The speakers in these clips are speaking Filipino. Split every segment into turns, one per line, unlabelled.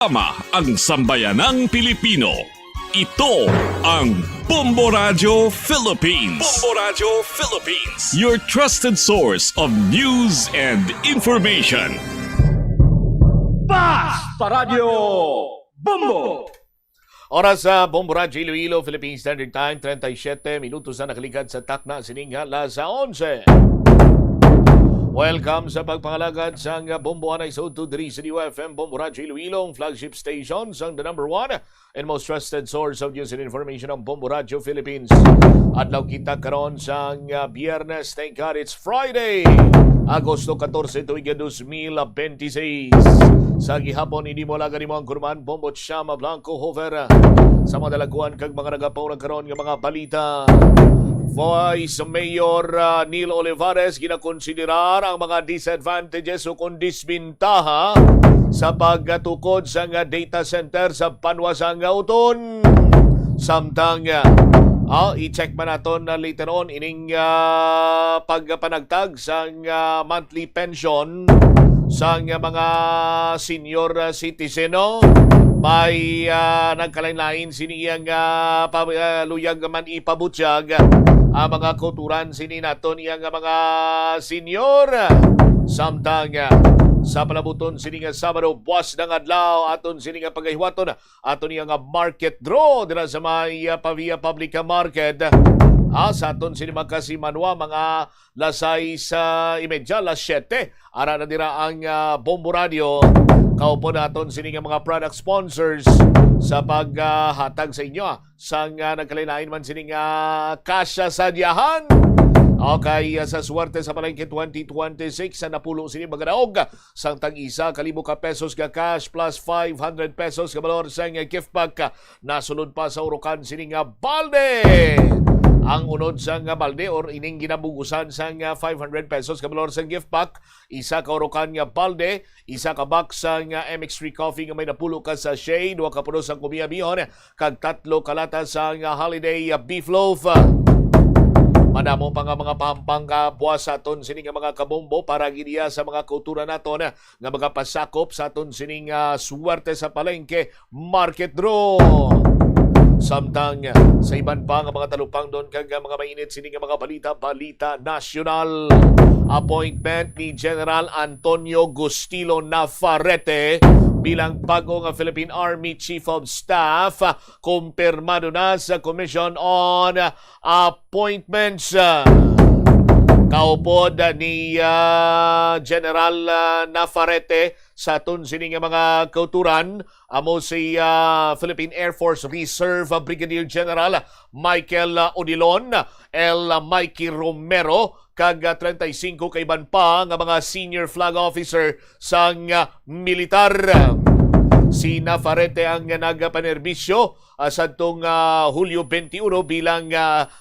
Tama ang sambayanang Pilipino. Ito ang Bombo Radio Philippines. Bombo Radio Philippines. Your trusted source of news and information.
Basta Radio Bombo!
Oras sa Bombo Radio Iloilo, Philippine Standard Time, 37 minutos na nakaligad sa takna sininga sa 11. Welcome sa pagpangalagad sa Bombo Anay sa Udtudri sa UFM Bombo Radio Iloilo, flagship station sa the number one and most trusted source of news and information ng Bombo Radio Philippines. Adlaw kita karon sa Biyernes, thank God it's Friday, Agosto 14, tuig 2026. Sa gihapon, hindi mo lagan mo ang kurman, Bombo Chama Blanco Hover. Sa mga dalaguan kag mga nagapaw karon ng mga balita. Vice Mayor Neil Olivares ginakonsiderar ang mga disadvantages o kung disbintaha sa pagtukod sa data center sa Panwasang Uton. Samtang i-check man naton later on ining pagpanagtag sa monthly pension sa mga senior citizen. May nagkalain-lain siniyang luyag man ipabutyag ang mga kuturan sini naton iyang mga senior. Samtang sa palabuton sini nga Sabado buwas ng adlaw aton sini nga pagahiwaton aton iyang market draw dira sa may Pavia Public Market. Sa aton sini magkasimanwa mga lasay sa imedya, las 7. Ara na dira ang Bombo Radio. Kaupo naton sini nga mga product sponsors sa paghatag sa inyo sa nagkalain man sini nga kasya sa diyahan. Okay, sa swerte sa palengke 2026 sa napulo sini magadaog sang tag-isa kalibo ka pesos ka cash plus 500 pesos ka valor sa gift pack. Nasunod pa sa urukan sini nga balde. Ang unod sa balde or ining ginabugusan sa 500 pesos ka valor sa gift pack, isa ka urukan nga balde, isa ka box sa MX3 coffee nga may napulo ka sa shade, duha ka puno sa kumiya bihon, kag tatlo kalata sa holiday beef loaf. Madamo pa nga mga pampang buwas sa aton sining mga kabombo para gidiya sa mga kultura naton nga mga pasakop sa aton sining swerte sa palengke market draw. Samtang sa iban pa nga mga talupang doon kag mga mainit sining mga balita nasyonal. Appointment ni General Antonio Gustilo Navarrete bilang bago nga Philippine Army Chief of Staff, kumpirmado na sa Commission on Appointments. Kaupod ni General Navarrete sa aton sining mga kauturan amo si Philippine Air Force Reserve Brigadier General Michael Odilon, Mikey Romero, kag 35 kaiban pa nga mga senior flag officer sang militar. Si Navarrete ang nagapanerbisyo sa itong Hulyo 21 bilang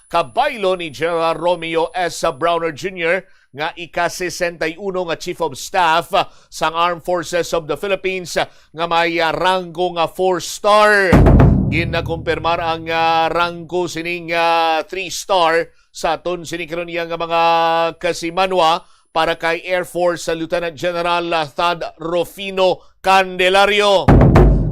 kabaylo ni General Romeo S. Browner Jr. nga ika-61 nga Chief of Staff sang Armed Forces of the Philippines nga may ranggo nga 4-star. Ginakumpirmar ang ranggo sining 3-star sa aton sinikaron nga mga kasimanwa para kay Air Force Lieutenant General Thad Rufino Candelario.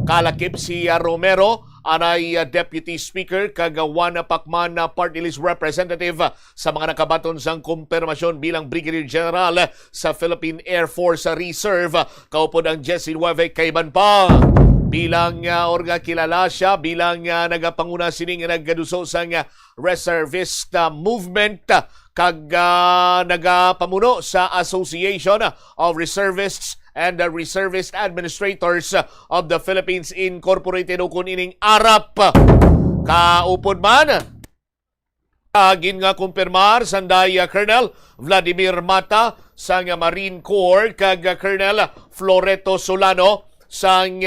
Kalakip si Romero anay Deputy Speaker kagawa na Pacman na Party List Representative sa mga nakabaton sang kumpirmasyon bilang Brigadier General sa Philippine Air Force Reserve. Kaupod ang Jesse Nueve kaiban pa bilang orga kilala siya bilang nagapanguna sining naggaduso sang reservist movement kag nagapamuno sa Association of Reservists and the Reservist Administrators of the Philippines Incorporated o kunining ARAP. Kaupod man gin nga kumpirmar sanday Colonel Vladimir Mata sang Marine Corps kag Colonel Floreto Solano sang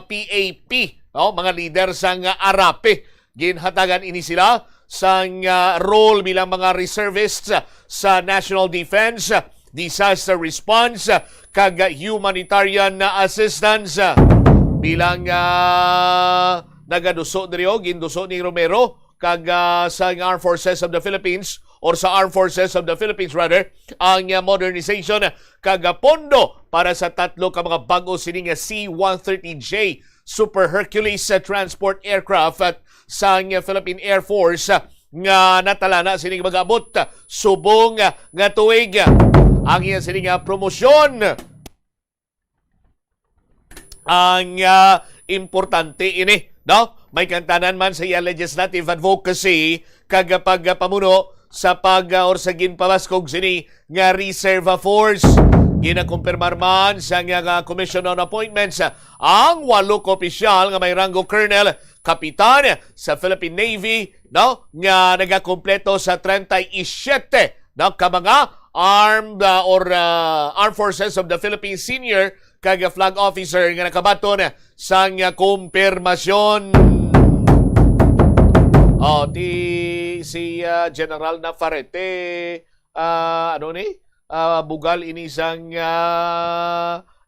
PAP, mga leader sang ARAP. Ginhatagan ini sila sang role bilang mga reservists sa National Defense, Disaster Response, kag Humanitarian Assistance. Bilang nagaduso diri ginduso ni Romero kag sa Armed Forces of the Philippines or sa Armed Forces of the Philippines rather ang modernization kagapondo para sa tatlo ka mga bago sining C-130J Super Hercules transport aircraft at sa Philippine Air Force nga natalana sining mag-abot subong nga tuig ang sining promosyon. Ang importante ini, no? May kantanan man sa legislative advocacy kagapag pamuno sa or sa ginpabaskog sini nga reserve force. Ginakumpirmar man sa nga Commission on Appointments ang 8 ka opisyal nga may ranggo colonel, kapitan sa Philippine Navy, no, nga nagakumpleto sa 37 no, ka mga armed forces of the Philippines senior kag flag officer nga nakabaton sa kumpirmasyon. Si General Navarrete bugal inisang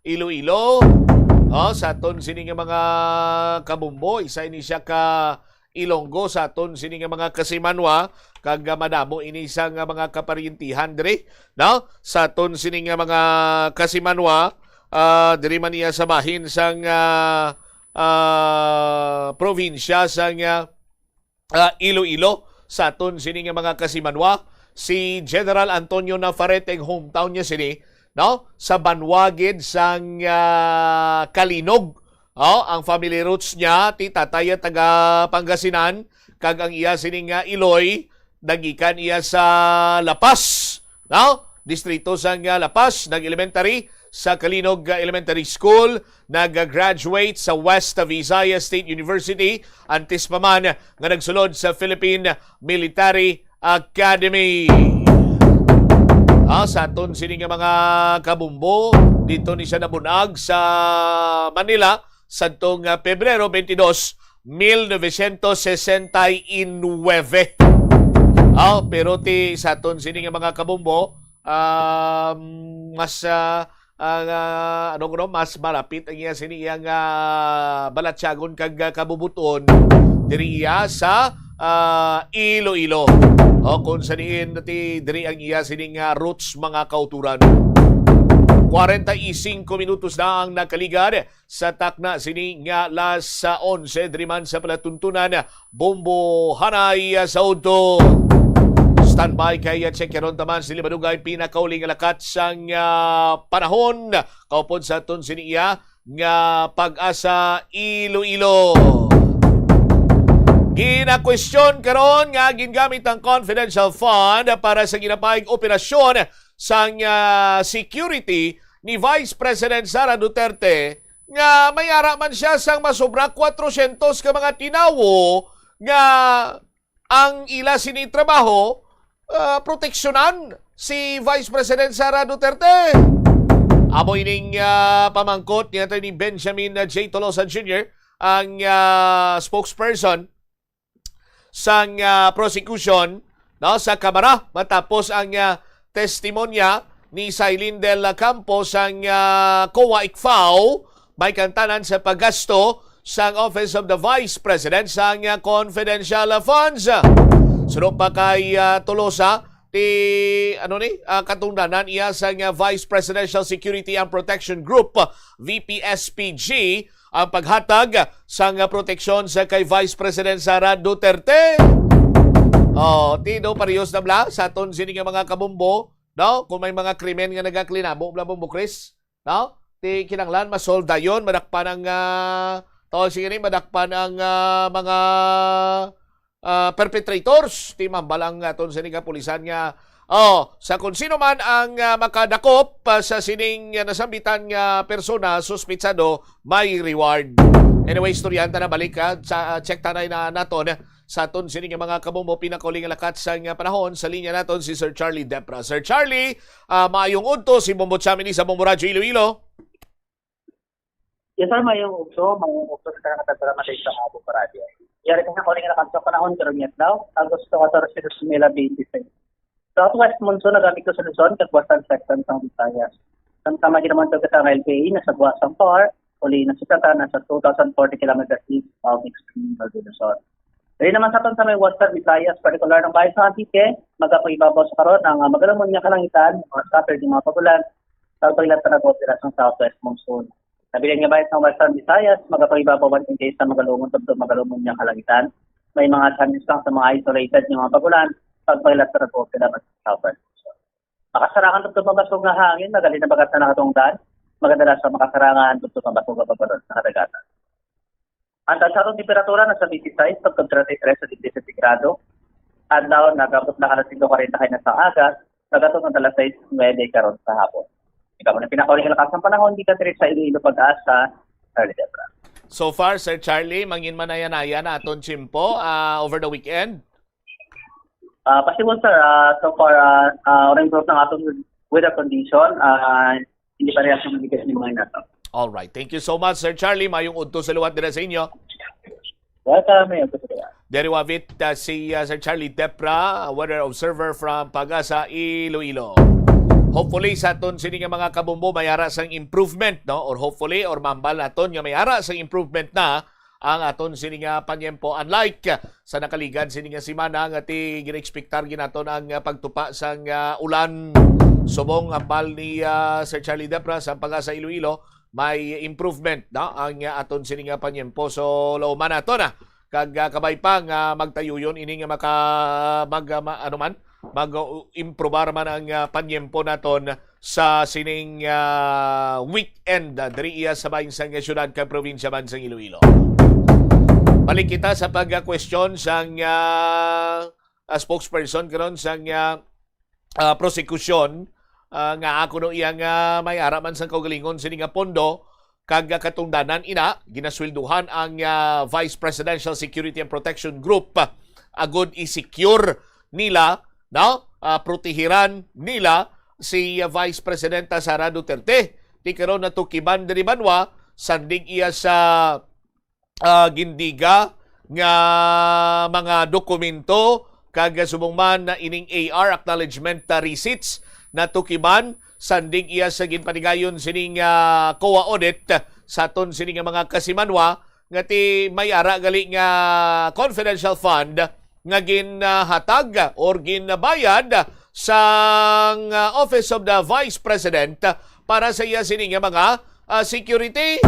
Iloilo. Sa aton sini nga mga kabumbo, isa ini siya ka Ilonggo, sa aton sini nga mga Kasimanwa, kag madamo ini sa nga mga kaparintihan diri, no? Sa aton sini nga mga Kasimanwa, diri man niya samahin sang probinsya sang Iloilo, sa aton sini nga mga Kasimanwa. Si General Antonio Navarrete, hometown niya sini, no? Sa Banwagid sang Kalinog. Ang family roots niya ti tatay taga Pangasinan, kag ang iya sining Iloy nagikan iya sa Lapas, no? Distrito sang Lapas, nag-elementary sa Kalinog Elementary School, nag-graduate sa West Visayas State University, antes pa man nga nagsulod sa Philippine Military Academy. Sa aton sini nga mga kabumbo, dito ni siya nabunag sa Manila sadtong Pebrero 22, 1969. Pero sa aton sini nga mga kabumbo, mas mas malapit ang iya sini iyang Balatyagon kag kabubuton diri iya sa Iloilo. Kung saniin nati diri ang iya sining roots mga kauturan. 45 minutos na ang nakaligad sa takna sini nga las 11 diri man sa palatuntunan Bombo Hanay sa Auto. Standby kay Chekeron taman sila madugay pinakauling lakat sang panahon kaupod sa aton sini iya nga Pag-asa Iloilo. Gina-question karon nga gingamit ang confidential fund para sa ginapayong operasyon sa security ni Vice President Sara Duterte nga mayara man siya sang masobra 400 ka mga tinawo nga ang ila sini trabaho proteksyonan si Vice President Sara Duterte. Amo ining pamangkot ni Benjamin J. Tolosa Jr., ang spokesperson sang prosecution, no, sa Kamara matapos ang testimonya ni Sailin del Campo sang COA ICFAO may kantanan sa paggasto sang Office of the Vice President sang confidential funds. Sunod pa kay Tolosa katungdanan iya sang Vice Presidential Security and Protection Group VPSPG ang paghatag sang proteksyon sa kay Vice President Sara Duterte. Tino parehas na bla sa aton sini nga mga kabumbo, no? Kung may mga krimen nga nagaklinabo bla Bombo Chris, no? Ti kinanglan masolda yon, madakpan ang madakpan ang mga perpetrators, ti mambalang aton sini nga pulisan nga sa kung sino man ang makadakop sa sining nasambitan nga persona suspitsado, may reward. Anyway, istoryanta na balik check tanay na naton sa aton sining mga kabumbo pinakauling lakat sa panahon. Sa linya naton si Sir Charlie Depra. Sir Charlie, maayong udto si Bombo Chamini sa Bombo Radyo Iloilo.
Yes sir, mayong udto sa kanang matay sa Bombo Radyo. Yari ka kauling lakat sa panahon pero nyet daw Agosto 14, 2026. Southwest monsoon nagamit ko sa Luzon, kagwasan section ng Visayas. Samtama ginaman ito sa LPA, nasa Buwasang Par, uli na sa nasa 2,040 km east of extreme Luzon. Dahil naman sa sa may Western Visayas, particular ng bayan sa Antique, magkapagibabaw sa karon ang magalamon niya kalangitan, mga scattered yung mga pagulan, sa paglat na nag-operas ng southwest monsoon. Nabilang niya bayan sa Western Visayas, magkapagibabaw 1 days sa magalumon, tabdo magalumon niya kalangitan. May mga chances lang sa mga isolated yung mga pagulan, pagpaglat na nag-operas ng southwest monsoon. Makasarakan tabdo mabasog na hangin, magaling na bagat na nakatungdan, magandala sa makasarangan tabdo mabasog na pagulan sa kadagatan. Ang tansarong temperatura nasa 26 hanggang 33 sa digri sentigrado. Adlaw, nagabot na alas 5:40 kayo na sa aga, nagatong ng alas 6:09 karon sa hapon. Ikaw na pinakauling lakas ng panahon, di ka tirit sa Iloilo Pag-asa, Charlie Debra.
So far, Sir Charlie, mangin manaya-naya na aton chimpo over the weekend.
Possible sir, so far, orange growth ng atong weather condition, hindi pa rin ang mabigas ni mga inato.
All right. Thank you so much, Sir Charlie. Mayong udto sa luwat nila sa inyo.
Welcome, may ako sa
Dari wavit si Sir Charlie Depra, weather observer from Pag-asa, Iloilo. Hopefully sa aton sini nga mga kabumbo mayara sang improvement, no? Or hopefully or mambal naton nga mayara sang improvement na ang aton sini nga panyempo, unlike sa nakaligan sini nga semana nga ti ginexpectar ginaton ang pagtupa sang ulan subong ambal ni Sir Charlie Depra sa Pag-asa, Iloilo. May improvement na ang aton sini nga panyempo. So lauman nato na kag kabay pa nga magtayo yon ini nga mag-improbar man ang panyempo naton sa sining weekend diri sa bahin sang syudad kag probinsya man sang Iloilo. Balik kita sa pag-question sang spokesperson karon sang prosecution nga ako no iyang may araman sang kaugalingon sini nga pondo kag katungdanan ina ginaswelduhan ang Vice Presidential Security and Protection Group agud i-secure nila, no, protehiran nila si Vice Presidenta Sara Duterte. Di karon natukiban diri banwa sandig iya sa gindiga nga mga dokumento kag subong man na ining AR acknowledgement receipts natukiban sandig iya sa ginpanigayon sining COA audit sa aton sining mga kasimanwa nga ti may ara gali nga confidential fund nga ginhatag or ginabayad sa Office of the Vice President para sa iya sining mga security.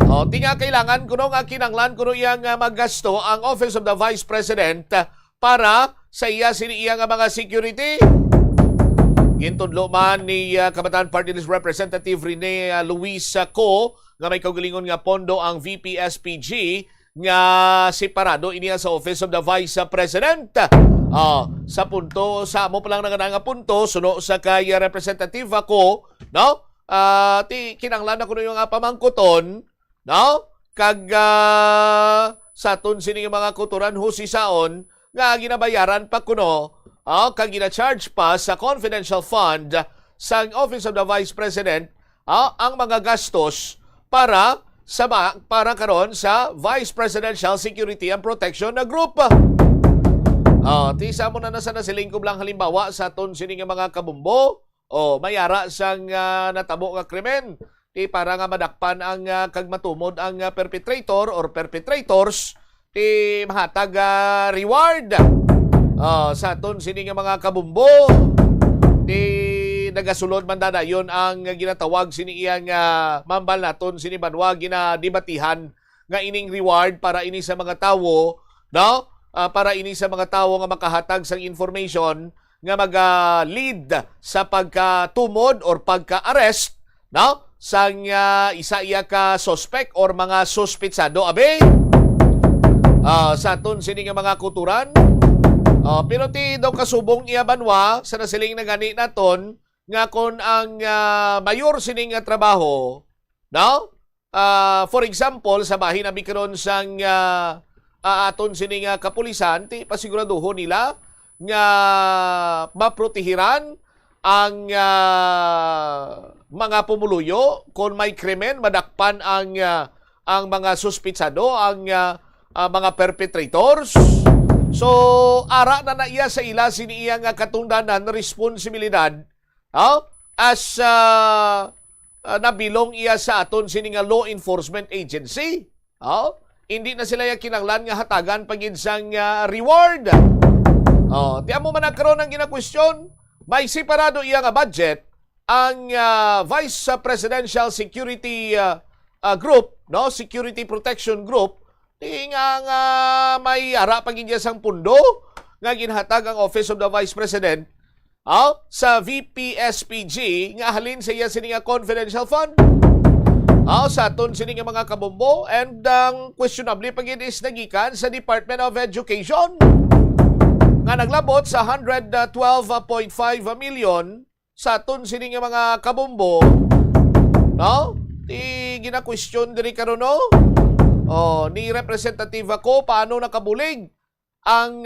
O tinga kailangan kuno nga kinanglan kuno iya nga maggasto ang Office of the Vice President para sa iya sining iya nga mga security. Gintudlo man ni Kabataan Party List Representative Rene Luis Co nga may kaugalingon nga pondo ang VP-SPG nga separado iniya sa Office of the Vice President. Sa punto, sa mo pa lang nga punto, suno sa kay Representative ako, no? Ti kinanglan ako yung pamangkuton, no? Kag sa aton sining mga kuturan husisaon nga ginabayaran pa kuno kag gina-charge pa sa confidential fund sa Office of the Vice President ang mga gastos para karon sa Vice Presidential Security and Protection na group. Tisa mo na nasa nasilingkob lang halimbawa sa aton sining mga kabumbo mayara sang natabo nga krimen ti para nga madakpan ang kag matumod ang perpetrator or perpetrators ti mahatag reward. Sa aton sini nga mga kabumbo di nagasulod man dadayon ang ginatawag sini iyang mambal naton sini banwa ginadibatihan nga ining reward para ini sa mga tawo, no? Para ini sa mga tawo nga makahatag sang information nga maga-lead sa pagkatumod or pagka-arrest, no? Sang isa iya ka suspect or mga suspitsado abe. Sa aton sini nga mga kuturan. Pero ti daw kasubong iya banwa sa nasiling na gani naton nga kon ang mayor sining nga trabaho, no? For example, sa bahin na bikaron sang aton sining kapulisan, ti pasiguraduho nila nga maprotehiran ang mga pumuluyo kon may krimen, madakpan ang mga suspitsado, ang mga perpetrators. So, ara na iya sa ila sini iya nga katungdanan responsibilidad as nabilong iya sa aton sini nga law enforcement agency. hindi na sila yung kinanglan nga hatagan pagid sang reward. Tiyan mo man nagkaroon ng gina-question, may separado iya nga budget ang Vice Presidential Security Group, no? Security Protection Group, nga may ara pagid sang pundo nga ginhatag ang Office of the Vice President sa VPSPG nga halin sa iya sini nga confidential fund. Sa aton sini nga mga kabombo, and questionably pagid is nagikan sa Department of Education nga naglabot sa 112.5 million sa aton sini nga mga kabombo, no? Di gina-question diri karon, no? Ni representative ako paano nakabulig ang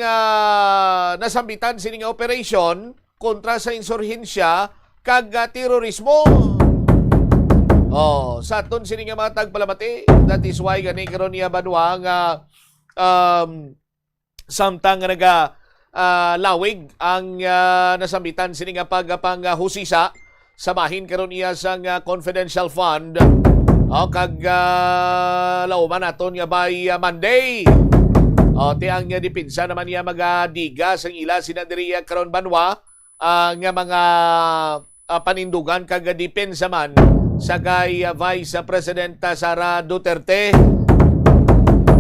nasambitan sini nga operation kontra sa insurhensya kag terorismo. Sa aton sini nga mga tagpalamati, that is why gani karon niya banwa nga samtang nga lawig ang nasambitan sini nga husisa sa bahin karon niya sang confidential fund. Kag lauman naton nga by Monday. Tiang dipinsa naman niya magadiga sang ila sinadiriya karon banwa nga mga panindugan kag depensa man sa kay Vice President Sara Duterte.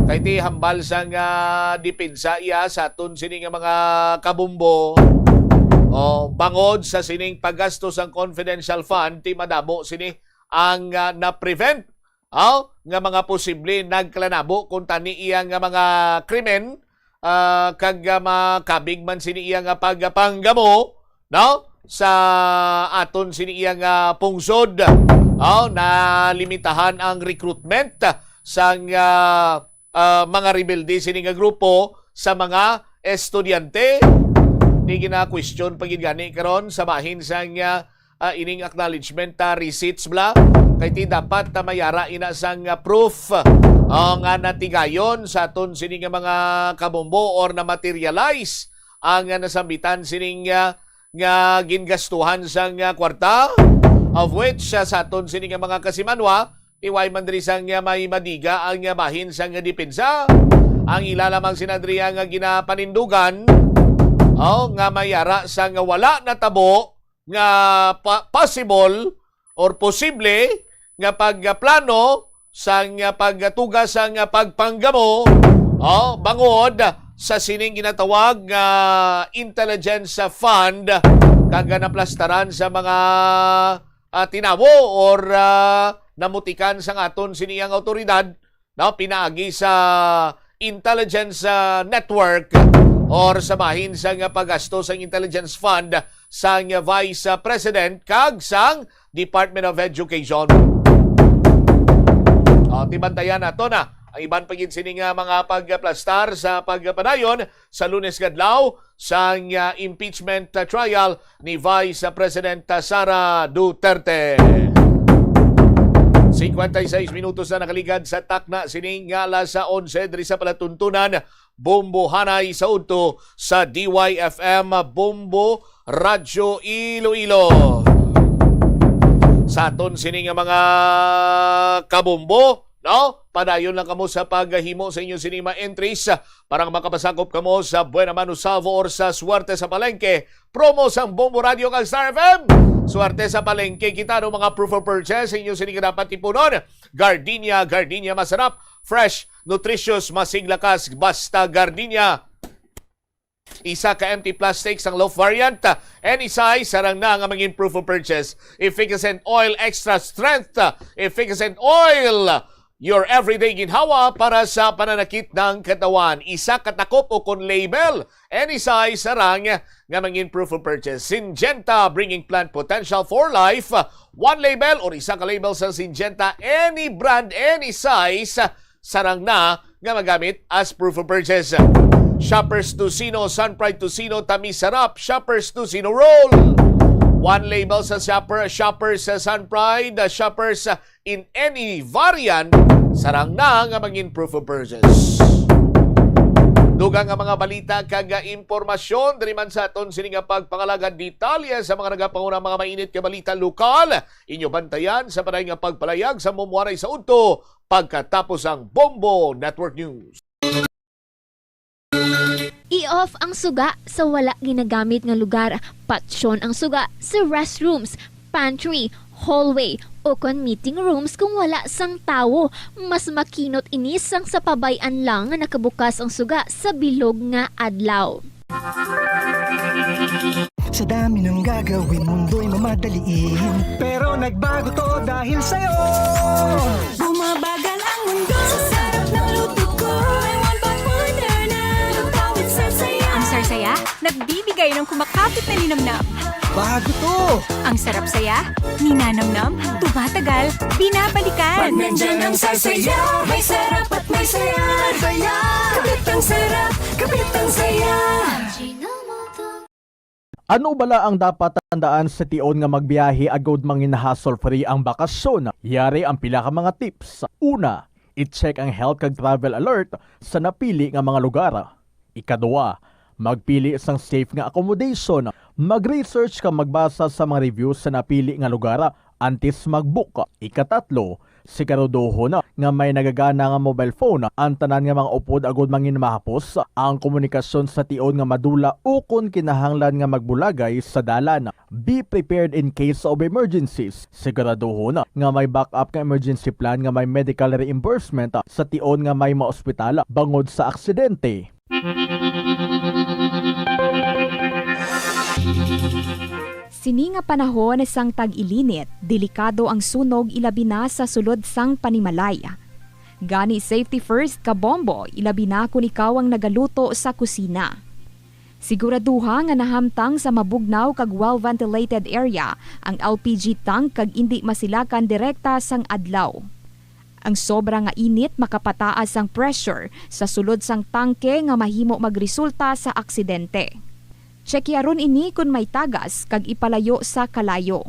Kay ti hambal sang depensa iya sa aton sini nga mga kabumbo. Bangod sa sining paggastos ang confidential fund, ti madamo sini ang na-prevent nga mga posible nagklanabo kung tani iya nga mga krimen kag makabig man sini iya nga pagpanggamo, no? Sa aton sini iya nga pungsod, na limitahan ang recruitment sa mga rebelde sini nga grupo sa mga estudyante. Di gina-question pagid gani karon sa bahin sang ining acknowledgement receipts bla, kay ti dapat mayara ina sang proof nga natigayon sa aton sini nga mga kabombo or na materialize ang nasambitan sining nga gingastuhan sang kwarta, of which sa aton sini nga mga kasimanwa iway man diri sang may madiga ang bahin sang depensa. Ang ilalamang sinadriya nga ginapanindugan nga mayara sang wala na tabo nga possible or posible nga pagplano sang pagtugas sang pagpanggamo bangod sa sining ginatawag nga intelligence fund kag naplastaran sa mga tinawo or namutikan sang aton siniyang autoridad, no? Pinaagi sa intelligence network or sa bahin sang paggasto sang intelligence fund sang Vice President kag sang Department of Education. Tibantayan nato na ang iban pagin sini nga mga pagplastar sa pagpadayon sa Lunes kadlaw sang impeachment trial ni Vice President Sara Duterte. 56 minutos na nakaligad sa takna sining nga alas 11 diri sa palatuntunan Bombo Hanay sa udto sa DYFM Bombo Radyo Iloilo. Sa aton sining nga mga kabombo, no? Padayon lang kamo sa paghimo sa inyo sinima entries para makapasakop kamo sa Buena Mano Salvo or sa Suwerte sa Palengke. Promo sang Bombo Radio kag Star FM. Suwerte sa Palengke kita no mga proof of purchase sa inyo sining dapat tipunon. Gardenia masarap, fresh, nutritious, masiglakas, basta Gardenia. Isa ka empty plastics ang loaf variant. Any size, sarang na nga maging proof of purchase. Efficacent oil, extra strength. Efficacent oil, your everyday ginhawa para sa pananakit ng katawan. Isa katakop o kon label. Any size, sarang nga maging proof of purchase. Syngenta, bringing plant potential for life. One label or isa ka label sa Syngenta. Any brand, any size, sarang na nga magamit as proof of purchase. Shoppers Tocino, Sunpride Tocino, tamis sarap. Shoppers Tocino roll. One label sa Shoppers sa Sunpride, Shoppers in any variant, sarang na nga maging proof of purchase. Dugang nga mga balita kag impormasyon diri man sa aton sini nga pagpangalagan detalye sa mga nagapanguna mga mainit nga balita lokal. Inyo bantayan sa paday nga pagpalayag sa mumuwaray sa udto pagkatapos ang Bombo Network News.
I-off ang suga sa wala ginagamit nga lugar. Patsyon ang suga sa restrooms, pantry, hallway o kon meeting rooms kung wala sang tawo. Mas makinot inis sang sa pabayan lang nga nakabukas ang suga sa bilog nga adlaw.
Sa dami ng gagawin, mundo'y mamadaliin. Pero nagbago to dahil sa'yo.
Bumabagal ang mundo sa sarap ng luto ko. May one pot order na luto with sarsaya. Ang sarsaya, nagbibigay ng kumakapit na linamnam.
Bago to!
Ang sarap saya, ninanamnam, tumatagal, binabalikan. Pag nandyan ang sarsaya, may sarap at may saya. Saya! Kapit ang sarap, kapit ang saya.
Ano bala ang dapat tandaan sa tion nga magbiyahe agod mangin hassle-free ang bakasyon? Yari ang pila ka mga tips. Una, i-check ang health kag travel alert sa napili nga mga lugar. Ikadua, magpili isang safe nga accommodation. Mag-research ka magbasa sa mga reviews sa napili nga lugar antes mag-book. Ikatatlo, siguraduho na nga may nagagana nga mobile phone ang tanan nga mga upod agod mangin mahapos ang komunikasyon sa tion nga madula o kung kinahanglan nga magbulagay sa dalan. Be prepared in case of emergencies. Siguraduho na nga may backup nga emergency plan nga may medical reimbursement sa tion nga may maospital bangod sa aksidente.
Sini nga panahon sang tag-ilinit, delikado ang sunog ilabi na sa sulod sang panimalay. Gani safety first ka bombo, ilabi na kung ikaw ang nagaluto sa kusina. Siguraduha nga nahamtang sa mabugnaw kag well-ventilated area ang LPG tank kag indi masilakan direkta sang adlaw. Ang sobra nga init makapataas ang pressure sa sulod sang tangke nga mahimo magresulta sa aksidente. Chekyaron ini kung may tagas kag ipalayo sa kalayo.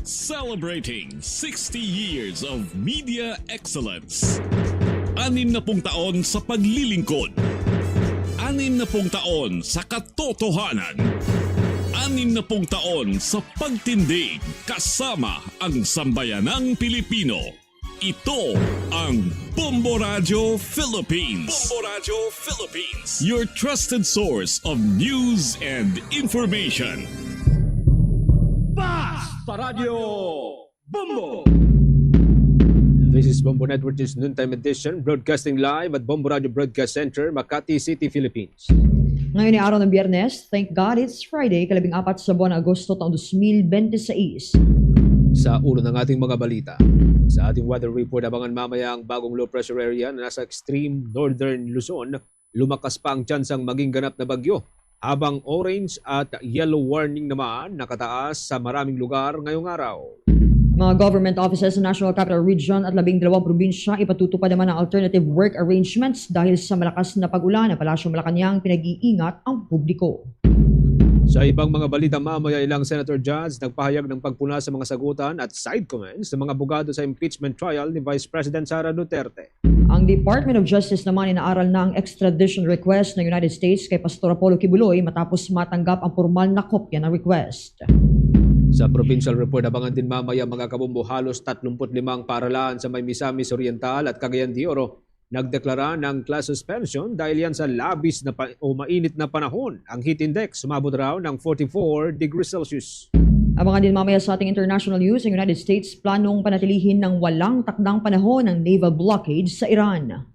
Celebrating 60 years of media excellence. 60 taon sa paglilingkod. 60 taon sa katotohanan. 60 taon sa pagtindig kasama ang sambayanang Pilipino. Ito ang Bombo Radio Philippines. Bombo Radio Philippines. Your trusted source of news and information.
Basta Radio Bombo!
This is Bombo Network News Noontime Edition, broadcasting live at Bombo Radio Broadcast Center, Makati City, Philippines.
Ngayon ay araw ng Biyernes. Thank God it's Friday, 14 sa buwan ng Agosto taong 2026.
Sa ulo ng ating mga balita, sa ating weather report, abangan mamaya ang bagong low pressure area na nasa extreme northern Luzon. Lumakas pa ang tsansang maging ganap na bagyo, habang orange at yellow warning naman nakataas sa maraming lugar ngayong araw.
Mga government offices sa National Capital Region at 12 probinsya ipatutupad naman ang alternative work arrangements dahil sa malakas na pag-ulan na Palasyo Malacanang pinag-iingat ang publiko.
Sa ibang mga balita mamaya, ilang Senator Judge nagpahayag ng pagpuna sa mga sagutan at side comments ng mga abogado sa impeachment trial ni Vice President Sara Duterte.
Ang Department of Justice naman inaaral na ang extradition request ng United States kay Pastor Apollo Kibuloy matapos matanggap ang formal na kopya ng request.
Sa provincial report, abangan din mamaya mga kabumbo, halos 35 paaralan sa may Misamis Oriental at Cagayan de Oro nagdeklara ng class suspension dahil yan sa labis na mainit na panahon. Ang heat index sumabot raw ng 44 degrees Celsius.
Abangan din mamaya sa ating international news, ang United States planong panatilihin ng walang takdang panahon ng naval blockade sa Iran.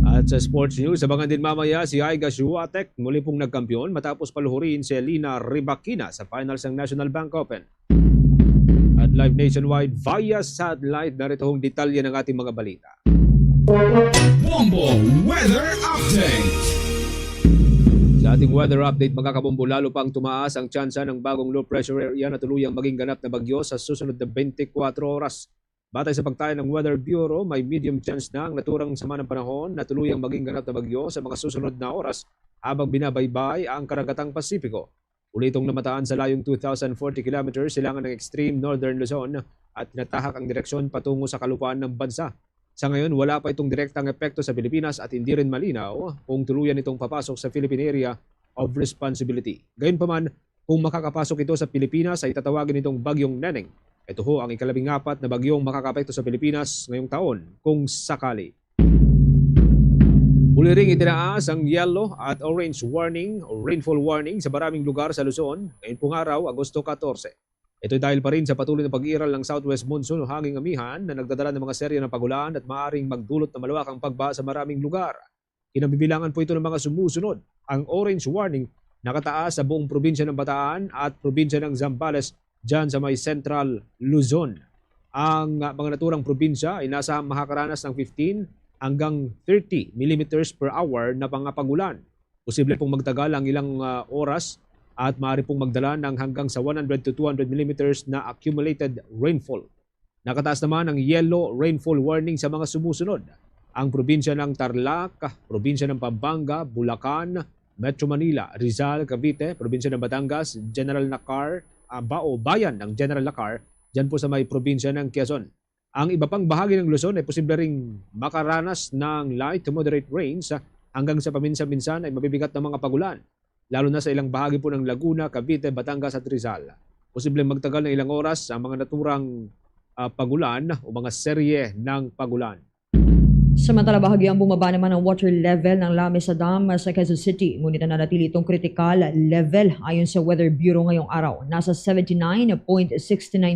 At sa sports news, abangan din mamaya si Iga Swiatek muli pong nagkampiyon matapos paluhurin si Elina Rybakina sa finals ng National Bank Open. At live nationwide via satellite, narito hong detalye ng ating mga balita.
Bombo Weather Update.
Sa ating weather update, mga kabombo, lalo pang tumaas ang tsansa ng bagong low pressure area na tuluyang maging ganap na bagyo sa susunod na 24 oras. Batay sa pagtaya ng Weather Bureau, may medium chance na ang naturang sama ng panahon na tuluyang maging ganap na bagyo sa mga susunod na oras habang binabaybay ang karagatang Pasipiko. Ulitong namataan sa layong 2,040 kilometers silangan ng extreme northern Luzon at tinatahak ang direksyon patungo sa kalupaan ng bansa. Sa ngayon, wala pa itong direktang epekto sa Pilipinas at hindi rin malinaw kung tuluyan itong papasok sa Philippine Area of Responsibility. Gayunpaman, Kung makakapasok ito sa Pilipinas ay tatawagin itong Bagyong Neneng. Ito ho ang ikalabing-4 na bagyong makakapekto sa Pilipinas ngayong taon kung sakali. Muli ring itinaas ang yellow at orange warning o rainfall warning sa maraming lugar sa Luzon ngayon pong araw, Agosto 14. Ito dahil pa rin sa patuloy na pag-iral ng southwest monsoon o hanging amihan na nagdadala ng mga serye ng pagulan at maaaring magdulot ng malawakang pagbaha sa maraming lugar. Kinabibilangan po ito ng mga sumusunod. Ang orange warning nakataas sa buong probinsya ng Bataan at probinsya ng Zambales dyan sa may Central Luzon. Ang mga naturang probinsya ay nasa makakaranas ng 15 hanggang 30 millimeters per hour na pangapagulan. Posible pong magtagal ang ilang oras at maaari pong magdala ng hanggang sa 100 to 200 millimeters na accumulated rainfall. Nakataas naman ang yellow rainfall warning sa mga sumusunod. Ang probinsya ng Tarlac, probinsya ng Pampanga, Bulacan, Metro Manila, Rizal, Cavite, probinsya ng Batangas, General Nakar, bayan ng General Nakar, dyan po sa may probinsya ng Quezon. Ang iba pang bahagi ng Luzon ay posible ring makaranas ng light to moderate rains hanggang sa paminsan-minsan ay mabibigat na mga pagulan, lalo na sa ilang bahagi po ng Laguna, Cavite, Batangas at Rizal. Posibleng magtagal ng ilang oras ang mga naturang pagulan o mga serye ng pagulan.
Samantala, bahagyang bumaba naman ang water level ng Lamesa Dam sa Quezon City. Ngunit nananatili itong critical level ayon sa Weather Bureau ngayong araw. Nasa 79.69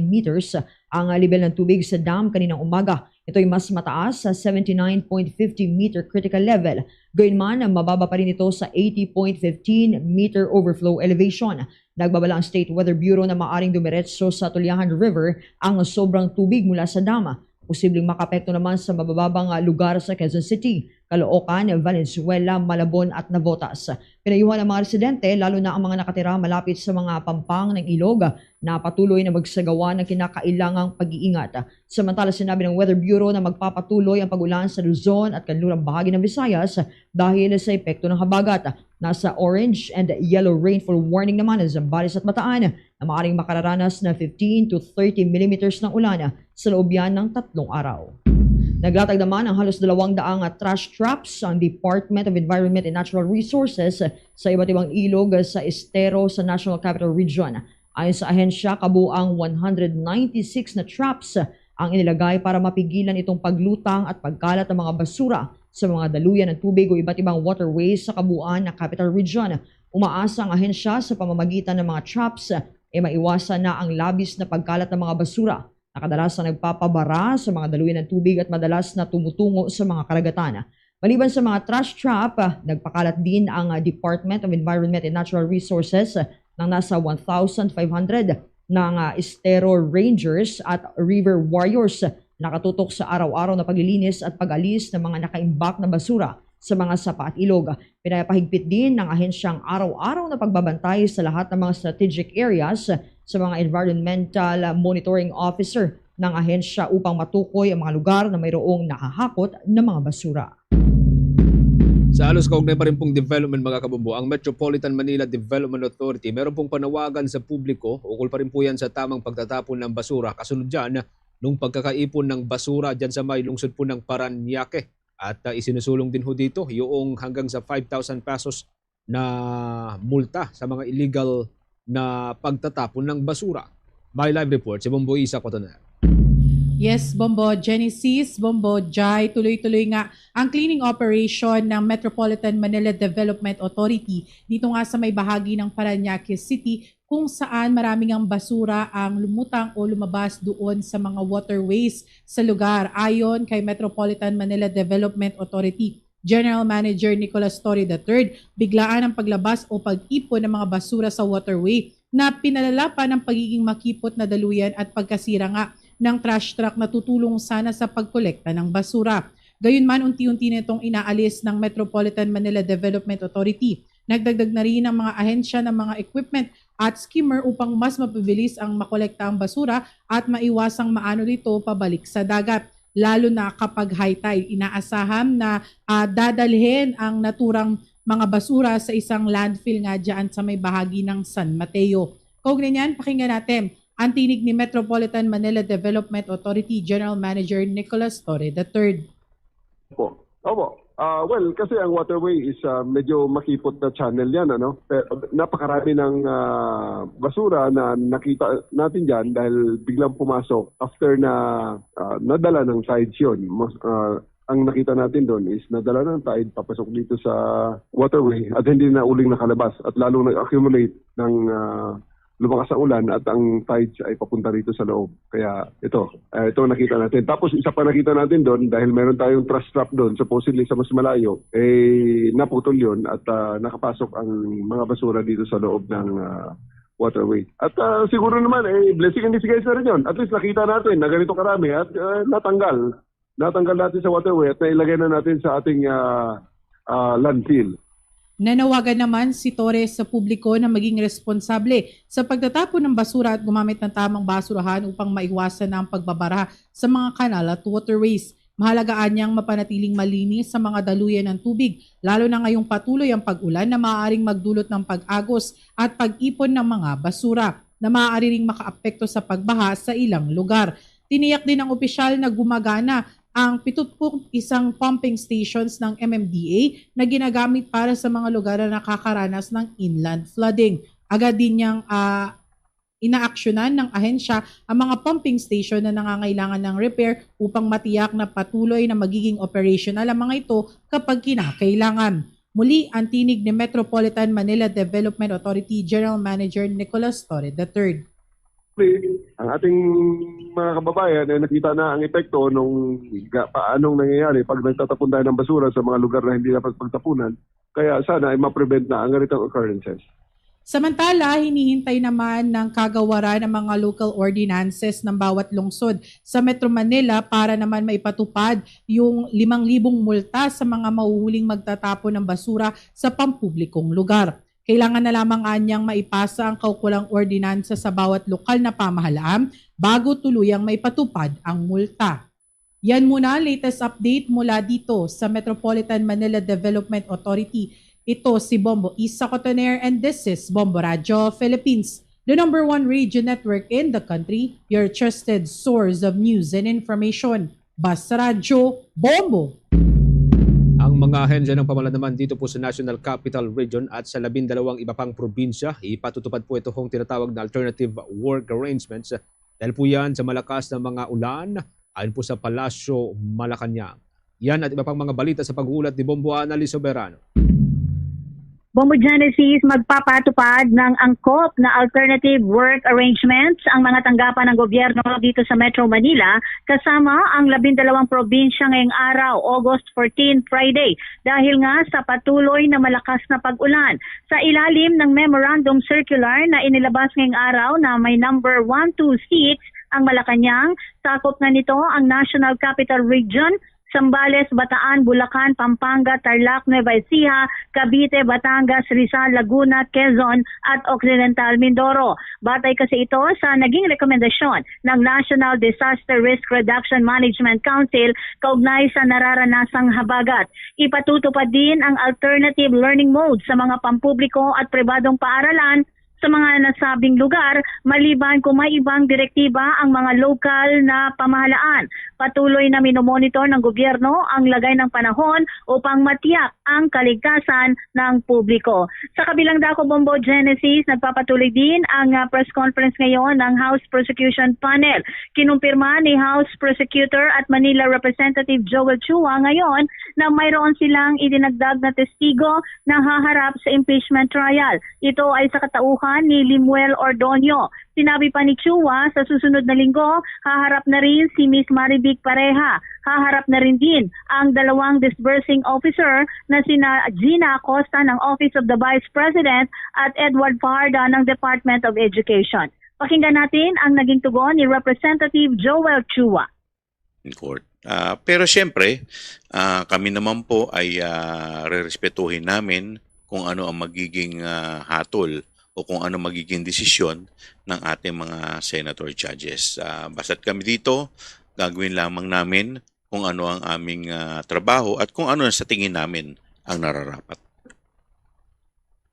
meters ang level ng tubig sa dam kaninang umaga. Ito ay mas mataas sa 79.50 meter critical level. Gayunman, mababa pa rin ito sa 80.15 meter overflow elevation. Nagbabala ang State Weather Bureau na maaring dumiretso sa Tulyahan River ang sobrang tubig mula sa dam. Posibleng makapekto naman sa mabababang lugar sa Quezon City, Caloocan, Valenzuela, Malabon at Navotas. Pinayuhan ang mga residente, lalo na ang mga nakatira malapit sa mga pampang ng ilog, na patuloy na magsagawa ng kinakailangang pag-iingat. Samantala, sinabi ng Weather Bureau na magpapatuloy ang pag-ulan sa Luzon at kanlurang bahagi ng Visayas dahil sa epekto ng habagat. Nasa orange and yellow rainfall warning naman ang Zambales at Bataan na maaaring makararanas na 15 to 30 millimeters ng ulan sa loob yan ng 3 araw. Naglatag naman ang halos 200 trash traps ang Department of Environment and Natural Resources sa iba't ibang ilog sa estero sa National Capital Region. Ayon sa ahensya, kabuang 196 na traps ang inilagay para mapigilan itong paglutang at pagkalat ng mga basura sa mga daluyan ng tubig o iba't ibang waterways sa kabuuan ng Capital Region. Umaasa ang ahensya sa pamamagitan ng mga traps maiwasan na ang labis na pagkalat ng mga basura na kadalasan nagpapabara sa mga daluyan ng tubig at madalas na tumutungo sa mga karagatan. Maliban sa mga trash trap, nagpakalat din ang Department of Environment and Natural Resources ng nasa 1,500 ng estero rangers at river warriors nakatutok sa araw-araw na paglilinis at pag-alis ng mga nakaimbak na basura sa mga sapa at ilog. Pinapahigpit din ng ahensyang araw-araw na pagbabantay sa lahat ng mga strategic areas sa mga environmental monitoring officer ng ahensya upang matukoy ang mga lugar na mayroong nakahakot ng mga basura.
Sa halos kaugnay pa rin pong development mga kabumbu, ang Metropolitan Manila Development Authority meron pong panawagan sa publiko, ukol pa rin po yan sa tamang pagtatapon ng basura. Kasunod dyan, nung pagkakaipon ng basura dyan sa may lungsod po ng Paranaque. At isinusulong din ho dito yung hanggang sa 5,000 pesos na multa sa mga illegal na pagtatapon ng basura. By live report, si Bombo Isa Cotoner.
Yes, Bombo Genesis, Bombo Jai, tuloy-tuloy nga ang cleaning operation ng Metropolitan Manila Development Authority dito nga sa may bahagi ng Paranaque City kung saan maraming ang basura ang lumutang o lumabas doon sa mga waterways sa lugar. Ayon kay Metropolitan Manila Development Authority General Manager Nicolas Torre III, biglaan ang paglabas o pag-ipon ng mga basura sa waterway na pinalala pa ng pagiging makipot na daluyan at pagkasira nga ng trash truck na tutulong sana sa pagkolekta ng basura. Gayunman, unti-unti na itong inaalis ng Metropolitan Manila Development Authority. Nagdagdag na rin ang mga ahensya ng mga equipment at skimmer upang mas mapabilis ang makolekta ang basura at maiwasang maano dito pabalik sa dagat. Lalo na kapag high tide, inaasahan na dadalhin ang naturang mga basura sa isang landfill nga dyan sa may bahagi ng San Mateo. Kaugnay niyan, pakinggan natin ang tinig ni Metropolitan Manila Development Authority General Manager Nicolas Torre III.
Opo. Well, kasi ang waterway is medyo makipot na channel yan. Pero napakarami ng basura na nakita natin dyan dahil biglang pumasok after na nadala ng tides yun. Ang nakita natin doon is nadala ng tide papasok dito sa waterway at hindi na uling nakalabas at lalong nag-accumulate ng lumakas ang ulan at ang tides ay papunta rito sa loob. Kaya ito nakita natin. Tapos isa pa nakita natin doon dahil meron tayong truss trap doon, supposedly sa mas malayo, naputol yun at nakapasok ang mga basura dito sa loob ng waterway. At siguro naman, blessing in disguise na rin yun. At least nakita natin na ganito karami at natanggal natin sa waterway at nailagay na natin sa ating landfill.
Nanawagan naman si Torres sa publiko na maging responsable sa pagtatapon ng basura at gumamit ng tamang basurahan upang maiwasan ang pagbabara sa mga kanal at waterways. Mahalagaan niyang mapanatiling malinis sa mga daluyan ng tubig, lalo na ngayong patuloy ang pag-ulan na maaaring magdulot ng pag-agos at pag-ipon ng mga basura na maaari ring makaapekto sa pagbaha sa ilang lugar. Tiniyak din ng opisyal na gumagana ang 71 pumping stations ng MMDA na ginagamit para sa mga lugar na nakakaranas ng inland flooding. Agad din niyang inaaksyonan ng ahensya ang mga pumping station na nangangailangan ng repair upang matiyak na patuloy na magiging operational ang mga ito kapag kinakailangan. Muli ang tinig ni Metropolitan Manila Development Authority General Manager Nicholas Torre III.
Ang ating mga kababayan ay nakita na ang epekto nung paanong nangyayari pag nagtatapon tayo ng basura sa mga lugar na hindi dapat pagtapunan. Kaya sana ay ma-prevent na ang ganitong occurrences.
Samantala, hinihintay naman ng kagawaran ng mga local ordinances ng bawat lungsod sa Metro Manila para naman maipatupad yung 5,000 multa sa mga mahuhuling magtatapon ng basura sa pampublikong lugar. Kailangan na lamang anyang maipasa ang kaukulang ordinansa sa bawat lokal na pamahalaan bago tuluyang maipatupad ang multa. Yan muna latest update mula dito sa Metropolitan Manila Development Authority. Ito si Bombo Isa Cotoner and this is Bombo Radio Philippines, the #1 radio network in the country, your trusted source of news and information. Basta Radio Bombo!
Ang mga ahensya ng pamahalaan naman dito po sa National Capital Region at sa 12 iba pang probinsya, ipatutupad po ito kong tinatawag na alternative work arrangements dahil po yan sa malakas na mga ulan ayon po sa Palasyo, Malacanang. Yan at iba pang mga balita sa pag-uulat ni Bombo Annalyn Soberano.
Bombo Genesis, magpapatupad ng angkop na alternative work arrangements ang mga tanggapan ng gobyerno dito sa Metro Manila kasama ang 12 probinsya ngayong araw, August 14, Friday, dahil nga sa patuloy na malakas na pag-ulan. Sa ilalim ng Memorandum Circular na inilabas ngayong araw na may number 126 ang Malacanang, sakop na nito ang National Capital Region, Zambales, Bataan, Bulacan, Pampanga, Tarlac, Nueva Ecija, Cavite, Batangas, Rizal, Laguna, Quezon at Occidental Mindoro. Batay kasi ito sa naging rekomendasyon ng National Disaster Risk Reduction Management Council kaugnay sa nararanasang habagat. Ipatutupad din ang alternative learning mode sa mga pampubliko at pribadong paaralan sa mga nasabing lugar, maliban kung may ibang direktiba ang mga lokal na pamahalaan. Patuloy na minomonitor ng gobyerno ang lagay ng panahon upang matiyak ang kaligtasan ng publiko. Sa kabilang dako, Bombo Genesis, nagpapatuloy din ang press conference ngayon ng House Prosecution Panel. Kinumpirma ni House Prosecutor at Manila Representative Joel Chua ngayon na mayroon silang idinagdag na testigo na haharap sa impeachment trial. Ito ay sa katauhan ni Limuel Ordonio. Sinabi pa ni Chua, sa susunod na linggo, haharap na rin si Miss Marivic Pareja. Haharap na rin din ang 2 disbursing officer na sina Gina Acosta ng Office of the Vice President at Edward Fajarda ng Department of Education. Pakinggan natin ang naging tugon ni Representative Joel Chua.
In court. Pero siyempre, kami naman po ay rerespetuhin namin kung ano ang magiging hatol o kung ano magiging desisyon ng ating mga senator judges. Basta't kami dito, gagawin lamang namin kung ano ang aming trabaho at kung ano sa tingin namin ang nararapat.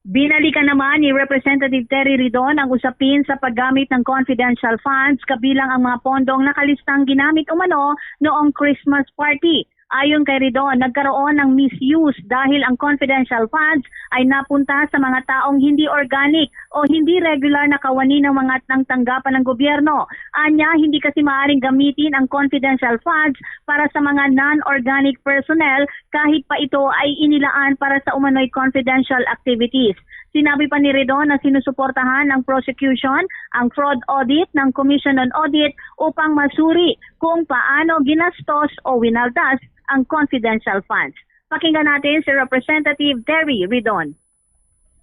Binalikan naman ni Representative Terry Ridon ang usapin sa paggamit ng confidential funds kabilang ang mga pondong nakalistang ginamit umano noong Christmas party. Ayon kay Ridon, nagkaroon ng misuse dahil ang confidential funds ay napunta sa mga taong hindi organic o hindi regular na kawani ng mga tanggapan ng gobyerno. Anya, hindi kasi maaaring gamitin ang confidential funds para sa mga non-organic personnel kahit pa ito ay inilaan para sa umano'y confidential activities. Sinabi pa ni Ridon na sinusuportahan ng prosecution ang fraud audit ng Commission on Audit upang masuri kung paano ginastos o winaldas ang confidential funds. Pakinggan natin si Representative Terry Ridon.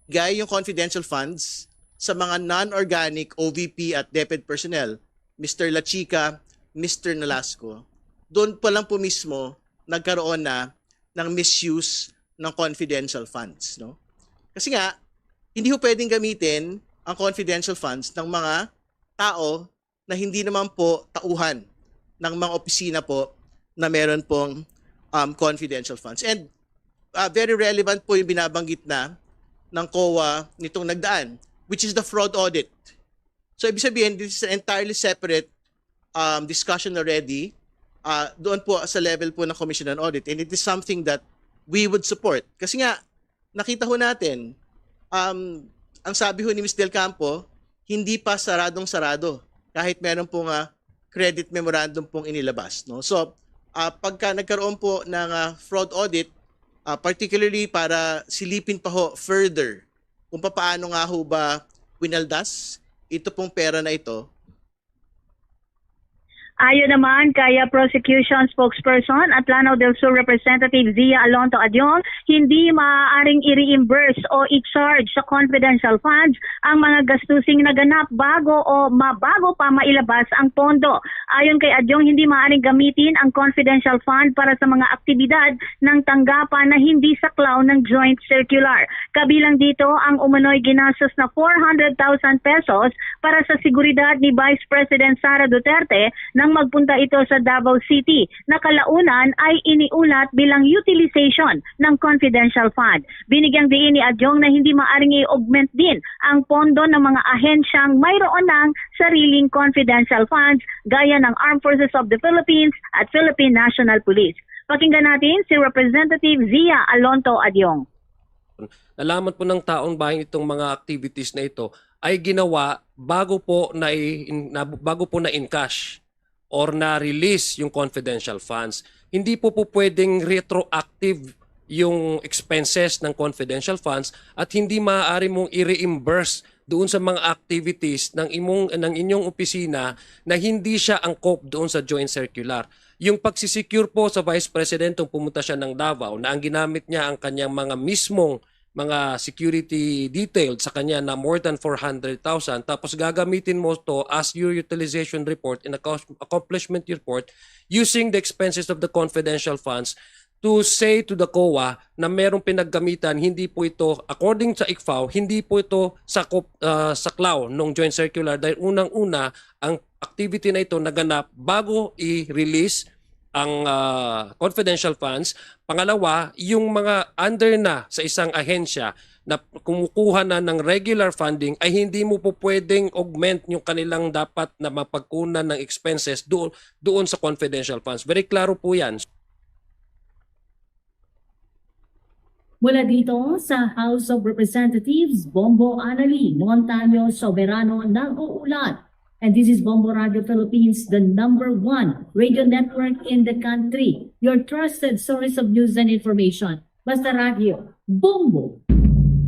Gaya yung confidential funds sa mga non-organic OVP at DepEd personnel, Mr. La Chica, Mr. Nolasco, doon pa lang po mismo nagkaroon na ng misuse ng confidential funds. No? Kasi nga, hindi po pwedeng gamitin ang confidential funds ng mga tao na hindi naman po tauhan ng mga opisina po na meron pong confidential funds. And very relevant po yung binabanggit na ng COA nitong nagdaan, which is the fraud audit. So ibig sabihin, this is an entirely separate discussion already doon po sa level po ng Commission on Audit. And it is something that we would support. Kasi nga, nakita ho natin, ang sabi ho ni Ms. Del Campo, hindi pa saradong-sarado kahit meron pong credit memorandum pong inilabas. No? So, pagka nagkaroon po ng fraud audit, particularly para silipin pa ho further kung paano nga ho ba winaldas ito pong pera na ito.
Ayon naman kay prosecution spokesperson at Lanao del Sur Representative Zia Alonto Adyong, hindi maaaring i-reimburse o i-charge sa confidential funds ang mga gastusing naganap bago pa mailabas ang pondo. Ayon kay Adyong, hindi maaaring gamitin ang confidential fund para sa mga aktibidad ng tanggapan na hindi saklaw ng joint circular. Kabilang dito ang umano'y ginastos na 400,000 pesos para sa seguridad ni Vice President Sara Duterte nang magpunta ito sa Davao City na kalaunan ay iniulat bilang utilization ng confidential fund. Binigyang diin ni Adyong na hindi maaring i-augment din ang pondo ng mga ahensyang mayroon ng sariling confidential funds gaya ng Armed Forces of the Philippines at Philippine National Police. Pakinggan natin si Representative Zia Alonto Adyong.
Nalaman po ng taong bayan itong mga activities na ito ay ginawa bago po na in-cash or na-release yung confidential funds. Hindi po pwedeng retroactive yung expenses ng confidential funds at hindi maaari mong i-reimburse doon sa mga activities ng inyong opisina na hindi siya angkop doon sa joint circular. Yung pagsisecure po sa Vice President kung pumunta siya ng Davao na ang ginamit niya ang kanyang mga mismong mga security detailed sa kanya na more than 400,000 tapos gagamitin mo to as your utilization report and accomplishment report using the expenses of the confidential funds to say to the COA na merong pinaggamitan, hindi po ito, according sa ICFAO, hindi po ito saklaw ng joint circular dahil unang-una ang activity na ito naganap bago i-release ang confidential funds. Pangalawa, yung mga under na sa isang ahensya na kumukuha na ng regular funding ay hindi mo po pwedeng augment yung kanilang dapat na mapagkunan ng expenses doon sa confidential funds. Very klaro po yan.
Mula dito sa House of Representatives, Bombo Anali Montaño Soberano nag-uulat. And this is Bombo Radio Philippines, the #1 radio network in the country. Your trusted source of news and information. Basta Radio, Bombo!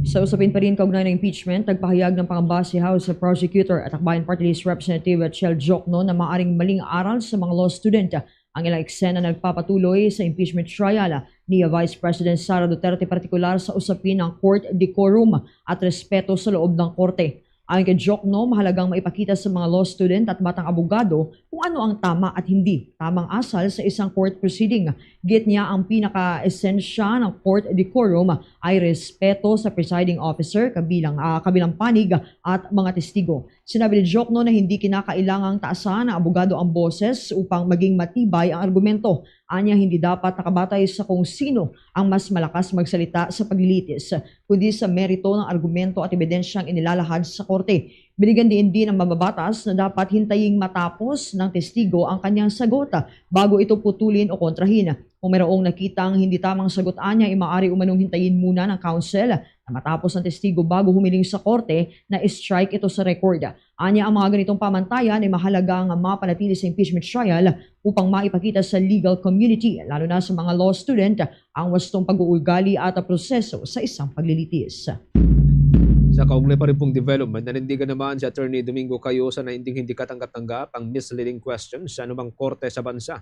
Sa usapin pa rin kaugnay ng impeachment, nagpahayag ng pangamba si House Prosecutor at Akbayan Party List Representative Chel Jokno na maaring maling aral sa mga law student. Ang ilang eksena nagpapatuloy sa impeachment trial ni Vice President Sara Duterte, partikular sa usapin ng court decorum at respeto sa loob ng korte. Ayon kay Jokno, mahalagang maipakita sa mga law student at batang abogado kung ano ang tama at hindi tamang asal sa isang court proceeding. Git niya ang pinaka-esensya ng court decorum ay respeto sa presiding officer, kabilang panig at mga testigo. Sinabi ni Jokno na hindi kinakailangang taasan ng abogado ang boses upang maging matibay ang argumento. Anya hindi dapat nakabatay sa kung sino ang mas malakas magsalita sa paglilitis, kundi sa merito ng argumento at ebidensyang inilalahad sa korte. Binigyan din ang mababatas na dapat hintaying matapos ng testigo ang kanyang sagot bago ito putulin o kontrahin. Kung mayroong nakitang hindi tamang sagot anya, maaari umanong hintayin muna ng counsel na matapos ng testigo bago humiling sa korte na strike ito sa record. Anya, ang mga ganitong pamantayan ay mahalagang mapanatili sa impeachment trial upang maipakita sa legal community, lalo na sa mga law student, ang wastong pag-uugali at proseso sa isang paglilitis.
Sa kaugnay pa rin pong development, nanindigan naman si Attorney Domingo Cayosa na hindi katanggap-tanggap ang misleading questions sa anumang korte sa bansa.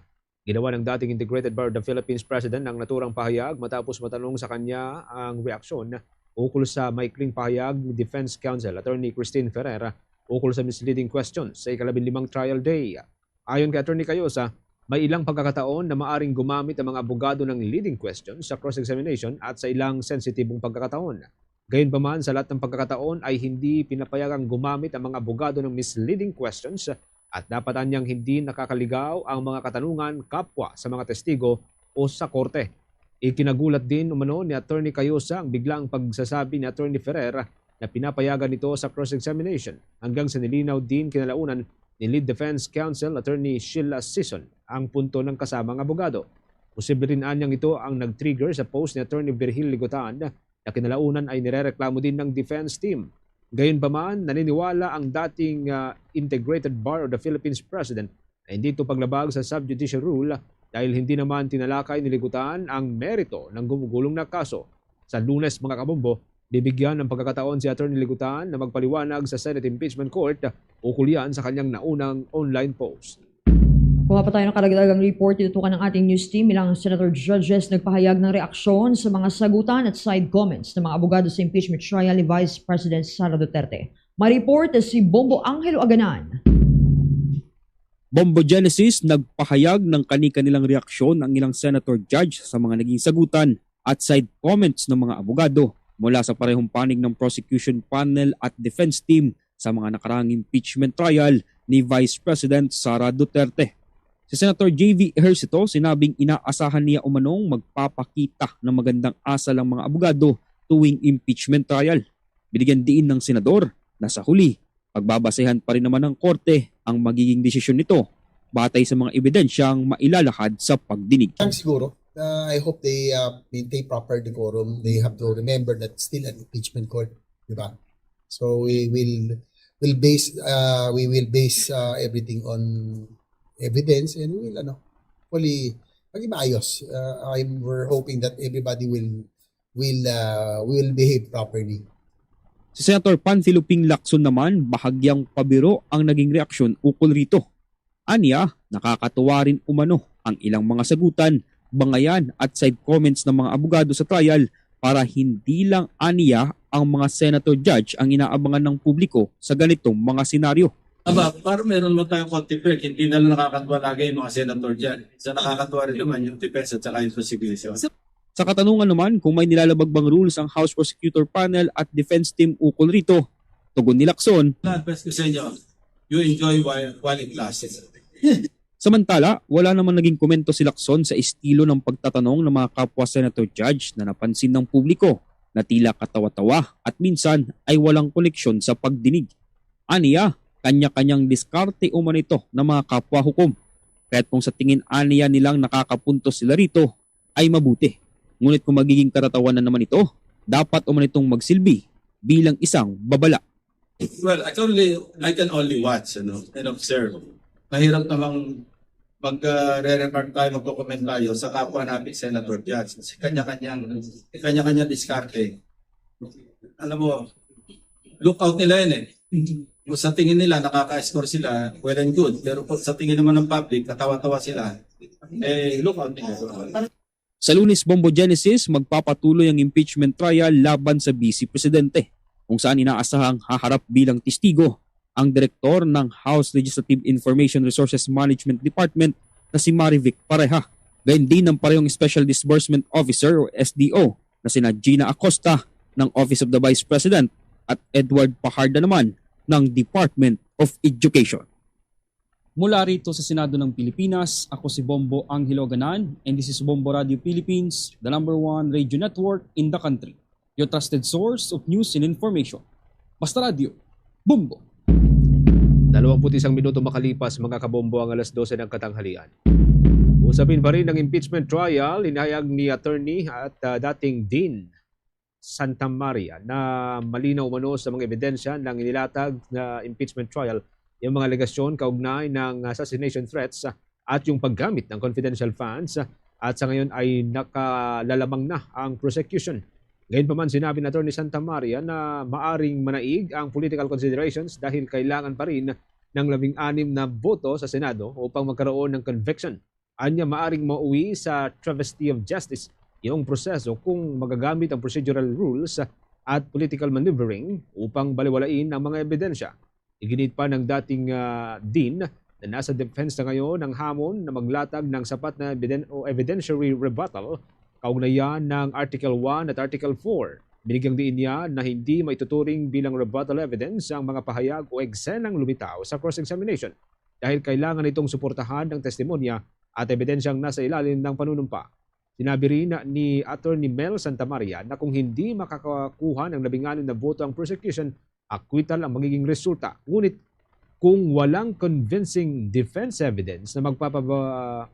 Ginawa ng dating Integrated Bar of the Philippines President ang naturang pahayag matapos matanong sa kanya ang reaksyon ukol sa maikling pahayag ni Defense Counsel Attorney Christine Ferreira ukol sa misleading questions sa ika-15 trial day. Ayon kay Attorney Cayosa, may ilang pagkakataon na maaring gumamit ang mga abogado ng leading questions sa cross-examination at sa ilang sensitibong pagkakataon. Gayunpaman, sa lahat ng pagkakataon ay hindi pinapayagang gumamit ang mga abogado ng misleading questions at dapat anyang hindi nakakaligaw ang mga katanungan kapwa sa mga testigo o sa korte. Ikinagulat din umano ni Attorney Cayosa ang biglang pagsasabi ni Attorney Ferreira na pinapayagan ito sa cross-examination hanggang sa nilinaw din kinalaunan ni Lead Defense Counsel Attorney Sheila Sison ang punto ng kasamang abogado. Posible rin anyang ito ang nag-trigger sa post ni Attorney Virgil Ligotan na kinalaunan ay nirereklamo din ng defense team. Gayunpaman, naniniwala ang dating Integrated Bar of the Philippines President na hindi ito paglabag sa subjudicial rule dahil hindi naman tinalakay ni Ligotan ang merito ng gumugulong na kaso. Sa Lunes, mga kabombo, bibigyan ng pagkakataon si Attorney Ligotan na magpaliwanag sa Senate Impeachment Court ukol yan sa kanyang naunang online post.
Kuha pa tayo ng karagdagang report, tinutukan ng ating news team. Ilang senator judges nagpahayag ng reaksyon sa mga sagutan at side comments ng mga abogado sa impeachment trial ni Vice President Sara Duterte. May report si Bombo Angelo Aganan.
Bombo Genesis nagpahayag ng kani-kanilang reaksyon ang ilang senator judge sa mga naging sagutan at side comments ng mga abogado mula sa parehong panig ng prosecution panel at defense team sa mga nakaraang impeachment trial ni Vice President Sara Duterte. Si Senator J.V. Ejercito sinabing inaasahan niya umanong magpapakita ng magandang asal ang mga abogado tuwing impeachment trial. Binigyan diin ng senador na sa huli, pagbabasehan pa rin naman ng korte ang magiging desisyon nito batay sa mga ebidensyang mailalahad sa pagdinig.
Siguro, I hope they maintain proper decorum. They have to remember that still an impeachment court, di ba? So we will base everything on evidence and we will fully maging maayos. We're hoping that everybody will behave properly.
Si Senator Panfilo Ping Lacson naman bahagyang pabiro ang naging reaksyon ukol rito. Aniya, nakakatuwa rin umano ang ilang mga sagutan, bangayan at side comments ng mga abogado sa trial para hindi lang aniya ang mga senator judge ang inaabangan ng publiko sa ganitong mga senaryo.
Para meron mo tayong konti break, hindi na lang nakakatuwa lagi yung mga senator dyan. Sa nakakatuwa rin naman yung defense at saka yung prosecution.
Sa katanungan naman kung may nilalabag bang rules ang House Prosecutor Panel at Defense Team ukol rito, tugon ni Lacson.
Best ko sa inyo, you enjoy while in classes.
Samantala, wala namang naging komento si Lacson sa estilo ng pagtatanong ng mga kapwa senator judge na napansin ng publiko na tila katawa-tawa at minsan ay walang koneksyon sa pagdinig. Aniya, kanya-kanyang diskarte umano ito ng mga kapwa hukom. Kaya't kung sa tingin aniya nilang nakakapunto sila rito, ay mabuti. Ngunit kung magiging katatawanan naman ito, dapat umano itong magsilbi bilang isang babala.
Well, I can only watch and observe. Mahirap namang mag-re-remark tayo, mag-comment tayo sa kapwa natin senator judge. Kasi kanya-kanya diskarte. Alam mo, lookout nila yun eh. Kung sa tingin nila, nakaka-score sila, well and good. Pero sa tingin naman ng public, natawa-tawa sila, lookout nila.
Sa Lunes, Bombo Genesis, magpapatuloy ang impeachment trial laban sa Vice Presidente, kung saan inaasahang haharap bilang testigo ang direktor ng House Legislative Information Resources Management Department na si Marivic Pareha. Gayun din ng parehong Special Disbursement Officer o SDO na sina Gina Acosta ng Office of the Vice President at Edward Paharda naman ng Department of Education. Mula rito sa Senado ng Pilipinas, ako si Bombo Angelo Ganan and this is Bombo Radio Philippines, the #1 radio network in the country. Your trusted source of news and information. Basta Radio, Bombo!
21 minuto makalipas mga kabombo ang alas 12 ng katanghalian. Usapin pa rin ng impeachment trial, inahayag ni attorney at dating Dean Santa Maria na malinaw umano sa mga ebidensya ng inilatag na impeachment trial yung mga alegasyon kaugnay ng assassination threats at yung paggamit ng confidential funds at sa ngayon ay nakalalamang na ang prosecution. Gayunpaman sinabi ni Atty. Santa Maria na maaring manaig ang political considerations dahil kailangan pa rin ng 16 na boto sa Senado upang magkaroon ng conviction. Anya maaring mauwi sa travesty of justice yung proseso kung magagamit ang procedural rules at political maneuvering upang baliwalain ang mga ebidensya. Iginit pa ng dating Dean na nasa defense na ngayon ng hamon na maglatag ng sapat na evidentiary rebuttal kaugnayan ng Article 1 at Article 4. Binigyang diin niya na hindi maituturing bilang rebuttal evidence ang mga pahayag o eksenang lumitaw sa cross-examination dahil kailangan itong suportahan ng testimonya at ebidensyang nasa ilalim ng panunumpa. Sinabi rin ni Atty. Mel Santa Maria na kung hindi makakakuha ng 16 na boto ang prosecution, acquittal ang magiging resulta. Ngunit kung walang convincing defense evidence na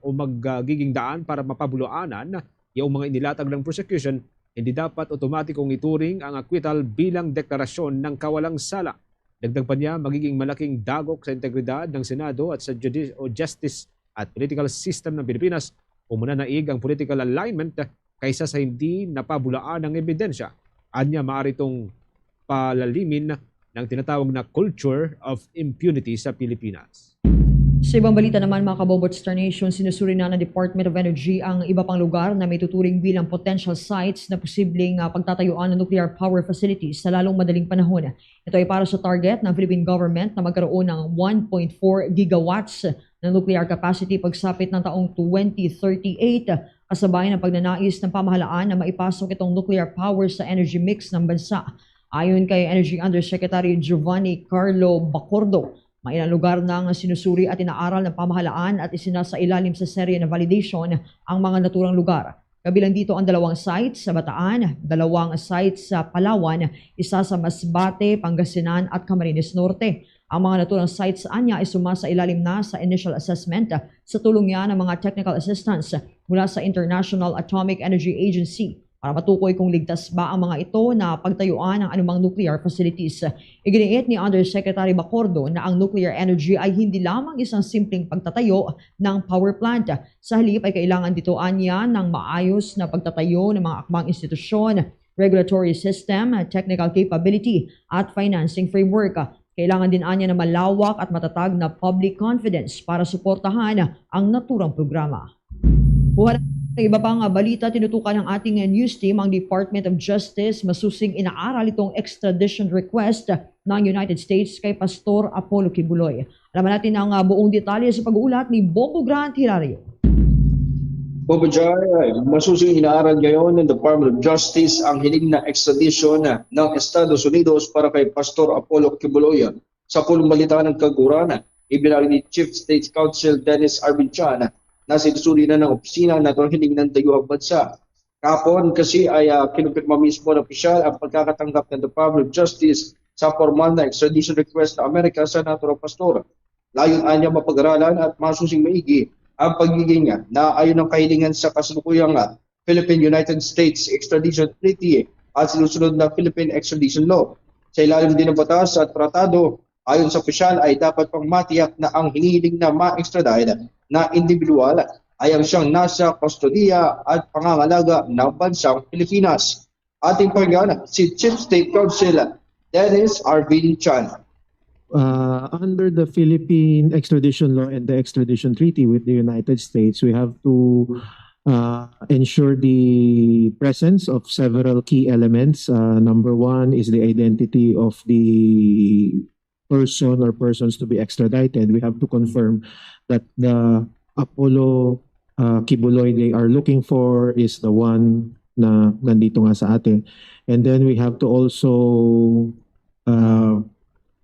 magiging daan para mapabulaanan yung mga inilatag ng prosecution, hindi dapat otomatikong ituring ang acquittal bilang deklarasyon ng kawalang sala. Dagdag pa niya, magiging malaking dagok sa integridad ng Senado at sa justice at political system ng Pilipinas kung mananaig ang political alignment kaysa sa hindi napabulaan ng ebidensya. Anya maaari itong palalimin ng tinatawag na culture of impunity sa Pilipinas.
Sa ibang balita naman mga kabombo at Star Nation, sinusuri na ng Department of Energy ang iba pang lugar na may tuturing bilang potential sites na posibleng pagtatayuan ng nuclear power facilities sa lalong madaling panahon. Ito ay para sa target ng Philippine government na magkaroon ng 1.4 gigawatts ng nuclear capacity pagsapit ng taong 2038, kasabay ng pagnanais ng pamahalaan na maipasok itong nuclear power sa energy mix ng bansa. Ayon kay Energy Undersecretary Giovanni Carlo Bacordo, may ilang lugar nang sinusuri at inaaral ng pamahalaan at isinasa ilalim sa serye na validation ang mga naturang lugar. Kabilang dito ang 2 sites sa Bataan, 2 sites sa Palawan, isa sa Masbate, Pangasinan at Camarines Norte. Ang mga naturang sites sa Anya ay sumasa ilalim na sa initial assessment sa tulong niya ng mga technical assistance mula sa International Atomic Energy Agency para matukoy kung ligtas ba ang mga ito na pagtayuan ng anumang nuclear facilities. Iginiit ni Undersecretary Bacordo na ang nuclear energy ay hindi lamang isang simpleng pagtatayo ng power plant. Sa halip ay kailangan dito anya ng maayos na pagtatayo ng mga akmang institusyon, regulatory system, technical capability at financing framework. Kailangan din anya na malawak at matatag na public confidence para suportahan ang naturang programa. Sa iba pang balita, tinutukan ng ating news team ang Department of Justice. Masusing inaaral itong extradition request ng United States kay Pastor Apollo Kibuloy. Alaman natin ang buong detalye sa pag-uulat ni Bombo Grant Hilario.
Bobo Jai, masusing inaaral ngayon ng Department of Justice ang hiling na extradition ng Estados Unidos para kay Pastor Apollo Kibuloy. Sa pulong balita ng Kagurana, ibinari ni Chief State Counsel Dennis Arbinchan na sinusuri na ng opisina na itong hiling ng dayuhang bansa. Kapon kasi ay kinumpirma mismo ng opisyal ang pagkakatanggap ng Department of Justice sa formal na extradition request ng Amerika sa naturang pastor. Layon niya mapag-aralan at masusing maigi ang pagiging na ayon ng kahilingan sa kasalukuyang Philippine-United States Extradition Treaty at sinusunod na Philippine Extradition Law. Sa ilalim din ng batas at tratado, ayon sa opisyal ay dapat pang matiyak na ang hinihiling na ma-extradite na individual ay ang siyang nasa kustodiya at pangangalaga ng bansang Pilipinas. Ating pakinggan si Chief State Counsel Dennis Arbinchan.
Under the Philippine Extradition Law and the Extradition Treaty with the United States, we have to ensure the presence of several key elements. Number one is the identity of the person or persons to be extradited. We have to confirm that the Apollo Kibuloy they are looking for is the one na nandito nga sa atin. And then we have to also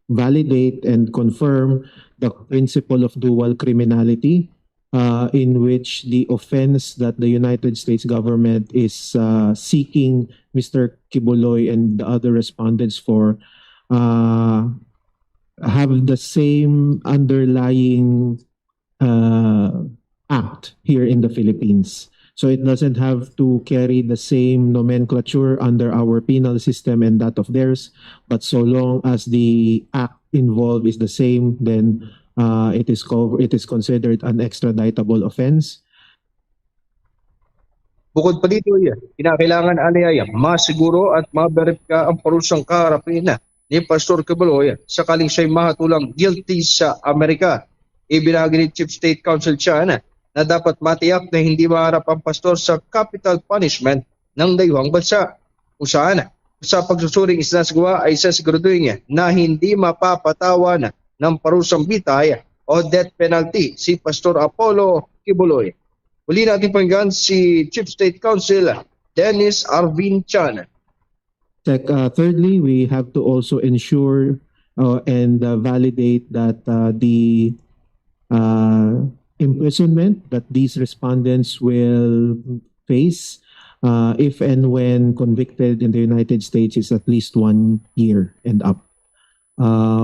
validate and confirm the principle of dual criminality, in which the offense that the United States government is seeking Mr. Kibuloy and the other respondents for have the same underlying act here in the Philippines. So it doesn't have to carry the same nomenclature under our penal system and that of theirs, but so long as the act involved is the same, then it is considered an extraditable offense.
Bukod pa dito, kinakailangan aliyaya masiguro at maberipika ang parusang kaharapin ni Pastor Kibuloy sakaling siya'y mahatulang guilty sa Amerika. Ibinahagi ni Chief State Counsel Chan na dapat matiyak na hindi maharap ang pastor sa capital punishment ng dayuhang bansa. Kung saan sa pagsusuring isinasagawa ay sasiguraduhin na hindi mapapatawan ng parusang bitay o death penalty si Pastor Apollo Kibuloy. Uli natin pakinggan si Chief State Counsel Dennis Arvin Chan.
Thirdly, we have to also ensure and validate that the imprisonment that these respondents will face if and when convicted in the United States is at least 1 year and up.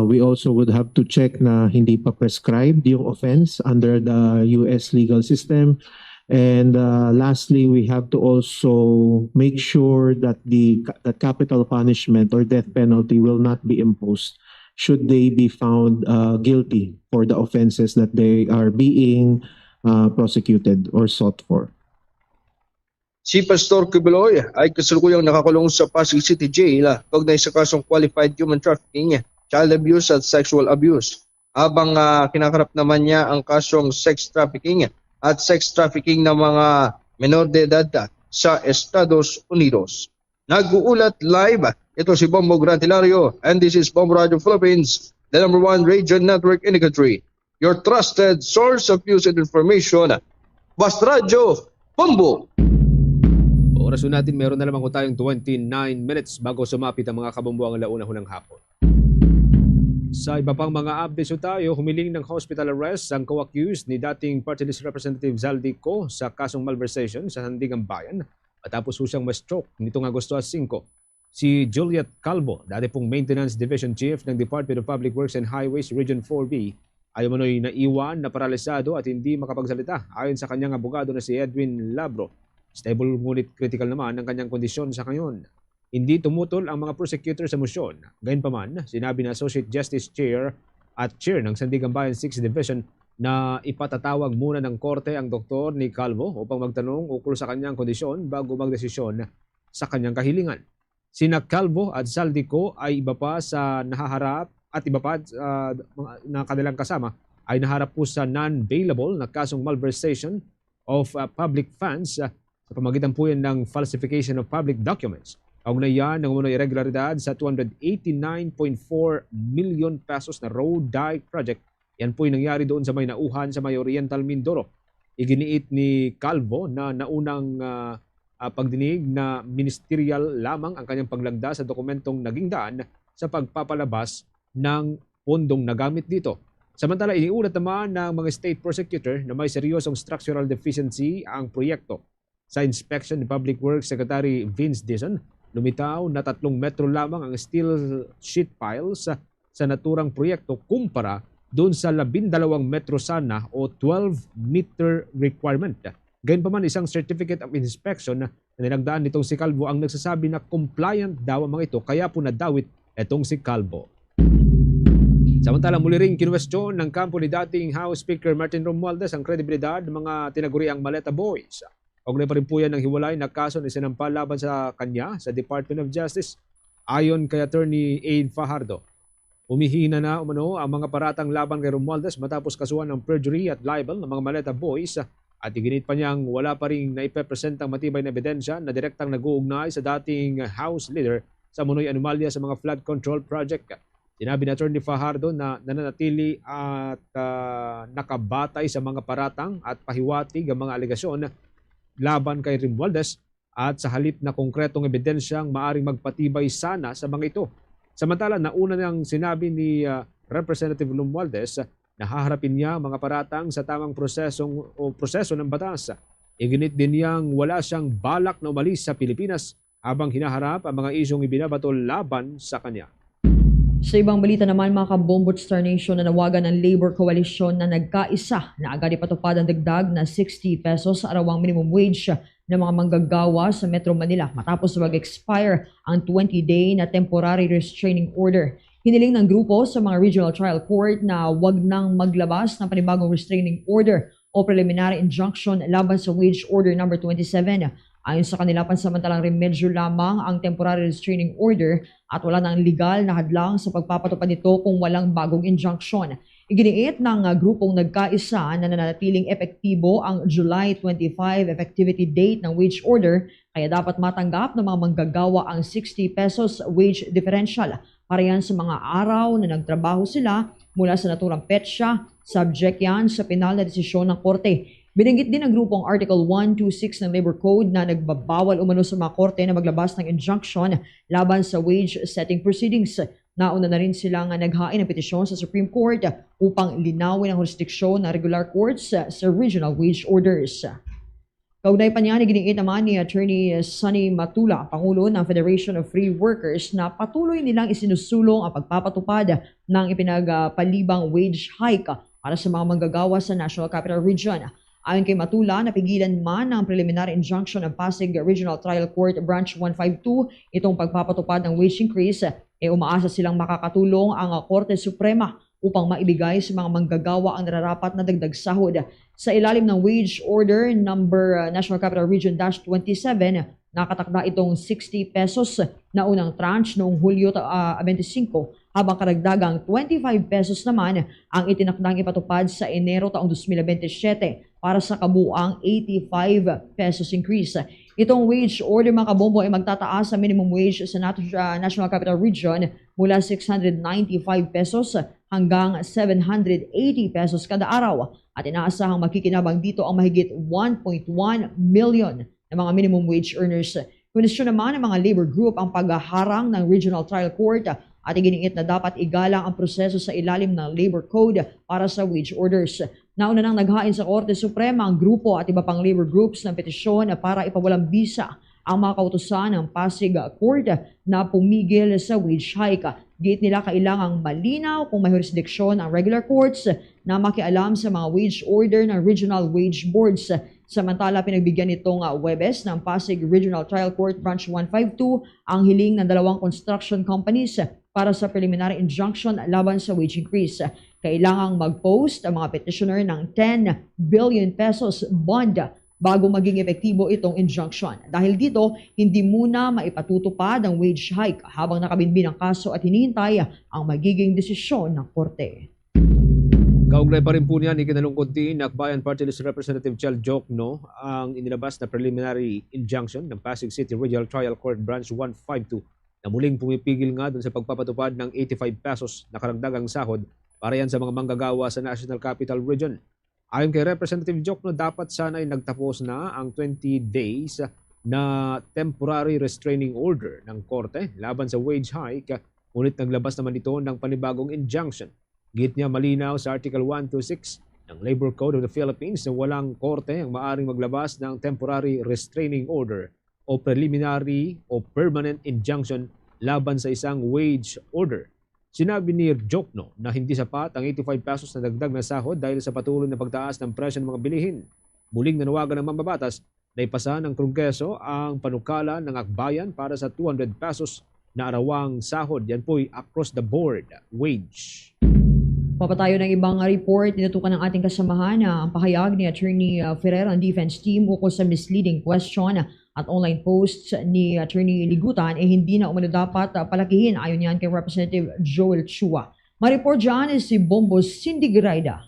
We also would have to check na hindi pa prescribed yung offense under the US legal system. And lastly, we have to also make sure that that capital punishment or death penalty will not be imposed should they be found guilty for the offenses that they are being prosecuted or sought for.
Si Pastor Kibuloy ay kasalukuyang nakakulong sa Pasig City Jail kaugnay sa kasong qualified human trafficking, child abuse at sexual abuse. Habang kinakarap naman niya ang kasong sex trafficking at sex trafficking ng mga menor de edad sa Estados Unidos. Nag-uulat live, ito si Bombo Grantilario and this is Bombo Radio Philippines, the #1 radio network in the country. Your trusted source of news and information. Basta Radio Bombo!
Oras natin, meron na lamang tayong 29 minutes bago sumapit ang mga kabombo ang alauna-unang hapon. Sa iba pang mga updates tayo, humiling ng hospital arrest ang co-accused ni dating Party List Representative Zaldico sa kasong malversation sa Sandigan Bayan matapos siyang ma-stroke nitong Agosto 5. Si Juliet Calvo, dati pong Maintenance Division Chief ng Department of Public Works and Highways Region 4B, ay umano'y naiwan na paralisado at hindi makapagsalita ayon sa kanyang abogado na si Edwin Labro. Stable ngunit critical naman ang kanyang kondisyon sa ngayon. Hindi tumutol ang mga prosecutor sa motion. Gayunpaman, sinabi na Associate Justice Chair at Chair ng Sandigan Bayan 6th Division na ipatatawag muna ng korte ang doktor ni Calvo upang magtanong ukol sa kanyang kondisyon bago magdesisyon sa kanyang kahilingan. Sina Calvo at Zaldico ay iba pa sa nahaharap at iba pa na kanilang kasama ay naharap po sa non-bailable na kasong malversation of public funds sa pamagitan po yan ng falsification of public documents. Kaugnay yan ng umunoy irregularidad sa 289.4 million pesos na road dike project. Yan po yung nangyari doon sa may nauhan sa may Oriental Mindoro. Iginiit ni Calvo na naunang pagdinig na ministerial lamang ang kanyang paglagda sa dokumentong naging daan sa pagpapalabas ng pondong nagamit dito. Samantala, iniulat naman ng mga state prosecutor na may seryosong structural deficiency ang proyekto. Sa inspection ni Public Works Secretary Vince Dizon, lumitaw na 3 metro lamang ang steel sheet piles sa naturang proyekto kumpara doon sa 12 metro sana o 12-meter requirement. Gayunpaman, isang certificate of inspection na nilagdaan nitong si Calvo ang nagsasabi na compliant daw ang mga ito, kaya po nadawit itong si Calvo. Samantala, muli ring kinwestiyon ng kampo ni dating House Speaker Martin Romualdez ang kredibilidad ng mga tinaguriang Maleta Boys. Kaugnay pa rin po yan ng hiwalay na kaso na isinampa laban sa kanya sa Department of Justice. Ayon kay Attorney Aid Fajardo, umihina na umano ang mga paratang laban kay Romualdez matapos kasuhan ng perjury at libel ng mga Maleta Boys at iginit pa niyang wala pa rin naipepresentang matibay na ebidensya na direktang nag-uugnay sa dating House Leader sa umunoy anomalya sa mga flood control project. Sinabi ni Attorney Fajardo na nananatili at nakabatay sa mga paratang at pahiwatig ang mga alegasyon laban kay Romualdez at sa halip na konkretong ebidensyang maaring magpatibay sana sa mga ito. Samantala, nauna niyang sinabi ni Representative Romualdez na haharapin niya ang mga paratang sa tamang proseso ng batas. Iginit din niyang wala siyang balak na umalis sa Pilipinas habang hinaharap ang mga isyong ibinabato laban sa kanya.
Sa ibang balita naman, mga kabombo Star Nation, na nawagan ng Labor Coalition na nagkaisa na agad ipatupad ang dagdag na 60 pesos arawang minimum wage ng mga manggagawa sa Metro Manila matapos mag-expire ang 20-day na temporary restraining order. Hiniling ng grupo sa mga regional trial court na wag nang maglabas ng panibagong restraining order o preliminary injunction laban sa wage order number 27. Ayon sa kanila, pansamantalang remedyo lamang ang temporary restraining order at wala nang legal na hadlang sa pagpapatupad nito kung walang bagong injunction. Iginiit ng grupong nagkaisa na nananatiling epektibo ang July 25 effectivity date ng wage order, kaya dapat matanggap ng mga manggagawa ang 60 pesos wage differential para yan sa mga araw na nagtrabaho sila mula sa naturang petsa, subject yan sa penal na desisyon ng korte. Binanggit din ng grupong Article 126 ng Labor Code na nagbabawal umano sa mga korte na maglabas ng injunction laban sa wage setting proceedings. Nauna na rin silang naghain ng petisyon sa Supreme Court upang linawin ang jurisdiksyon ng regular courts sa regional wage orders. Kaugnay pa niya, giniit naman ni Attorney Sonny Matula, Pangulo ng Federation of Free Workers, na patuloy nilang isinusulong ang pagpapatupad ng ipinagpalibang wage hike para sa mga manggagawa sa National Capital Region. Ayon kay Matula, napigilan man ng preliminary injunction ng Pasig Regional Trial Court Branch 152 itong pagpapatupad ng wage increase, umaasa silang makakatulong ang Korte Suprema upang maibigay sa mga manggagawa ang nararapat na dagdag sahod. Sa ilalim ng Wage Order number National Capital Region -27, nakatakda itong 60 pesos na unang tranche noong Hulyo 25, habang karagdagang 25 pesos naman ang itinakdang ipatupad sa Enero taong 2027 para sa kabuuang 85 pesos increase. Itong wage order, mga kabombo, ay magtataas sa minimum wage sa National Capital Region mula 695 pesos hanggang 780 pesos kada araw, at inaasahang makikinabang dito ang mahigit 1.1 million na mga minimum wage earners. Kondisyon naman ng mga labor group ang paghaharang ng Regional Trial Court at iginiit na dapat igalang ang proseso sa ilalim ng Labor Code para sa wage orders. Nauna nang naghain sa Korte Suprema ang grupo at iba pang labor groups ng petisyon para ipawalang bisa ang mga kautusan ng Pasig Court na pumigil sa wage hike. Gate nila kailangang malinaw kung may jurisdiksyon ang regular courts na makialam sa mga wage order ng regional wage boards. Samantala, pinagbigyan nitong Webes ng Pasig Regional Trial Court Branch 152 ang hiling ng dalawang construction companies para sa preliminary injunction laban sa wage increase. Kailangang mag-post ang mga petitioner ng 10 billion pesos bond bago maging epektibo itong injunction. Dahil dito, hindi muna maipatutupad ang wage hike habang nakabinbin ang kaso at hinihintay ang magiging desisyon ng korte.
Kaugnay pa rin po niyan, ikinalungkot din ng Akbayan Party List Representative Chel Jokno ang inilabas na preliminary injunction ng Pasig City Regional Trial Court Branch 152 na muling pumipigil nga dun sa pagpapatupad ng 85 pesos na karagdagang sahod para yan sa mga manggagawa sa National Capital Region. Ayon kay Representative Jokno, dapat sana ay nagtapos na ang 20 days na temporary restraining order ng korte laban sa wage hike, ngunit naglabas naman ito ng panibagong injunction. Git niya malinaw sa Article 126 ng Labor Code of the Philippines na walang korte ang maaring maglabas ng temporary restraining order o preliminary o permanent injunction laban sa isang wage order. Sinabi ni Jokno na hindi sapat ang 85 pesos na dagdag na sahod dahil sa patuloy na pagtaas ng presyo ng mga bilihin. Muling nanawagan ng mambabatas na ipasa ng Kongreso ang panukala ng akbayan para sa 200 pesos na arawang sahod. Yan po'y across the board wage.
Papatayo ng ibang report, tinutukan ng ating kasamahan ang pahayag ni Attorney Ferrer ng Defense Team ukol sa misleading question at online posts ni Attorney Ligutan hindi na umano dapat palakihin ayon yan kay Representative Joel Chua. Ma-report dyan si Bombo Cindy Giraida.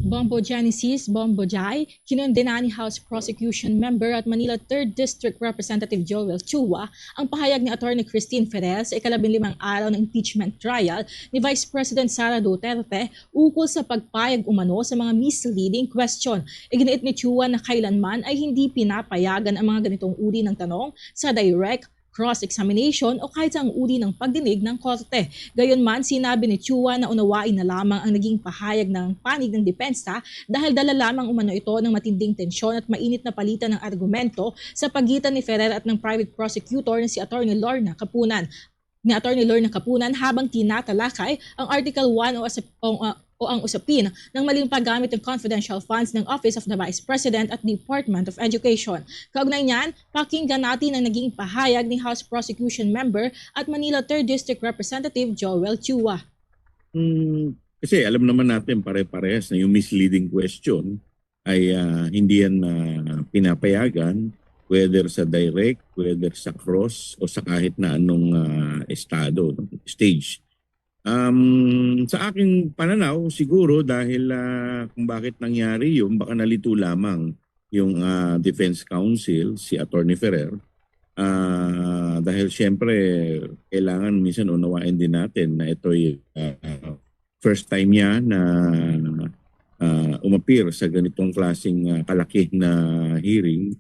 Bombo Genesis, Bombo Jai, kinondena ni House Prosecution Member at Manila 3rd District Representative Joel Chua ang pahayag ni Attorney Christine Ferrer sa 15 araw ng impeachment trial ni Vice President Sara Duterte ukol sa pagpayag umano sa mga misleading question. Iginiit ni Chua na kailanman ay hindi pinapayagan ang mga ganitong uri ng tanong sa direct cross-examination o kahit sa ang uri ng pagdinig ng korte. Gayunman, sinabi ni Chua na unawain na lamang ang naging pahayag ng panig ng depensa dahil dala lamang umano ito ng matinding tensyon at mainit na palitan ng argumento sa pagitan ni Ferrer at ng private prosecutor na si Attorney Lorna Capunan. Habang tinatalakay ang Article 1 o ang usapin ng maling paggamit ng confidential funds ng Office of the Vice President at Department of Education. Kaugnay niyan, pakinggan natin ang naging pahayag ni House Prosecution Member at Manila 3rd District Representative Joel Chua.
Kasi alam naman natin pare-parehas na yung misleading question ay hindi yan pinapayagan, whether sa direct, whether sa cross o sa kahit na anong stage. Sa aking pananaw, siguro dahil kung bakit nangyari yun, baka nalito lamang yung Defense Counsel, si Attorney Ferrer. Dahil siyempre, kailangan minsan unawain din natin na ito'y first time niya na umapir sa ganitong klaseng kalaki na hearing.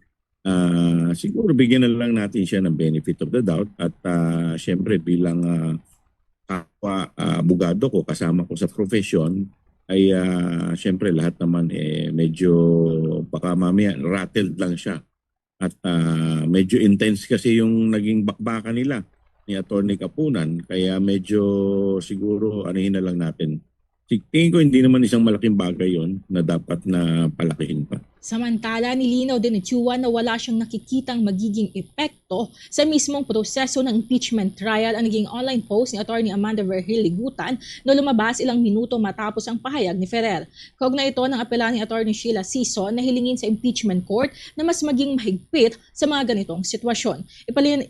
Siguro bigyan na lang natin siya ng benefit of the doubt at siyempre bilang kapwa abogado ko, kasama ko sa profession, ay siyempre lahat naman medyo baka mamaya rattled lang siya. At medyo intense kasi yung naging bakbakan nila ni Attorney Capunan, kaya medyo siguro anuhin na lang natin. Tingin ko hindi naman isang malaking bagay yon na dapat na palakihin pa.
Samantala, nilinaw din ni Chua na wala siyang nakikitang magiging epekto sa mismong proseso ng impeachment trial ang naging online post ni Attorney Amanda Vergil Ligutan na lumabas ilang minuto matapos ang pahayag ni Ferrer. Kaugnay ito ng apela ni Attorney Sheila Sison na hilingin sa impeachment court na mas maging mahigpit sa mga ganitong sitwasyon.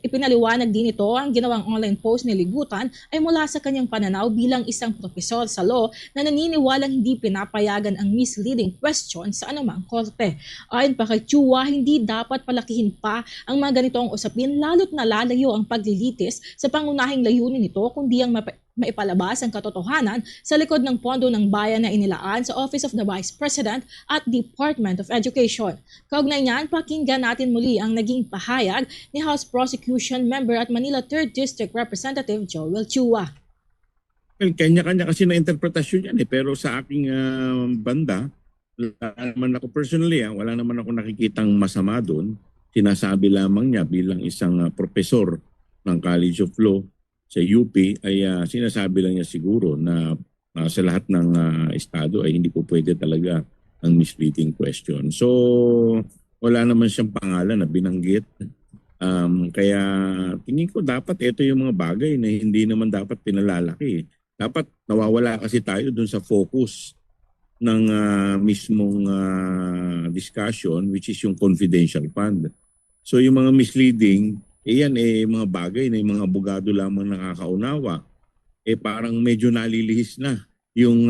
Ipinaliwanag din ito ang ginawang online post ni Ligutan ay mula sa kanyang pananaw bilang isang propesor sa law na naniniwalang hindi pinapayagan ang misleading question sa anumang korte. Ayon pa kay Chua, hindi dapat palakihin pa ang mga ganitong usapin lalo't nalalayo ang paglilitis sa pangunahing layunin nito kundi ang maipalabas ang katotohanan sa likod ng pondo ng bayan na inilaan sa Office of the Vice President at Department of Education. Kaugnay niyan, pakinggan natin muli ang naging pahayag ni House Prosecution Member at Manila 3rd District Representative Joel Chua.
Well, kanya-kanya kasi na interpretasyon yan pero sa aking banda, wala naman ako personally, wala naman ako nakikitang masama doon. Sinasabi lamang niya bilang isang profesor ng College of Law sa UP ay sinasabi lang niya siguro na sa lahat ng estado ay hindi po pwede talaga ang misleading question. So wala naman siyang pangalan na binanggit. Kaya tingin ko dapat ito yung mga bagay na hindi naman dapat pinalalaki. Dapat nawawala kasi tayo dun sa focus ng mismong discussion which is yung confidential fund. So yung mga misleading, yan mga bagay na yung mga abogado lamang nakakaunawa. Parang medyo nalilihis na yung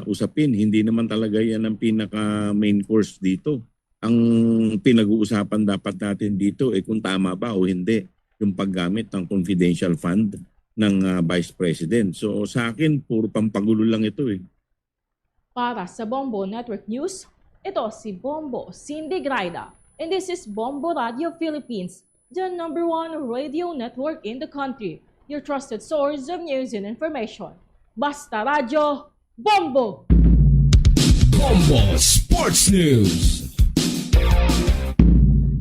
usapin. Hindi naman talaga yan ang pinaka main course dito. Ang pinag-uusapan dapat natin dito kung tama ba o hindi yung paggamit ng confidential fund ng Vice President. So sa akin, puro pampagulo lang ito
Para sa Bombo Network News, ito si Bombo Cindy Graida. And this is Bombo Radio Philippines, the #1 radio network in the country. Your trusted source of news and information. Basta Radio, Bombo!
Bombo Sports News.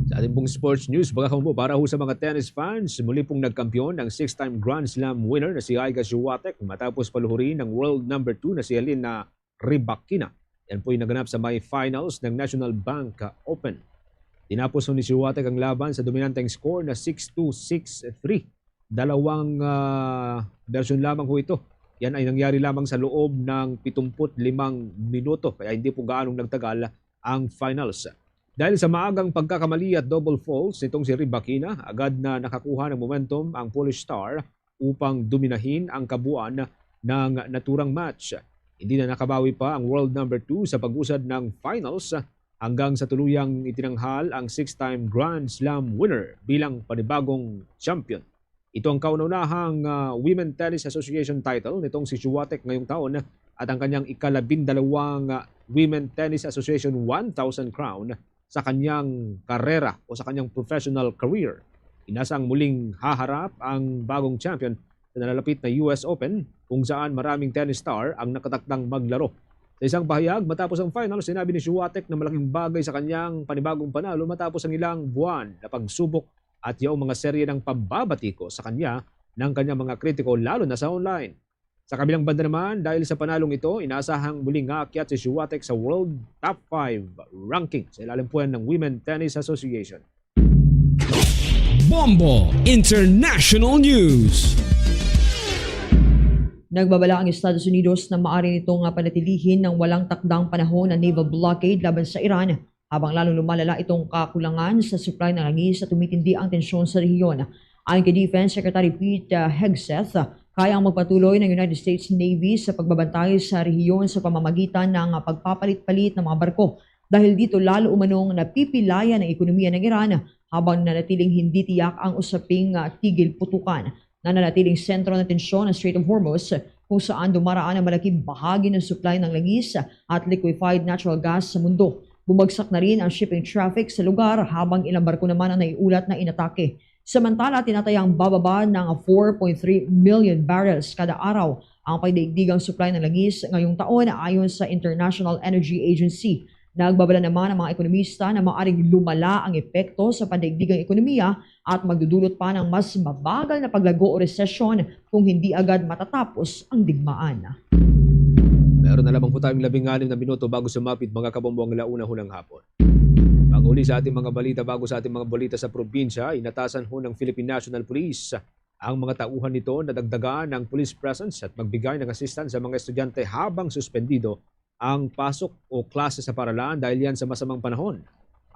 Sa ating pong sports news, baka mo para ho sa mga tennis fans, muli pong nagkampiyon ng 6-time Grand Slam winner na si Iga Swiatek matapos paluhurin ng world number 2 na si Elina Rybakina. Yan po yung naganap sa May Finals ng National Bank Open. Tinapos ni Swiatek ang laban sa dominanteng score na 6-2, 6-3. Dalawang version lamang ho ito. Yan ay nangyari lamang sa loob ng 75 minuto kaya hindi po gaanong nagtagal ang finals. Dahil sa maagang pagkakamali at double faults nitong si Rybakina, agad na nakakuha ng momentum ang Polish star upang dominahin ang kabuuan ng naturang match. Hindi na nakabawi pa ang world number 2 sa pag-usad ng finals hanggang sa tuluyang itinanghal ang 6-time Grand Slam winner bilang panibagong champion. Ito ang kauna-unahang Women Tennis Association title nitong si Swiatek ngayong taon at ang kanyang ika-12 Women Tennis Association 1,000 crown sa kanyang karera o sa kanyang professional career. inasang muling haharap ang bagong champion sa nalalapit na US Open kung saan maraming tennis star ang nakatakdang maglaro. Sa isang pahayag matapos ang final, sinabi ni Swiatek na malaking bagay sa kanyang panibagong panalo matapos ang ilang buwan na pagsubok at yung mga serye ng pambabatiko sa kanya ng kanyang mga kritiko lalo na sa online. Sa kabilang banda naman, dahil sa panalong ito, inaasahang muling aakyat si Swiatek sa World Top 5 ranking sa ilalim po yan ng Women Tennis Association.
Bombo International News.
Nagbabala ang Estados Unidos na maaari nitong panatilihin ng walang takdang panahon na naval blockade laban sa Iran habang lalong lumalala itong kakulangan sa supply ng langis at tumitindi ang tensyon sa rehiyon. Ayon kay Defense Secretary Pete Hegseth, kayang magpatuloy ng United States Navy sa pagbabantay sa rehiyon sa pamamagitan ng pagpapalit-palit ng mga barko dahil dito lalo umanong napipilayan ang ekonomiya ng Iran habang nanatiling hindi tiyak ang usaping tigil putukan. Nananatiling sentro ng tensyon ng Strait of Hormuz kung saan dumaraan ang malaking bahagi ng supply ng langis at liquefied natural gas sa mundo. Bumagsak na rin ang shipping traffic sa lugar habang ilang barko naman ang naiulat na inatake. Samantala, tinatayang bababa ng 4.3 million barrels kada araw ang pagdaigdigang supply ng langis ngayong taon ayon sa International Energy Agency. Nagbabala naman ang mga ekonomista na maaaring lumala ang epekto sa pandaigdigang ekonomiya at magdudulot pa ng mas mabagal na paglago o resesyon kung hindi agad matatapos ang digmaan.
Meron na lamang po tayong 16 na minuto bago sumapit mga kabombo ang launa ng hapon. Panghuli sa ating mga balita bago sa ating mga balita sa probinsya, inatasan ho ng Philippine National Police ang mga tauhan nito na dagdagan ng police presence at magbigay ng assistance sa mga estudyante habang suspendido ang pasok o klase sa paralan dahil yan sa masamang panahon.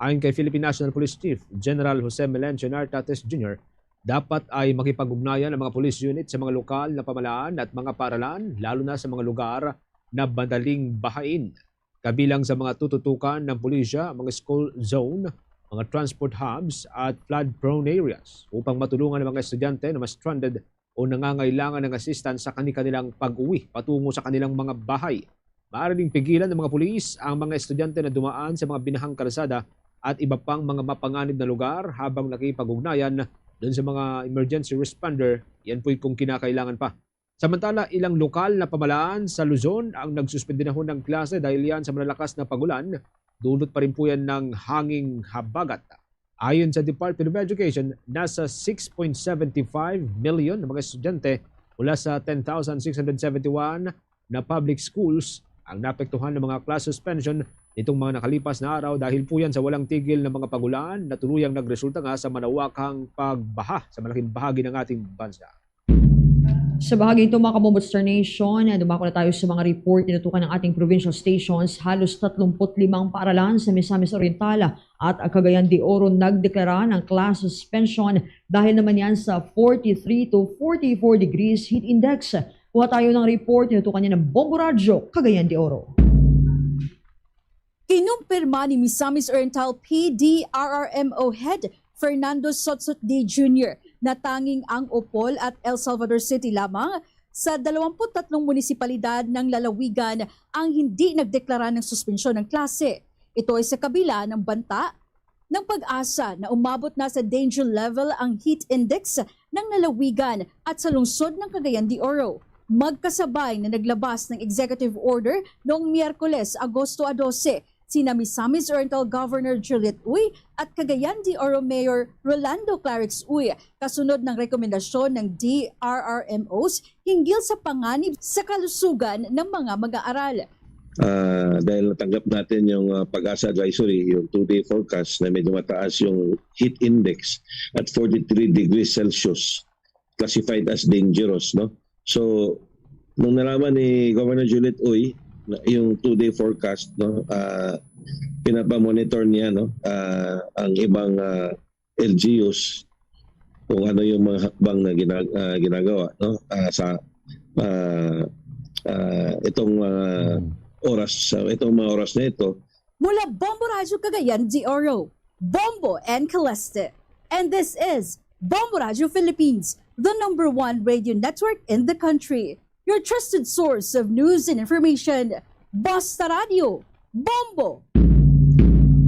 Ayon kay Philippine National Police Chief General Jose Melencio Nartates Jr., dapat ay makipag-ugnayan ang mga police unit sa mga lokal na pamalaan at mga paralan, lalo na sa mga lugar na madaling bahain. Kabilang sa mga tututukan ng pulisya, mga school zone, mga transport hubs at flood-prone areas upang matulungan ang mga estudyante na mas stranded o nangangailangan ng assistance sa kanilang pag-uwi patungo sa kanilang mga bahay. Maaari ding pigilan ng mga pulis ang mga estudyante na dumaan sa mga binahang kalsada at iba pang mga mapanganib na lugar habang nakipag-ugnayan doon sa mga emergency responder, yan po'y kung kinakailangan pa. Samantala, ilang lokal na pamalaan sa Luzon ang nagsuspende na ho ng klase dahil yan sa malalakas na pagulan, dulot pa rin po yan ng hanging habagat. Ayon sa Department of Education, nasa 6.75 million na mga estudyante mula sa 10,671 na public schools ang napektuhan ng mga class suspension nitong mga nakalipas na araw dahil po yan sa walang tigil ng mga pagulan na tuluyang nagresulta nga sa malawakang pagbaha sa malaking bahagi ng ating bansa.
Sa bahagi ito mga kabombo Star Nation, dumako na tayo sa mga report tinutukan ng ating provincial stations. Halos 35 paaralan sa Misamis Oriental at Cagayan de Oro nagdeklara ng class suspension dahil naman yan sa 43 to 44 degrees heat index. Kuha tayo ng report tinutukan niya ng Bombo Radyo, Cagayan de Oro.
Kinumpirma ni Misamis Oriental PDRRMO Head Fernando Sotsot D. Jr. na tanging ang Opol at El Salvador City lamang sa 23 munisipalidad ng lalawigan ang hindi nagdeklara ng suspensyon ng klase. Ito ay sa kabila ng banta ng Pag-asa na umabot na sa danger level ang heat index ng lalawigan at sa lungsod ng Cagayan de Oro. Magkasabay na naglabas ng executive order noong Miyerkules, Agosto 12, sina Misamis Oriental Governor Juliet Uy at Cagayan de Oro Mayor Rolando Clarix Uy kasunod ng rekomendasyon ng DRRMOs hinggil sa panganib sa kalusugan ng mga mag-aaral.
Dahil natanggap natin yung Pag-asa advisory, yung 2-day forecast na medyo mataas yung heat index at 43 degrees Celsius, classified as dangerous, no? So, nung nalaman ni Governor Juliet Uy yung 2-day forecast, no, pinapamonitor niya, no, ang ibang LGUs kung ano yung mga hakbang na ginagawa, no, sa itong itong mga oras na ito.
Mula Bombo Radyo Cagayan de Oro, Bombo and Caleste. And this is Bombo Radyo Philippines, the #1 radio network in the country. Your trusted source of news and information. Basta Radio, Bombo!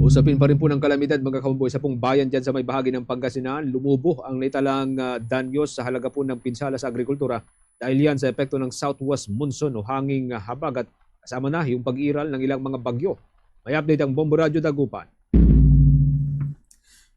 Usapin pa rin po ng kalamidad mga kabombo sa pong bayan dyan sa may bahagi ng Pangasinan. Lumubo ang naitalang danyos sa halaga po ng pinsala sa agrikultura dahil yan sa epekto ng southwest monsoon o hanging habag at kasama na yung pag-iral ng ilang mga bagyo. May update ang Bombo Radio Dagupan.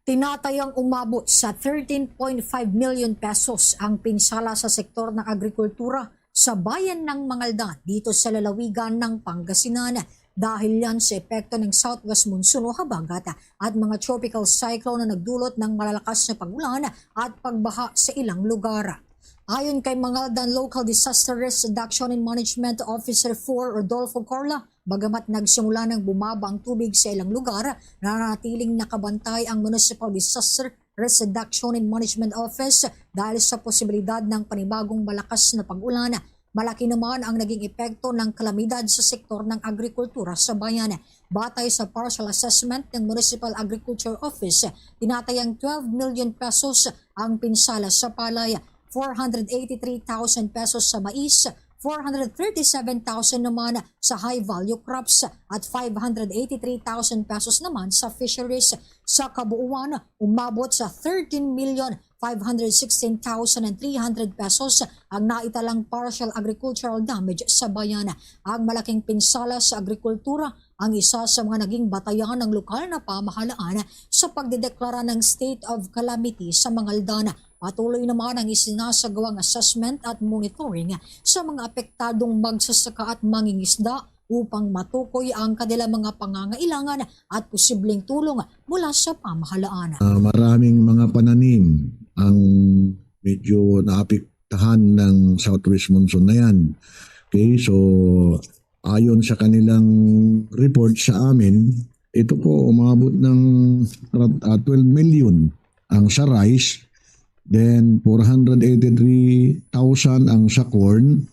Tinatayang umabot sa 13.5 million pesos ang pinsala sa sektor ng agrikultura sa bayan ng Mangaldan dito sa lalawigan ng Pangasinan. Dahil yan sa epekto ng southwest monsoon o habagat at mga tropical cyclone na nagdulot ng malalakas na pag-ulan at pagbaha sa ilang lugar. Ayon kay Mangaldan Local Disaster Risk Reduction and Management Officer 4 Rodolfo Corla, bagamat nagsimula ng bumaba ang tubig sa ilang lugar, nanatiling nakabantay ang Municipal Disaster Risk Reduction and Management Office dahil sa posibilidad ng panibagong malakas na pag-ulan. Malaki naman ang naging epekto ng kalamidad sa sektor ng agrikultura sa bayan. Batay sa partial assessment ng Municipal Agriculture Office, tinatayang 12 million pesos ang pinsala sa palay, 483,000 pesos sa mais, 437,000 naman sa high-value crops at 583,000 pesos naman sa fisheries. Sa kabuuan, umabot sa 13,516,300 pesos ang naitalang partial agricultural damage sa bayan. Ang malaking pinsala sa agrikultura ang isa sa mga naging batayan ng lokal na pamahalaan sa pagdedeklara ng state of calamity sa Mangaldan. Patuloy naman ang isinasagawang assessment at monitoring sa mga apektadong magsasaka at mangingisda upang matukoy ang kanilang mga pangangailangan at posibleng tulong mula sa pamahalaan.
Maraming mga pananim ang medyo naapektahan ng southwest monsoon na yan. Okay, so ayon sa kanilang report sa amin, ito po umabot ng 12 million ang sa rice, then 483,000 ang sa corn.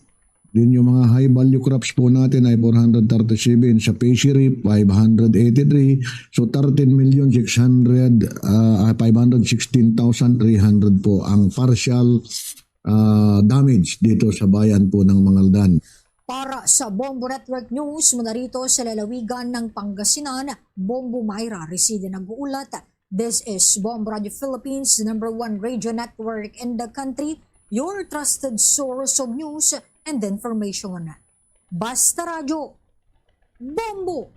Din yung mga high value crops po natin ay 437, sa fishery 583, so 516,300 po ang partial damage dito sa bayan po ng Mangaldan.
Para sa Bombo Network News, mula rito sa lalawigan ng Pangasinan, Bombo Mayra reside nag-uulat. This is Bombo Radio Philippines, the #1 radio network in the country, your trusted source of news and information. Basta Radio, Bombo!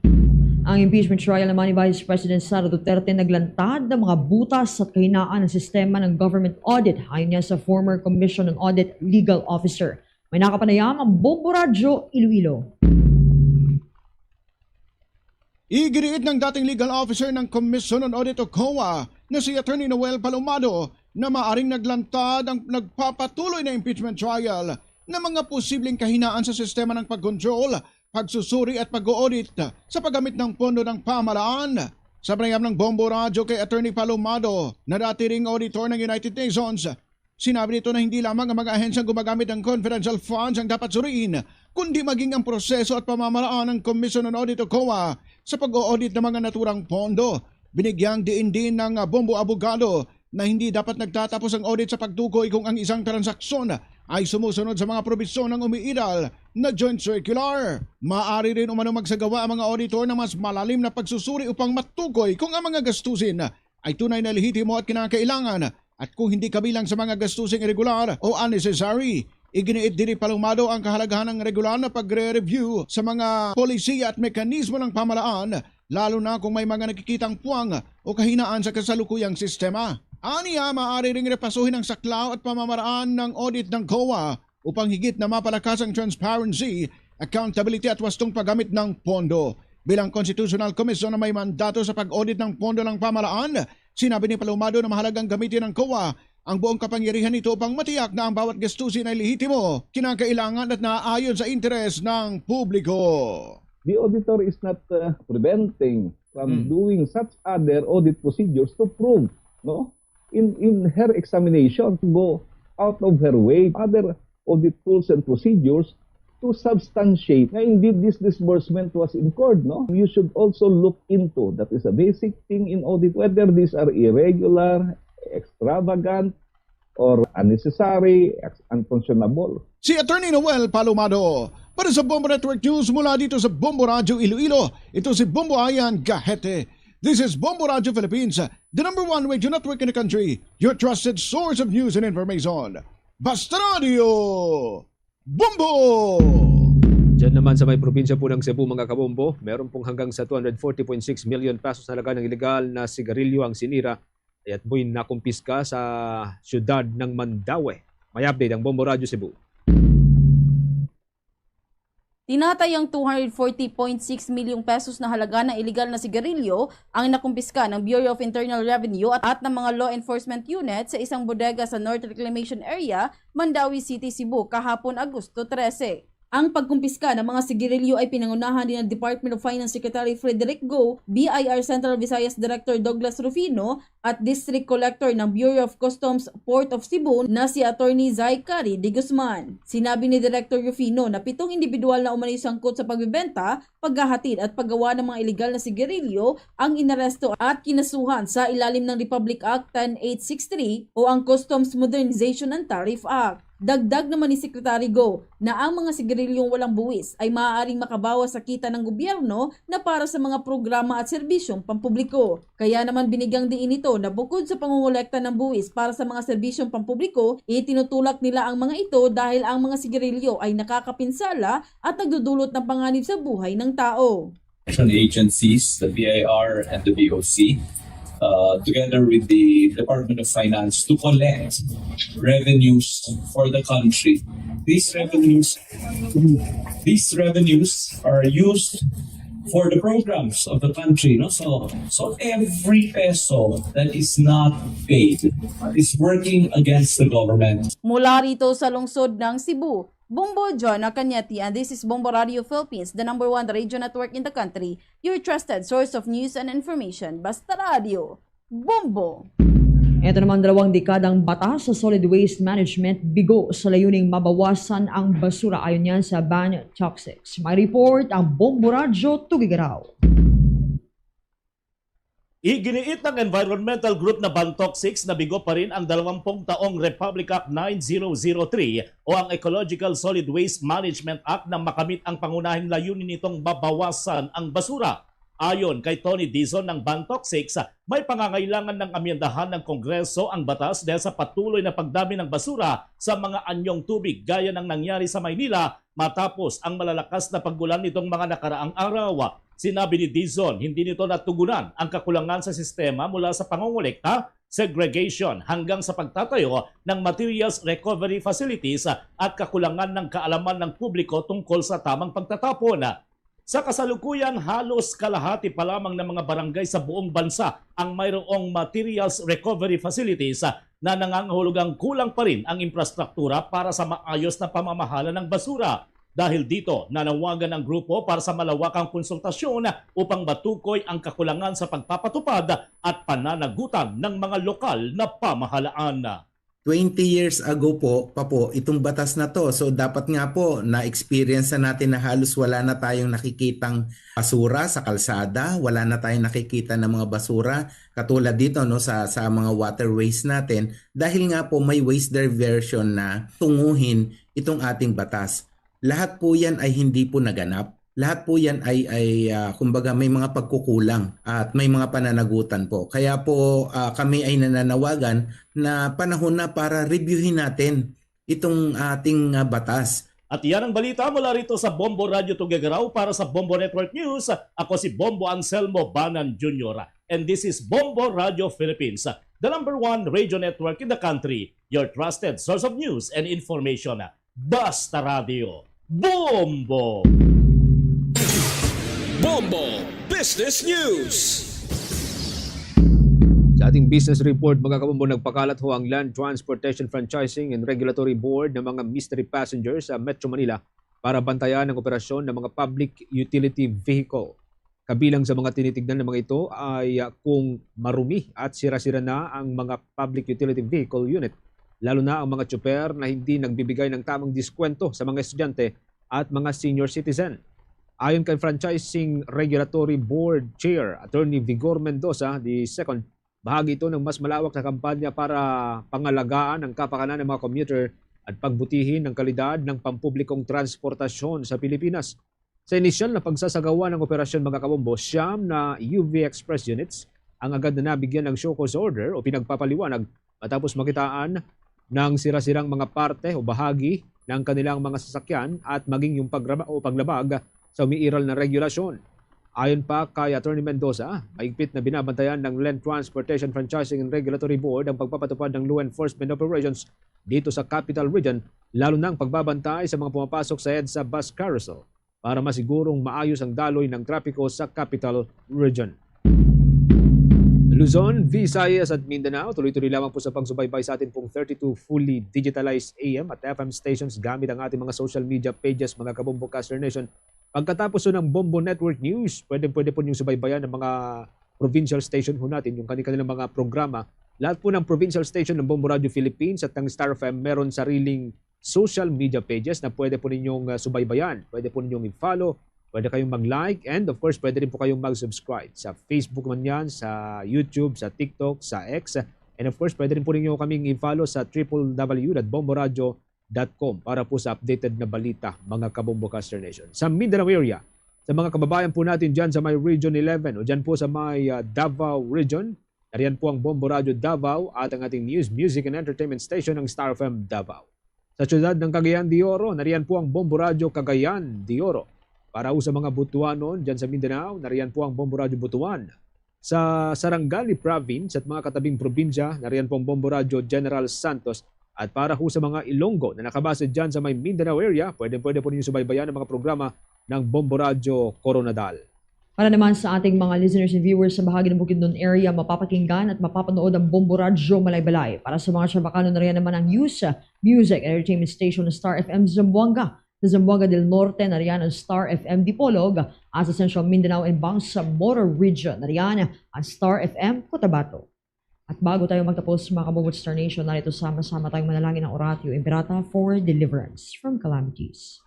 Ang impeachment trial naman ni Vice President Sara Duterte naglantad ng mga butas at kahinaan ng sistema ng government audit ayon niya sa former Commission on Audit Legal Officer. May nakapanayam ang Bombo Radio Iloilo.
Iginiit ng dating legal officer ng Commission on Audit o COA na si Attorney Noel Palomado na maaring naglantad ang nagpapatuloy na impeachment trial na mga posibleng kahinaan sa sistema ng pagkontrol, pagsusuri at pag-audit sa paggamit ng pondo ng pamahalaan. Sa panayam ng Bombo Radio kay Attorney Palomado na dati ring auditor ng United Nations, sinabi nito na hindi lamang ang mga ahensyang gumagamit ng confidential funds ang dapat suriin, kundi maging ang proseso at pamamaraan ng Commission on Audit o COA sa pag-audit ng mga naturang pondo. Binigyang diin din ng Bombo Abogado na hindi dapat nagtatapos ang audit sa pagtukoy kung ang isang transaksyon ay sumusunod sa mga probisyon ng umiiral na joint circular. Maaari rin umano magsagawa ang mga auditor ng mas malalim na pagsusuri upang matukoy kung ang mga gastusin ay tunay na lehitimo at kinakailangan at kung hindi kabilang sa mga gastusing irregular o unnecessary. Iginiit din ni Palomado ang kahalagahan ng regular na pagre-review sa mga polisiya at mekanismo ng pamahalaan, lalo na kung may mga nakikitang puwang o kahinaan sa kasalukuyang sistema. Aniya, maaari ring repasuhin ang saklaw at pamamaraan ng audit ng COA upang higit na mapalakas ang transparency, accountability at wastong paggamit ng pondo. Bilang Constitutional Commission na may mandato sa pag-audit ng pondo ng pamahalaan, sinabi ni Palomado na mahalagang gamitin ng COA ang buong kapangyarihan nito upang matiyak na ang bawat gastusin ay lehitimo, kinakailangan at naaayon sa interes ng publiko.
The auditor is not preventing from doing such other audit procedures to prove, no, in her examination, to go out of her way, other audit tools and procedures to substantiate na indeed this disbursement was incurred, no? You should also look into, that is a basic thing in audit, whether these are irregular, extravagant, or unnecessary, unconscionable.
Si Attorney Noel Palomado para sa Bombo Network News mula dito sa Bombo Radio Iloilo. Ito si Bombo Ayan Gahete. This is Bombo Radio Philippines, the number one radio network in the country, your trusted source of news and information. Basta Radio Bombo!
Diyan naman sa may probinsya po ng Cebu, mga kabombo, meron pong hanggang sa 240.6 million pesos na halaga ng ilegal na sigarilyo ang sinira at buhay nakumpiska sa syudad ng Mandaue. May update ang Bombo Radio Cebu.
Tinatayang 240.6 milyong pesos na halaga ng iligal na sigarilyo ang nakumpiska ng Bureau of Internal Revenue at ng mga law enforcement unit sa isang bodega sa North Reclamation Area, Mandaue City, Cebu kahapon Agosto 13. Ang pagkumpiska ng mga sigarilyo ay pinangunahan din ng Department of Finance Secretary Frederick Go, BIR Central Visayas Director Douglas Rufino at District Collector ng Bureau of Customs Port of Cebu na si Attorney Zay Cari de Guzman. Sinabi ni Director Rufino na 7 individual na umano'y sangkot sa pagbebenta, paghahatid at paggawa ng mga iligal na sigarilyo ang inaresto at kinasuhan sa ilalim ng Republic Act 10863 o ang Customs Modernization and Tariff Act. Dagdag naman ni Secretary Go na ang mga sigarilyong walang buwis ay maaaring makabawas sa kita ng gobyerno na para sa mga programa at serbisyong pampubliko. Kaya naman binigyang diin ito na bukod sa pangungulekta ng buwis para sa mga serbisyong pampubliko, itinutulak nila ang mga ito dahil ang mga sigarilyo ay nakakapinsala at nagdudulot ng panganib sa buhay ng tao.
Agencies, the BIR and the BOC, together with the Department of Finance to collect revenues for the country. These revenues are used for the programs of the country. No? So every peso that is not paid is working against the government.
Mula rito sa lungsod ng Cebu, Bombo John Acanyeti, and this is Bombo Radio Philippines, the number one radio network in the country, your trusted source of news and information. Basta Radio Bombo!
Ito naman 2 dekadang batas sa solid waste management bigo sa layuning mabawasan ang basura ayon yan sa Ban Toxics. May report ang Bombo Radyo Tugigaraw.
Iginiit ng environmental group na Bantoxics na bigo pa rin ang 20 taong Republic Act 9003 o ang Ecological Solid Waste Management Act na makamit ang pangunahing layunin nitong mabawasan ang basura. Ayon kay Tony Dizon ng Bantoxics, may pangangailangan ng amyendahan ng Kongreso ang batas dahil sa patuloy na pagdami ng basura sa mga anyong tubig gaya ng nangyari sa Maynila matapos ang malalakas na pag-ulan nitong mga nakaraang araw. Sinabi ni Dizon, hindi nito natugunan ang kakulangan sa sistema mula sa pangongolekta, segregation hanggang sa pagtatayo ng materials recovery facilities at kakulangan ng kaalaman ng publiko tungkol sa tamang pagtatapon. Sa kasalukuyan, halos kalahati pa lamang ng mga barangay sa buong bansa ang mayroong materials recovery facilities na nangangahulugang kulang pa rin ang infrastruktura para sa maayos na pamamahala ng basura. Dahil dito, nanawagan ang grupo para sa malawakang konsultasyon upang matukoy ang kakulangan sa pagpapatupad at pananagutan ng mga lokal na pamahalaan.
20 years ago pa po itong batas na to. So dapat nga po na-experience na natin na halos wala na tayong nakikitang basura sa kalsada, wala na tayong nakikita ng mga basura katulad dito no sa mga waterways natin dahil nga po may waste diversion na tunguhin itong ating batas. Lahat po yan ay hindi po naganap. Lahat po yan ay kumbaga may mga pagkukulang at may mga pananagutan po. Kaya po kami ay nananawagan na panahon na para reviewin natin itong ating batas.
At yan ang balita mula rito sa Bombo Radio Tugigaraw para sa Bombo Network News. Ako si Bombo Anselmo Banan Jr. And this is Bombo Radio Philippines, the number one radio network in the country. Your trusted source of news and information. Basta Radio Bombo!
Bombo Business News.
Sa ating business report, mga kabombo, nagpakalat ho ang Land Transportation Franchising and Regulatory Board ng mga mystery passengers sa Metro Manila para bantayan ang operasyon ng mga public utility vehicle. Kabilang sa mga tinitignan ng mga ito ay kung marumi at sira-sira na ang mga public utility vehicle unit, lalo na ang mga tsuper na hindi nagbibigay ng tamang diskwento sa mga estudyante at mga senior citizen. Ayon kay Franchising Regulatory Board Chair Attorney Vigor Mendoza, II, bahagi ito ng mas malawak na kampanya para pangalagaan ang kapakanan ng mga commuter at pagbutihin ng kalidad ng pampublikong transportasyon sa Pilipinas. Sa inisyal na pagsasagawa ng operasyon mga kabombo, 9 na UV Express units ang agad na nabigyan ng show cause order o pinagpapaliwanag matapos makitaan ng sira-sirang mga parte o bahagi ng kanilang mga sasakyan at maging yung paglabag sa umiiral na regulasyon. Ayon pa kay Attorney Mendoza, mahigpit na binabantayan ng Land Transportation Franchising and Regulatory Board ang pagpapatupad ng law enforcement operations dito sa Capital Region, lalo na ang pagbabantay sa mga pumapasok sa EDSA bus carousel para masigurong maayos ang daloy ng trapiko sa Capital Region. Luzon, Visayas at Mindanao, tuloy-tuloy lamang po sa pagsubaybay sa atin pong 32 fully digitalized AM at FM stations gamit ang ating mga social media pages, mga kabombo Caster Nation. Pagkatapos ng Bombo Network News, pwede po niyong subaybayan ng mga provincial station ho natin, yung kanilang mga programa. Lahat po ng provincial station ng Bombo Radio Philippines at ng Star FM meron sariling social media pages na pwede po ninyong subaybayan. Pwede po ninyong i-follow, pwede kayong mag-like, and of course, pwede rin po kayong mag-subscribe. Sa Facebook man yan, sa YouTube, sa TikTok, sa X. And of course, pwede rin po ninyo kaming i-follow sa www.bomboradio.com para po sa updated na balita, mga kabombo Caster Nation. Sa Mindanao area, sa mga kababayan po natin dyan sa may Region 11 o dyan po sa may Davao Region, nariyan po ang Bombo Radio Davao at ang ating news, music and entertainment station ng Star FM Davao. Sa siyudad ng Cagayan de Oro, nariyan po ang Bombo Radio Cagayan de Oro. Para po sa mga Butuanon dyan sa Mindanao, nariyan po ang Bombo Radio Butuan. Sa Sarangani Province at mga katabing probinsya, nariyan po ang Bombo Radio General Santos. At para ho sa mga Ilonggo na nakabase dyan sa may Mindanao area, pwede po ninyo subaybayan ang mga programa ng Bombo Radio Coronadal.
Para naman sa ating mga listeners and viewers sa bahagi ng Bukidnon area, mapapakinggan at mapapanood ang Bombo Radio Malaybalay. Para sa mga Chabacano na rin naman ang USA Music Entertainment Station ng Star FM Zamboanga. Sa Zamboanga del Norte, nariyan ang Star FM Dipolog. At sa Central Mindanao and Bangsamoro Region, nariyan ang Star FM Cotabato. At bago tayo magtapos mga kabobot Star Nation, narito sama-sama tayong manalangin ng Oratio Imperata for deliverance from calamities.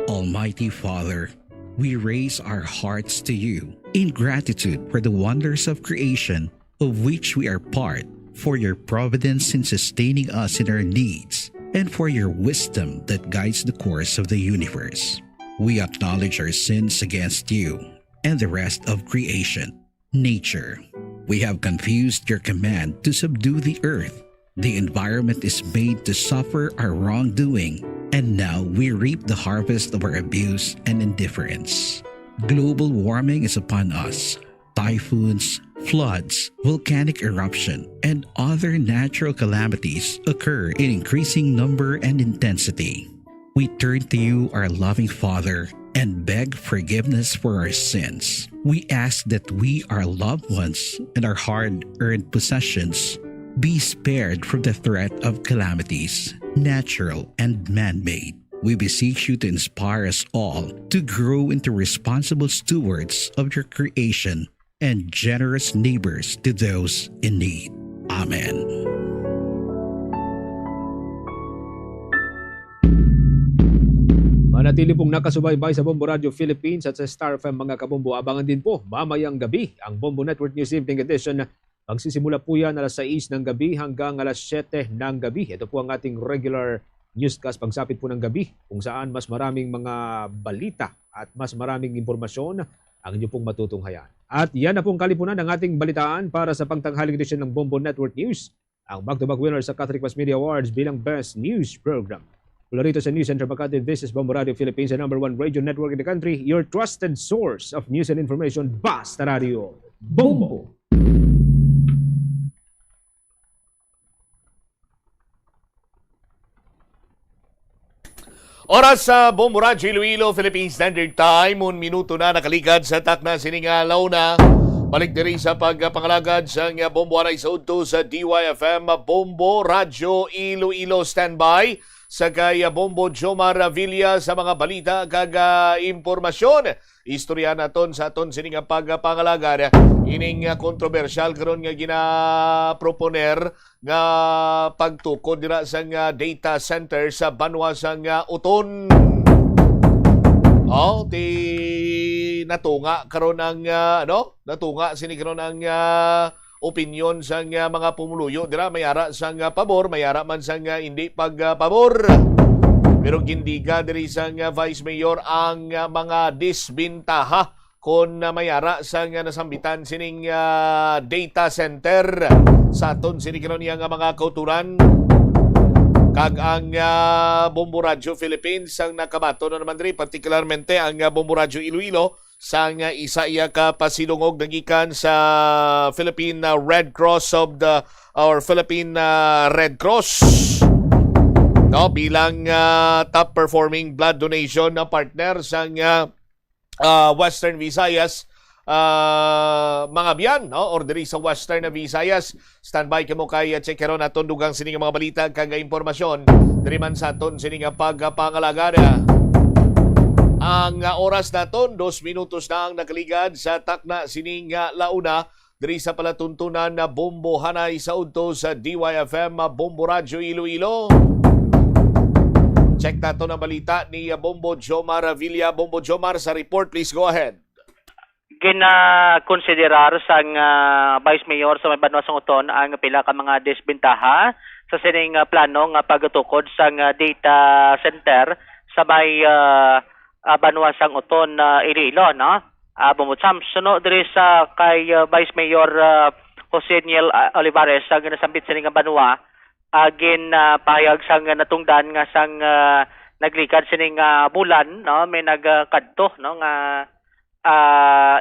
Almighty Father, we raise our hearts to you in gratitude for the wonders of creation of which we are part, for your providence in sustaining us in our needs, and for your wisdom that guides the course of the universe. We acknowledge our sins against you and the rest of creation, nature. We have confused your command to subdue the earth. The environment is made to suffer our wrongdoing, and now we reap the harvest of our abuse and indifference. Global warming is upon us. Typhoons, floods, volcanic eruption, and other natural calamities occur in increasing number and intensity. We turn to you, our loving Father, and beg forgiveness for our sins. We ask that we, our loved ones, and our hard-earned possessions be spared from the threat of calamities, natural and man-made. We beseech you to inspire us all to grow into responsible stewards of your creation and generous neighbors to those in need. Amen.
Manatili pong nakasubaybay sa Bombo Radio Philippines at sa Star FM mga kabombo. Abangan din po mamayang gabi ang Bombo Network News Evening Edition. Magsisimula po yan alas 6 ng gabi hanggang alas 7 ng gabi. Ito po ang ating regular newscast pagsapit po ng gabi kung saan mas maraming mga balita at mas maraming impormasyon ang inyo pong matutunghayan. At yan na pong kalipunan ng ating balitaan para sa pangtanghaling edisyon ng Bombo Network News. Ang back-to-back winner sa Catholic Mass Media Awards bilang Best News Program. Mula rito sa News Center Makati, this is Bombo Radio Philippines, the #1 radio network in the country, your trusted source of news and information, Basta Radio Bombo!
Oras sa Bombo Radio Iloilo, Philippine Standard Time. 1 minuto na nakaligad sa takna siningalaw na. Balik diri sa pagpangalagad sa Bombo Aray sa Udto sa DYFM Bombo Radio Iloilo standby. Sa kaya Bombo Jomar Villa sa mga balita kag impormasyon. Istorya naton sa aton sining pagpangalagad ining kontrobersyal karon nga ginaproponer nga pagtukod dira sa data center sa Banwa sa Uton. Di natunga karon ang natunga sini karon ang opinyon sa mga pumuluyo dira mayara sa pabor, mayara man sa hindi pagpabor. Pero gindiga diri sa Vice Mayor ang mga disbintaha kung mayara sa nasambitan sining data center sa aton sinikaron niya nga mga kauturan. Kag ang Bombo Radio Philippines ang nakabato na naman rin, partikularmente ang Bombo Radio Iloilo sa isa iya ka pasilungog nagikan sa Philippine Red Cross or Philippine Red Cross. No, bilang top performing blood donation na partner sa Western Visayas mga biyan, no? Or diri sa Western na Visayas. Standby kamo kay Chekeron aton dugang sining mga balita kag impormasyon diri man sa aton sining pagpangalagada. Ang oras naton 2 minutos na ang nakaligad sa takna sining launa diri sa palatuntunan na Bombo Hanay sa udto sa DYFM Bombo Radio Iloilo. Check nato na balita ni Bombo Jomar Villa. Bombo Jomar sa report, please go ahead.
Gina-konsiderar sang Vice Mayor sa may Banwasang Uton ang pila ka mga disbintaha sa sining plano nga pagtukod sang data center sa may Banwasang Uton Iloilo, no? Bumutsam suno diri sa kay Vice Mayor Jose Niel Olivares sa ginasambit sining Banwa agin pahayag sang natungdan nga sang naglikad sining bulan, no? May nagkadto, no, nga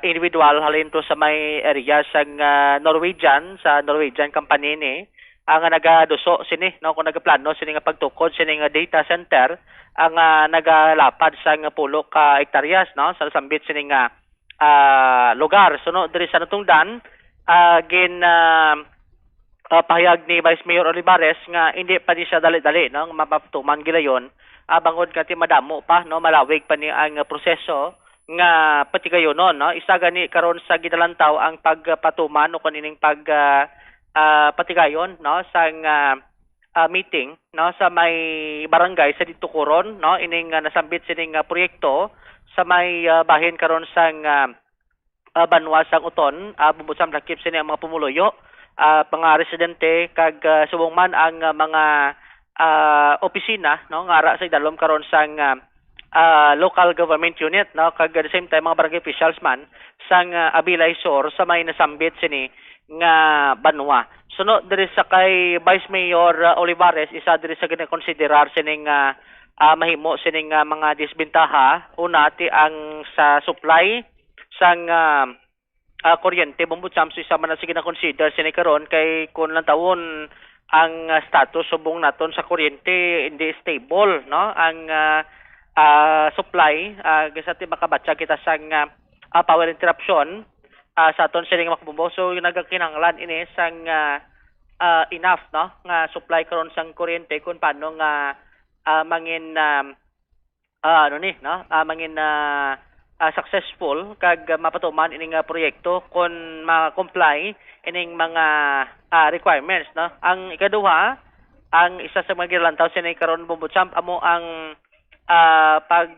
individual halin to sa may area sang Norwegian company ni ang nagaduso sini, no, kung nagaplano sini nga pagtukod sini nga data center ang nagalapad sang pulo ka hektaryas, no, sa sambit sini nga lugar. So no, diri sa natungdan pahayag ni Vice Mayor Olivares nga hindi pa di siya dali-dali, no, mapatuman gilayon bangod kati madamo pa, no, malawig pa ni ang proseso nga pati kayo no, isa gani karon sa gidalantaw ang pagpatuman o kanining patigayon, no, sang meeting, no, sa may barangay sa dito koron, no, ining nasambit sining proyekto sa may bahin karon sang Banwasang Uton. Bubusam lakip sini ang mga pumuluyo, mga residente kag subong man ang mga opisina, no, ngara sa idalom karon sang local government unit, no, kag at the same time mga barangay officials man sang Abilay Sur sa may nasambit sini nga Banwa. Suno diri sa kay Vice Mayor Olivares, isa diri sa gina-considerar sining mahimo sining mga disbintaha. Una ti ang sa supply sang kuryente bumbutsam so isa man na sige na consider sini karon kay kun lang tawon ang status subong naton sa kuryente hindi stable, no, ang supply gasati makabatsa kita sang power interruption sa aton sining makabumbo. So yung nagakinanglan ini sang enough, no, nga supply karon sang kuryente kung paano nga mangin mangin successful kag mapatuman ining proyekto kung ma-comply ining mga requirements, no. Ang ikaduha, ang isa sa mga gilantaw sini karon bumbutsam amo ang pag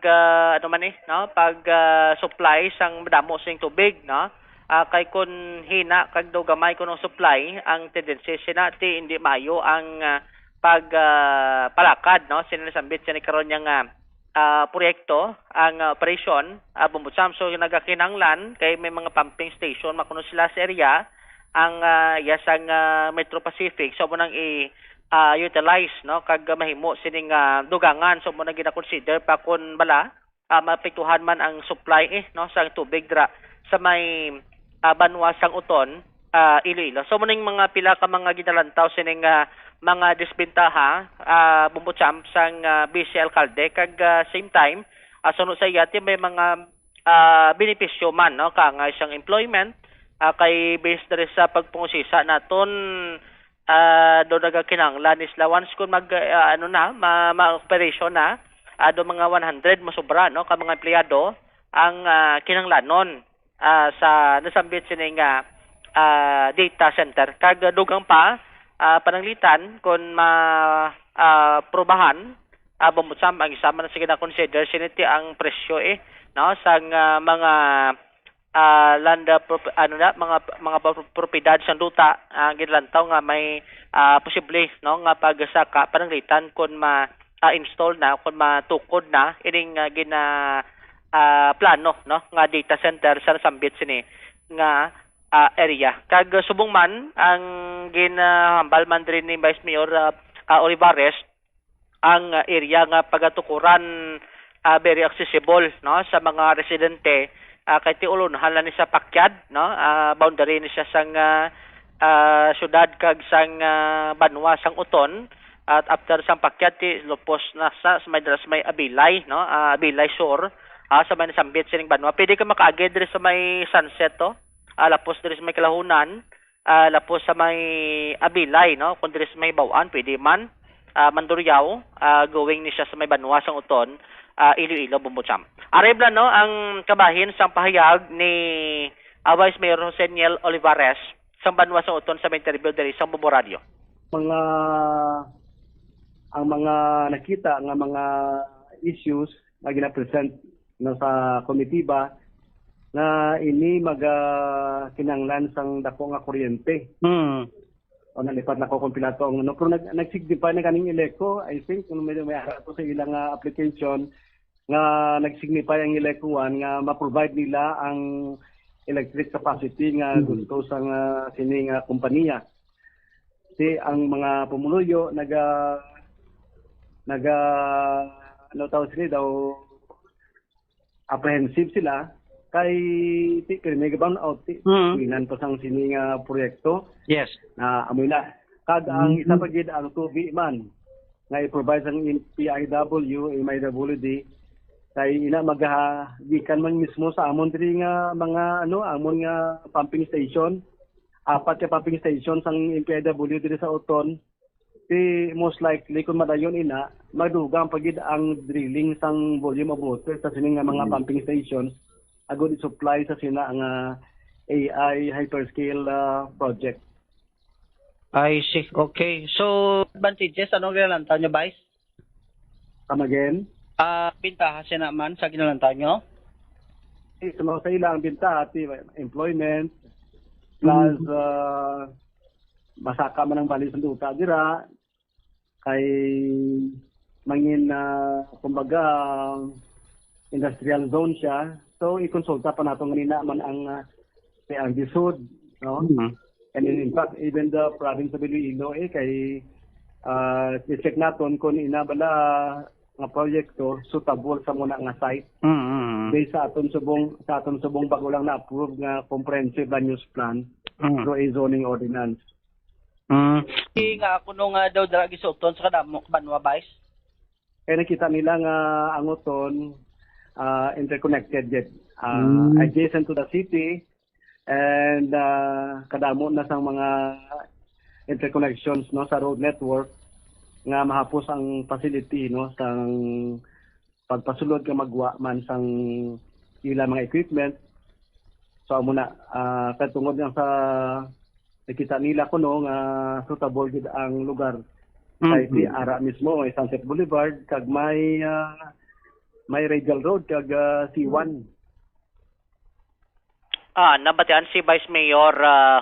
supply sang damo sing tubig, no. Kay kun hina kag daw gamay kuno supply, ang tendency sinati hindi mayo ang palakad, no, sinasambit sini karon yang proyekto ang operation bumbutsam. So nagakinanglan kay may mga pumping station makuno sila sa area ang yasang Metro Pacific, so mo nang utilize, no, kag mahimo sining dugangan. So mo na gina-consider pa kun bala mapektuhan man ang supply no sa tubig dra sa may Banwasang Uton Iloilo. So mo ning mga pila ka mga ginalantaw sining mga disbintaha bumbutsam sang busy alkalde kag same time sunod sa iyati may mga benepisyo man, no, kangay sang employment kay based diri sa pagpungusisa naton do nagakinanglan isla once kung mag ma-operation na do mga 100 masobra, no, ka mga empleyado ang kinanglanon sa nasambit sining data center kag dugang pa pananglitan kung probahan bumutsam ang isa man sige na consider siniti ang presyo no sang mga land mga propiedad sa duta ang ginlantaw nga may posible, no, nga pagsaka pananglitan kung install na kun matukod na ining gina plano no nga data center sa nasambit sini nga area. Kag subong man ang ginahambal man rin ni Vice Mayor Olivares ang area nga pagatukuran very accessible no sa mga residente kay tiulon hala ni sa pakyad no boundary ni siya sang syudad kag sang banwa sang uton at after sang pakyat ti lupos na sa may Abilay no Abilay Shore sa may nasambit sining banwa pwede ka makaagid diri sa may Sunset to lapos diri sa may Kalahunan lapos sa may Abilay no kun diri sa may Bawan pwede man Mandurriao going ni siya sa may banwa sang uton Iloilo Bumbucham. Arebla no ang kabahin sang pahayag ni Vice Mayor Joseniel Olivares sang banwa sang uton sa may interview diri sa Bombo Radio.
Ang mga nakita nga mga issues na gina-present no sa komitiba na ini kinanglan sang dako nga kuryente. O nalipat na ko kumpilato no pero nagsignify na kaning Eleco. I think kung may ara to sa ilang application nga nagsignify ang Eleco nga ma-provide nila ang electric capacity nga gusto sang sining kompanya. Si ang mga pumuluyo ano tawag sila daw apprehensive sila kay may gaban out winan pa sang sining proyekto.
Yes.
Amoy na. Kad ang isa pa gid ang tubi man nga i-provide sang PIW, MIWD kay ina magagikan man mismo sa amon diri nga mga amon nga pumping station. 4 ka pumping station sang MPIW diri sa Uton. Most likely kung madayon ina madugang pagid ang drilling sang volume of water sa sining nga mga pumping stations agud i-supply sa sina ang AI hyperscale project.
I see. Okay. So advantages anong ginalantaw nyo, Vice?
Come again?
Bintaha siya naman sa ginalantaw nyo?
Sa ilang bintaha at employment plus masaka man ang balis ng duta dira kay mangin kumbaga industrial zone siya. So i-consulta pa nato ganina man ang DSUD no. And in fact even the province of Iloilo kay i-check naton kung ina bala nga proyekto suitable sa muna nga site. Based sa aton subong bago lang na approve nga comprehensive land use plan through a zoning ordinance.
Nga kuno nga daw dragi sa uton sa kadamo banwa, Vice?
Kaya nakita nila nga ang uton interconnected yet. Adjacent to the city and kadamo na sang mga interconnections no sa road network nga mahapos ang facility no sang pagpasulod ka magwa man sang ila mga equipment. So amo na katungod lang sa nakita nila kuno nga suitable gid ang lugar. Kay si ara mismo may Sunset Boulevard kag may Regal Road kag C1.
Nabatian si Vice Mayor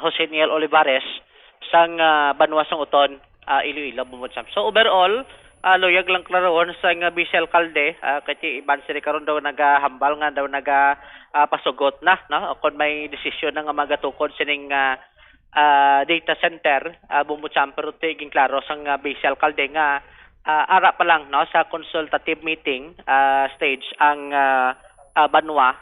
Joseniel Olivares sang banwa sang uton Iloilo Bumbucham. So overall loyag lang klaroon sang Vice Alcalde kay iban sila karon daw nagahambal nga daw pasugot na no kon may desisyon nga magatukod sining data center Bumbucham pero tiging klaro sang Vice Alcalde nga ara pa lang no sa consultative meeting stage ang banwa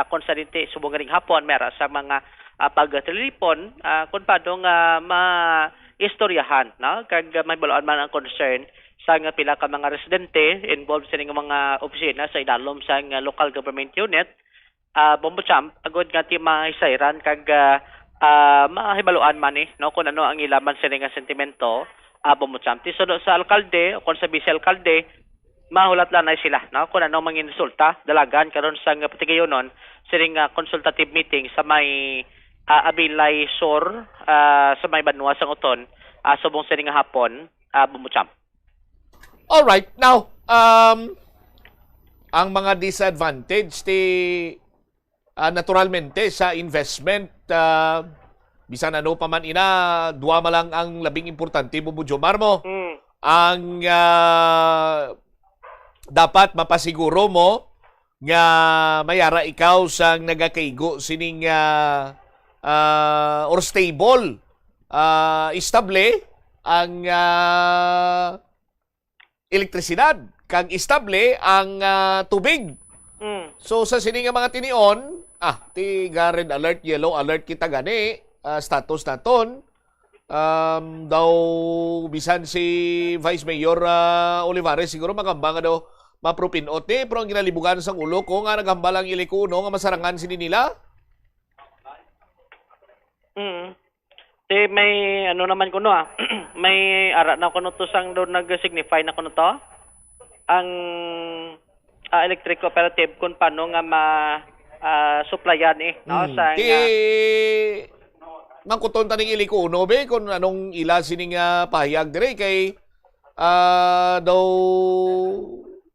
kung sa dinti subong ganing hapon mera sa mga pagtelefon kung paano nga maistoryahan no kag may balaod man ang concern sa nga pila ka mga residente involved sa mga opisina sa idalom sa local government unit Bumbucham agud nga ti mahisayran kag mahibaluan man no kung ano ang ilaman sa nga sentimento Bumbucham ti sunod sa alkalde o kung sa vice alkalde mahulat lang na sila no kung ano mangin resulta dalagan karon sa patigayonon sining consultative meeting sa may Abilay Shore sa may banwa sang uton subong sining hapon Bumbucham.
All right, now ang mga disadvantage naturalmente sa investment bisan ano pa man ina duwa man lang ang labing importante Bubujo Marmo ang dapat mapasiguro mo nga mayara ikaw sang nagakaigo sining or stable estable ang elektrisidad kag estable ang tubig. So sa sining nga mga tinion, ti red alert, yellow alert kita gani status naton. Daw bisan si Vice Mayor Olivares siguro magamba nga daw mapropinot ni pero ang ginalibugan sang ulo ko nga nagambal ang ilikuno nga masarangan sini nila.
May ano naman kuno may ara na kuno to sang do nag-signify na kuno to ang electric cooperative kung paano nga supplyan no sa mangkuton taning ilikuno be kung anong ila sining pahayag dire kay daw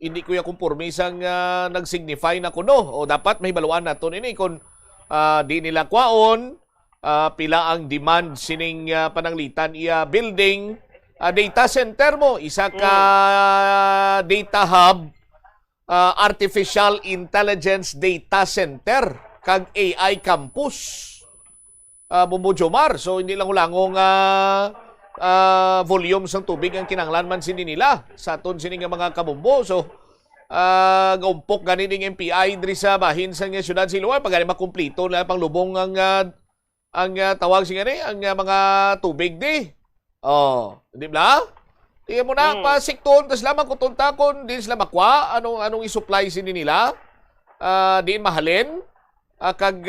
hindi kuya kumporme sang nag-signify na kuno o dapat may baluan naton ini kung di nila kwaon pila ang demand sining pananglitan iya building data center mo isa ka data hub artificial intelligence data center kag AI campus Bumbo-Jomar. So hindi lang ulangong volume sang tubig ang kinanglan man sini nila sa aton sini nga mga kabumbo. So gaumpok gani ning MPI diri sa bahin sa siyudad Siloam pag makumplito na panglubong ang tawag sigani ang mga tubig di. Di ba? Tingnan mo na pasikton tas lamang kutuntakon din sila makwa anong i-supply sini nila. Diin mahalin kag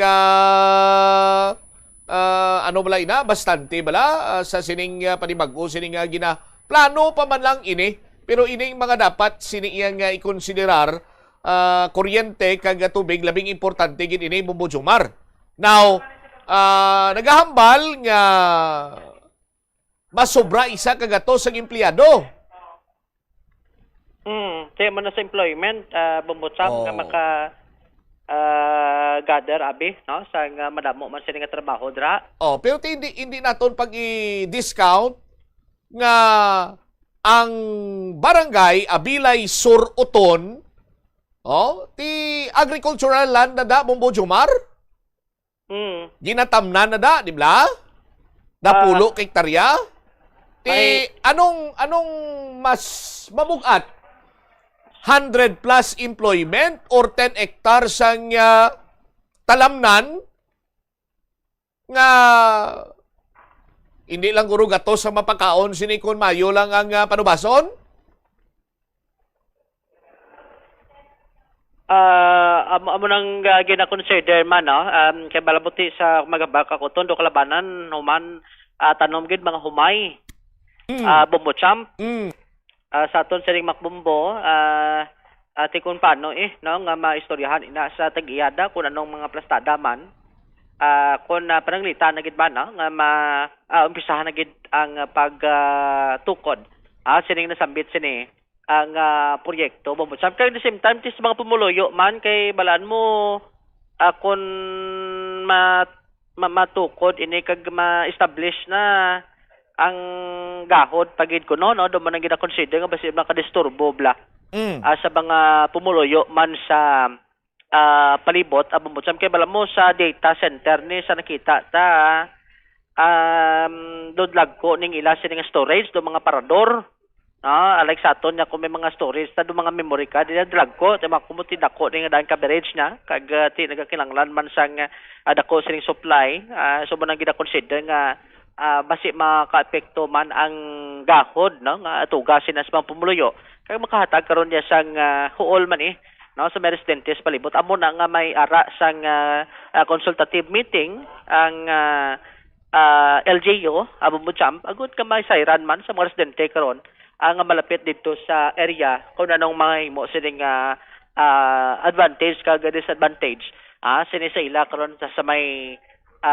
ano bala ina bastante bala sa sining panibag-o sining gina plano pa man lang ini pero ining mga dapat sini iyang i-konsiderar kuryente kag tubig labing importante gid ini Bumbo-Jomar. Now nagahambal nga masobra isa kagato sa empleyado. Kaya man na sa employment Bumbo-Jomar nga maka gather abi no sa madamo man sila nga trabaho dra.
Pero hindi naton pag i-discount nga ang barangay Abilay Sur Uton ti agricultural land na da Bumbo-Jomar. Ginatamnan na da, di ba? Napulo hektarya. Anong mas mabugat? 100 plus employment or 10 hectares ang talamnan nga hindi lang guro gatos sa mapakaon sinikon mayo lang ang panubason?
Amo nang gina-consider man no kay balabuti sa magabaka ko tondo kalabanan human tanom gid mga humay. Bumbo-Jomar. Sa aton sining makbumbo ati kung paano no nga maistoryahan ina sa tag-iyada kung anong mga plastada man kung pananglitan na gid ba no nga umpisahan na gid ang pagtukod sining nasambit sini ang proyekto Bumbo-Jomar kay the same time tis mga pumuluyo man kay balaan mo kung matukod ini kag ma-establish na ang gahod pagid ko no do man ang gina-consider nga basi makadisturbo bla sa mga pumuluyo man sa palibot Bumbo-Jomar kay balaan mo sa data center ni sa nakita ta dodlag ko ning ila sining storage do mga parador. Like sa aton nga kung may mga storage ta do mga memory card drag ko tema kumuti dako ning daan coverage na kag ti nagakinanglan man sang dako sining supply so man ang gina-consider nga basi maka-epekto man ang gahod no nga tugasin sa mga pumuluyo kay makahatag karon niya sang huol man no sa mga residente sa palibot amo na nga may ara sang consultative meeting ang LGU Bumbo-Jomar agud ka may sayran man sa mga residente karon ang malapit dito sa area kung anong mga himo sining advantage kag disadvantage sini sa ila karon sa may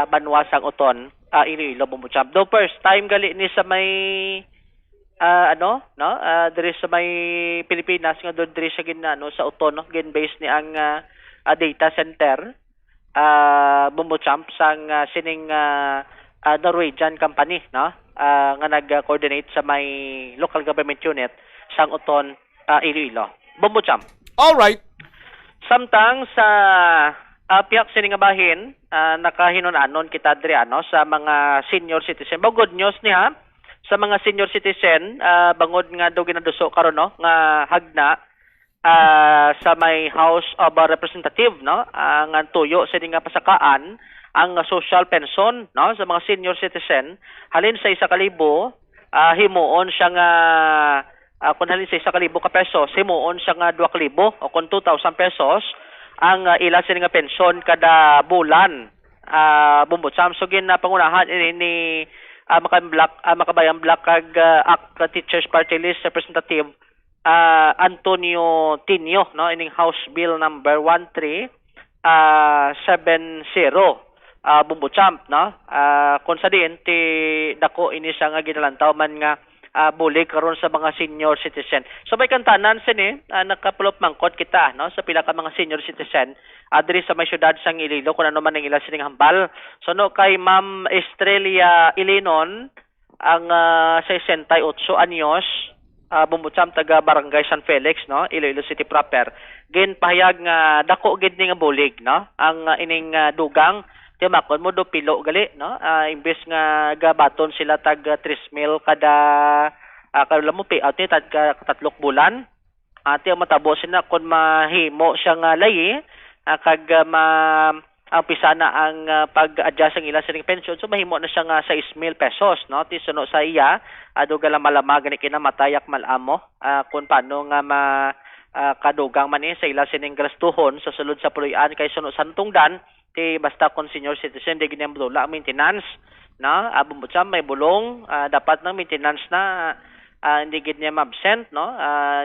banwasang uton Iloilo Bumbo-Jomar. Do first time gali ni sa may diri sa may Pilipinas nga do diri sa ginano sa uton no gin base ni ang data center Bumbo-Jomar sang sining Norwegian company no nga nag-coordinate sa may local government unit sang uton Iloilo. Bombocham.
All right.
Samtang sa piyak sini nga bahin, nakahinon-anon kita diri sa mga senior citizen. Good news niya sa mga senior citizen, bangod nga do ginaduso karon no nga hagna sa may House of Representative no nga tuyo sa nga pasakaan ang social pension no sa mga senior citizen halin sa 1,000 himuon siya nga kung halin sa 1,000 ka pesos himuon siya nga 2,000 o kung 2,000 pesos ang ila sa nga pension kada bulan. Bombocham so pangunahan ni Makabayang Black kag ACT Teachers Party List Representative Antonio Tinio no ining House Bill number 1370 Bombocham no kung sa diin ti dako ini siya nga ginalantaw man nga bulig karon sa mga senior citizen. So may kantanan sini nakapulop mangkot kita no sa pila ka mga senior citizen adri sa may syudad sang Iloilo kung ano man ang ila sining hambal. So no kay Ma'am Estrella Ilinon ang 68 anyos Bombocham taga Barangay San Felix no Iloilo City proper. Ginpahayag nga dako gid ni nga bulig no ang ining dugang timakon mo do pilo gali no imbes nga gabaton sila tag 3,000 kada mo payout ni tag 3 bulan ati matabo sila kun mahimo siya nga layi kag ang pisa na ang pag-adjust ang ila sa pension so mahimo na siya nga 6,000 pesos no ti suno sa iya aduga malama gani kinamatayak malamo kun paano nga kadugang man sa ila sining gastuhon sa sulod sa puloy-an kay suno santungdan ti basta kon senior citizen di ganyang bulong maintenance no Bombocham may bulong dapat ng maintenance na hindi gid niya absent no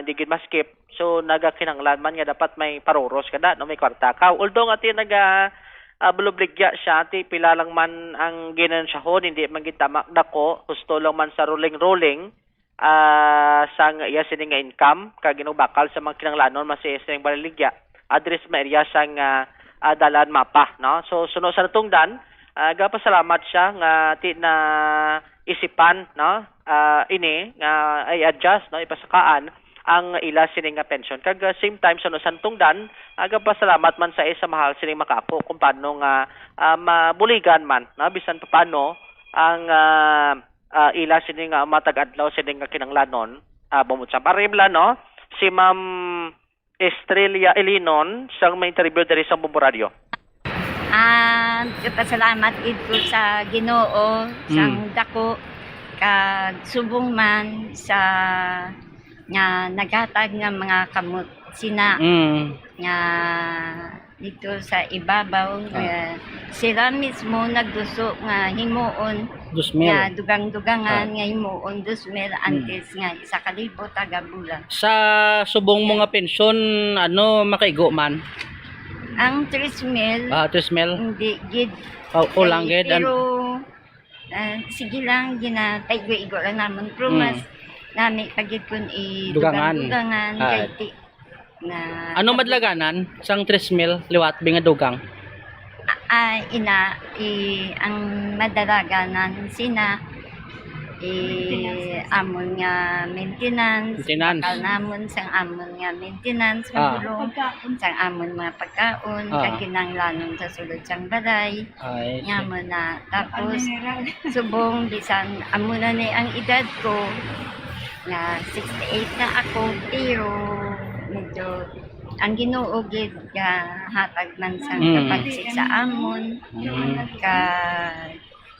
hindi gid ma-skip so nagakinanglan man nga dapat may paruros kada no may kwarta ka although nga ti bulobligya siya ti pila lang man ang ginansyahon hindi man gid tamak dako gusto lang man sa rolling sang iya sining income kag ginubakal sa mga kinanglanon masining baliligya address ma area sang dalan mapa no so suno sa natungdan gapasalamat siya nga ti na isipan no ini nga ay adjust no ipasakaan ang ila sining nga pension kag same time suno sa natungdan gapasalamat man sa isa mahal sining makapo kung paano nga mabuligan man no bisan paano ang ila sining matag-adlaw sining nga kinanglanon Bombocham parimla no si Ma'am Estrella Ilinon sang may interview diri sa Bombo Radio.
Pasalamat ito sa Ginoo sang dako kag subong man sa nga naghatag nga mga kamot sina nga dito sa ibabaw sila mismo nagduso nga himuon nga dugang-dugangan nga himuon 2,000 antes nga 1,000 taga bulan.
Sa subong mga pensyon makaigo man?
Ang 3,000 hindi gid
kulang gid
pero sige lang ginataygo-igo lang namon pero mas nami pagid kun dugang-dugangan kay na
ano madlaganan sang 3,000 liwat binga dugang
ang madalaganan sina amon nga maintenance bakal namon sang amon nga maintenance magulong sang amon mga pagkaon kag kinanglanon sa sulod sang balay ngamon na tapos subong bisan amon na ni ang edad ko nga 68 na ako pero medyo ang Ginoo gid hatag man sang kapagsik sa amon ka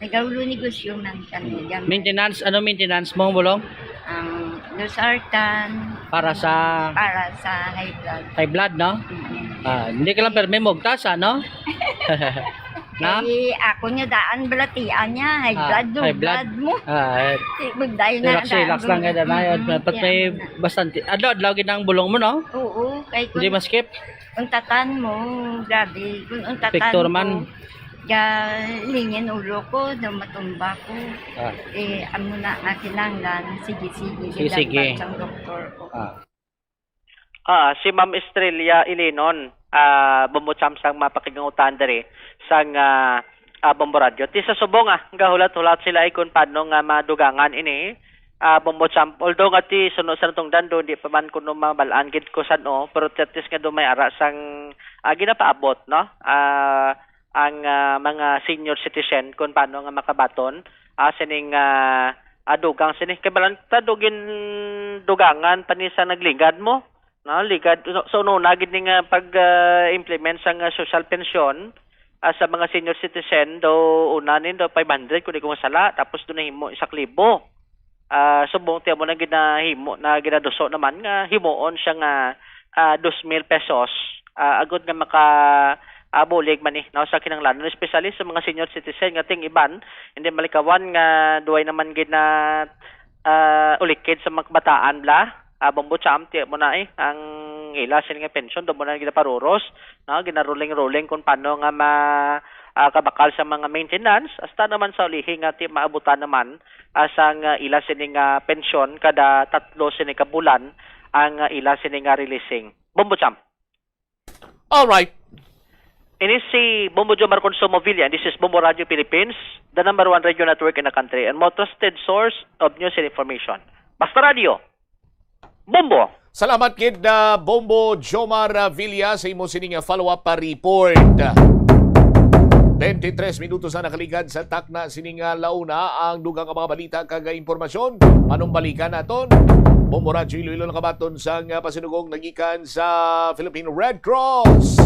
nagawlo negosyo man kami
maintenance maintenance mo bulong
ang losartan
para sa high blood no hindi ka lang perme mogtasa no na
ako nga daan balatian niya high blood mo magday na
relax lang kada na dapat may bastante adlaw gid ang bulong mo no
oo kay
hindi maskip
untatan mo grabe kun untatan
Victor
mo
man
lingin ulo ko na matumba ko amo na kinanglan sige sang doktor ko
si Ma'am Estrella Ilinon Bombocham sang mapakigangutan diri sang Bombo Radio. Ti sa subong gahulat-hulat sila ay kung paano nga madugangan ini Bombo champ. Although nga ti sunod sa natong dando, di pa man kuno mabalaan gid ko sano, pero tetis nga do may ara sang ginapaabot, no? Ang mga senior citizen kung paano nga makabaton sining dugang sining kabalan ta dugin dugangan pani sa nagligad mo, no? Ligad so no nagid ning pag implement sang social pension sa mga senior citizen do unanin do 500 kun di ko masala, tapos do nahimo 1,000. Subong tiyan mo na ginahimo na ginaduso naman nga himuon siya nga 2,000 pesos agud nga maka bulig man no sa kinahanglan, especially sa mga senior citizen nga ting iban hindi malikawan nga duay naman gid na ulikid sa mga kabataan bla. Bombo champ tiyan mo na ang ila sila nga pension do mo na ginaparuros, no, ginaruling-ruling kung paano nga kabakal sa mga maintenance hasta naman sa ulihi nga ti maabutan naman sa ila sining pensyon kada 3 sining kabulan ang ila sining releasing. Bombo champ.
All right.
Ini si Bombo Joe Marconso Movilla, and this is Bombo Radio Philippines, the #1 radio network in the country and most trusted source of news and information. Basta Radio. Bombo.
Salamat kid Bombo Jomar Villa sa imo sining follow-up report. 23 minutos na nakaligad sa takna sining launa ang dugang mga balita kag impormasyon. Anong balikan naton? Bombo Radio Iloilo nakabaton sang pasinugong nagikan sa Philippine Red Cross.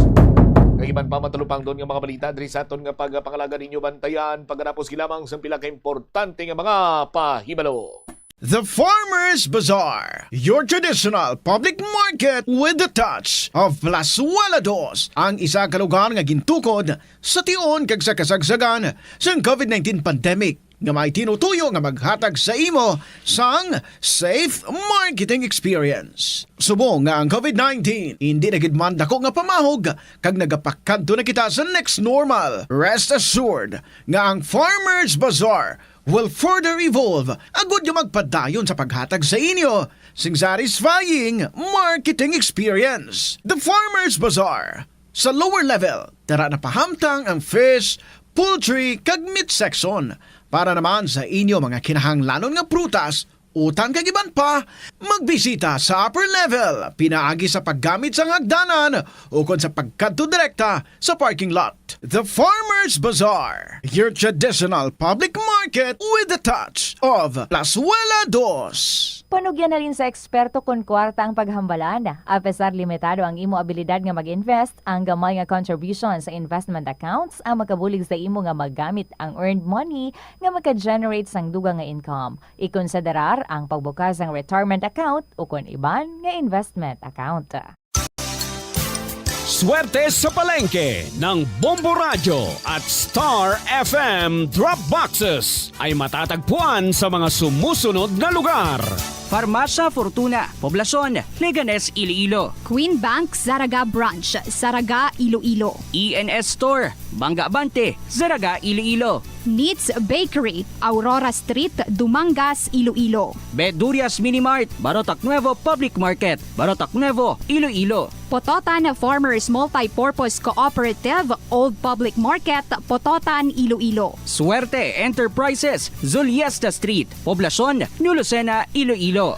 Kagiban pa matulupang doon nga mga balita diri sa aton nga pagpangalaga ninyo bantayan pagganapos gilamang sa pila ka importante nga mga pahibalo.
The Farmers Bazaar, your traditional public market with the touch of Plazuela Dos, ang isa ka lugar nga gintukod sa tion kag sa kasagsagan sa COVID-19 pandemic nga may tinutuyo nga maghatag sa imo sang safe marketing experience. Subong nga ang COVID-19 hindi na gid man dako nga pamahog kag nagapakadto na kita sa next normal. Rest assured nga ang Farmers Bazaar will further evolve agud yung magpadayon sa paghatag sa inyo sing satisfying marketing experience. The Farmers Bazaar. Sa lower level, tara na pahamtang ang fish, poultry, kag meat section para naman sa inyo mga kinahanglanon nga prutas, utang kag iban pa, magbisita sa upper level, pinaagi sa paggamit sa hagdanan o kon sa pagkadto direkta sa parking lot. The Farmers Bazaar, your traditional public market with the touch of Plazuela Dos.
Panugyan na rin sa eksperto kon kwarta ang paghambalan. Apesar limitado ang imo abilidad nga mag-invest, ang gamay nga contribution sa investment accounts ang makabulig sa imo nga maggamit ang earned money nga maka-generate sang dugang nga income. Ikonsiderar ang pagbukas ng retirement account o kon iban nga investment account.
Swerte sa palengke ng Bombo Radio at Star FM Drop Boxes ay matatagpuan sa mga sumusunod na lugar.
Farmasya Fortuna, Poblasyon, Leganes, Iloilo.
Queen Bank, Zaraga Branch, Zaraga, Iloilo.
ENS Store, Bangga Abante, Zaraga, Iloilo.
Needs Bakery, Aurora Street, Dumangas, Iloilo.
Bedurias Minimart, Barotac Nuevo Public Market, Barotac Nuevo, Iloilo.
Pototan Farmers Multipurpose Cooperative, Old Public Market, Pototan, Iloilo.
Suerte Enterprises, Zuliesta Street, Poblasyon, New Lucena, Iloilo.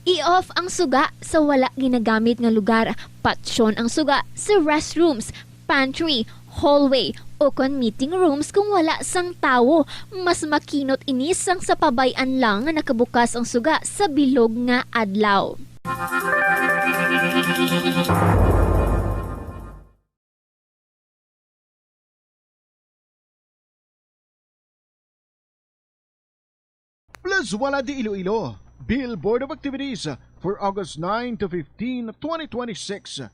I-off ang suga sa wala ginagamit nga lugar. Patsyon ang suga sa restrooms, pantry, hallway, o kon meeting rooms kung wala sang tawo. Mas makinot inis sang sa pabayan lang nga nakabukas ang suga sa bilog nga adlaw.
Plazuela de Iloilo, Billboard of Activities for August 9 to 15, 2026.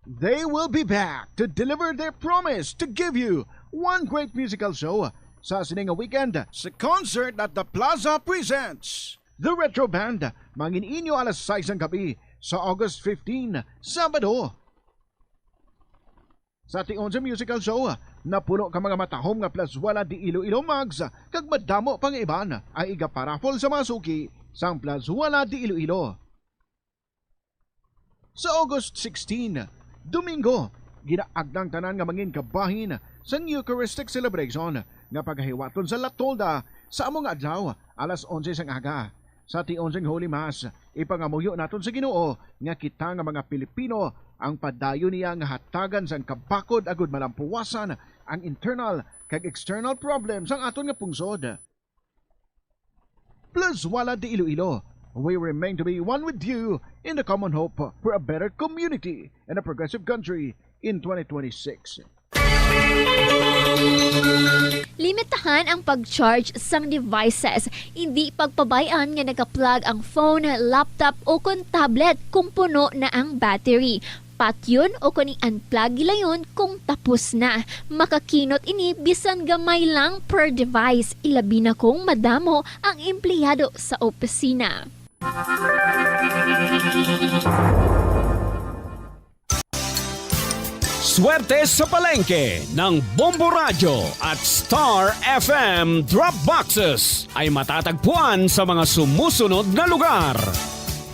They will be back to deliver their promise to give you one great musical show sa sininga weekend sa concert at the Plaza presents The Retro Band, mangin inyo alas 6 ng gabi sa August 15, Sabado. Sa tion sa musical show, napuno ka mga matahom nga Plazuela de Iloilo Mags, kag madamo pang iban ang igaparapol sa mga suki sang Plazuela de Iloilo. Sa August 16, Domingo, ginaagdang tanan nga mangin kabahin sa Eucharistic celebration nga paghiwaton sa Latolda sa among adlaw alas 11 sang aga. Sa tion sang Holy Mass, ipangamuyo naton sa Ginoo nga kita nga mga Pilipino ang padayon niya nga hatagan sang kabakod agud malampuwasan ang internal kag external problems ang aton nga pungsod. Plus wala di Iloilo, we remain to be one with you in the common hope for a better community and a progressive country in 2026.
Limitahan ang pag-charge sang devices. Hindi pagpabayaan nga naka-plug ang phone, laptop o kon tablet kung puno na ang battery. Patyon o kung i-unplug gilayon kung tapos na. Makakinot ini bisan gamay lang per device. Ilabi na kung madamo ang empleyado sa opisina.
Swerte sa palengke ng Bombo Radio at Star FM Drop Boxes ay matatagpuan sa mga sumusunod na lugar.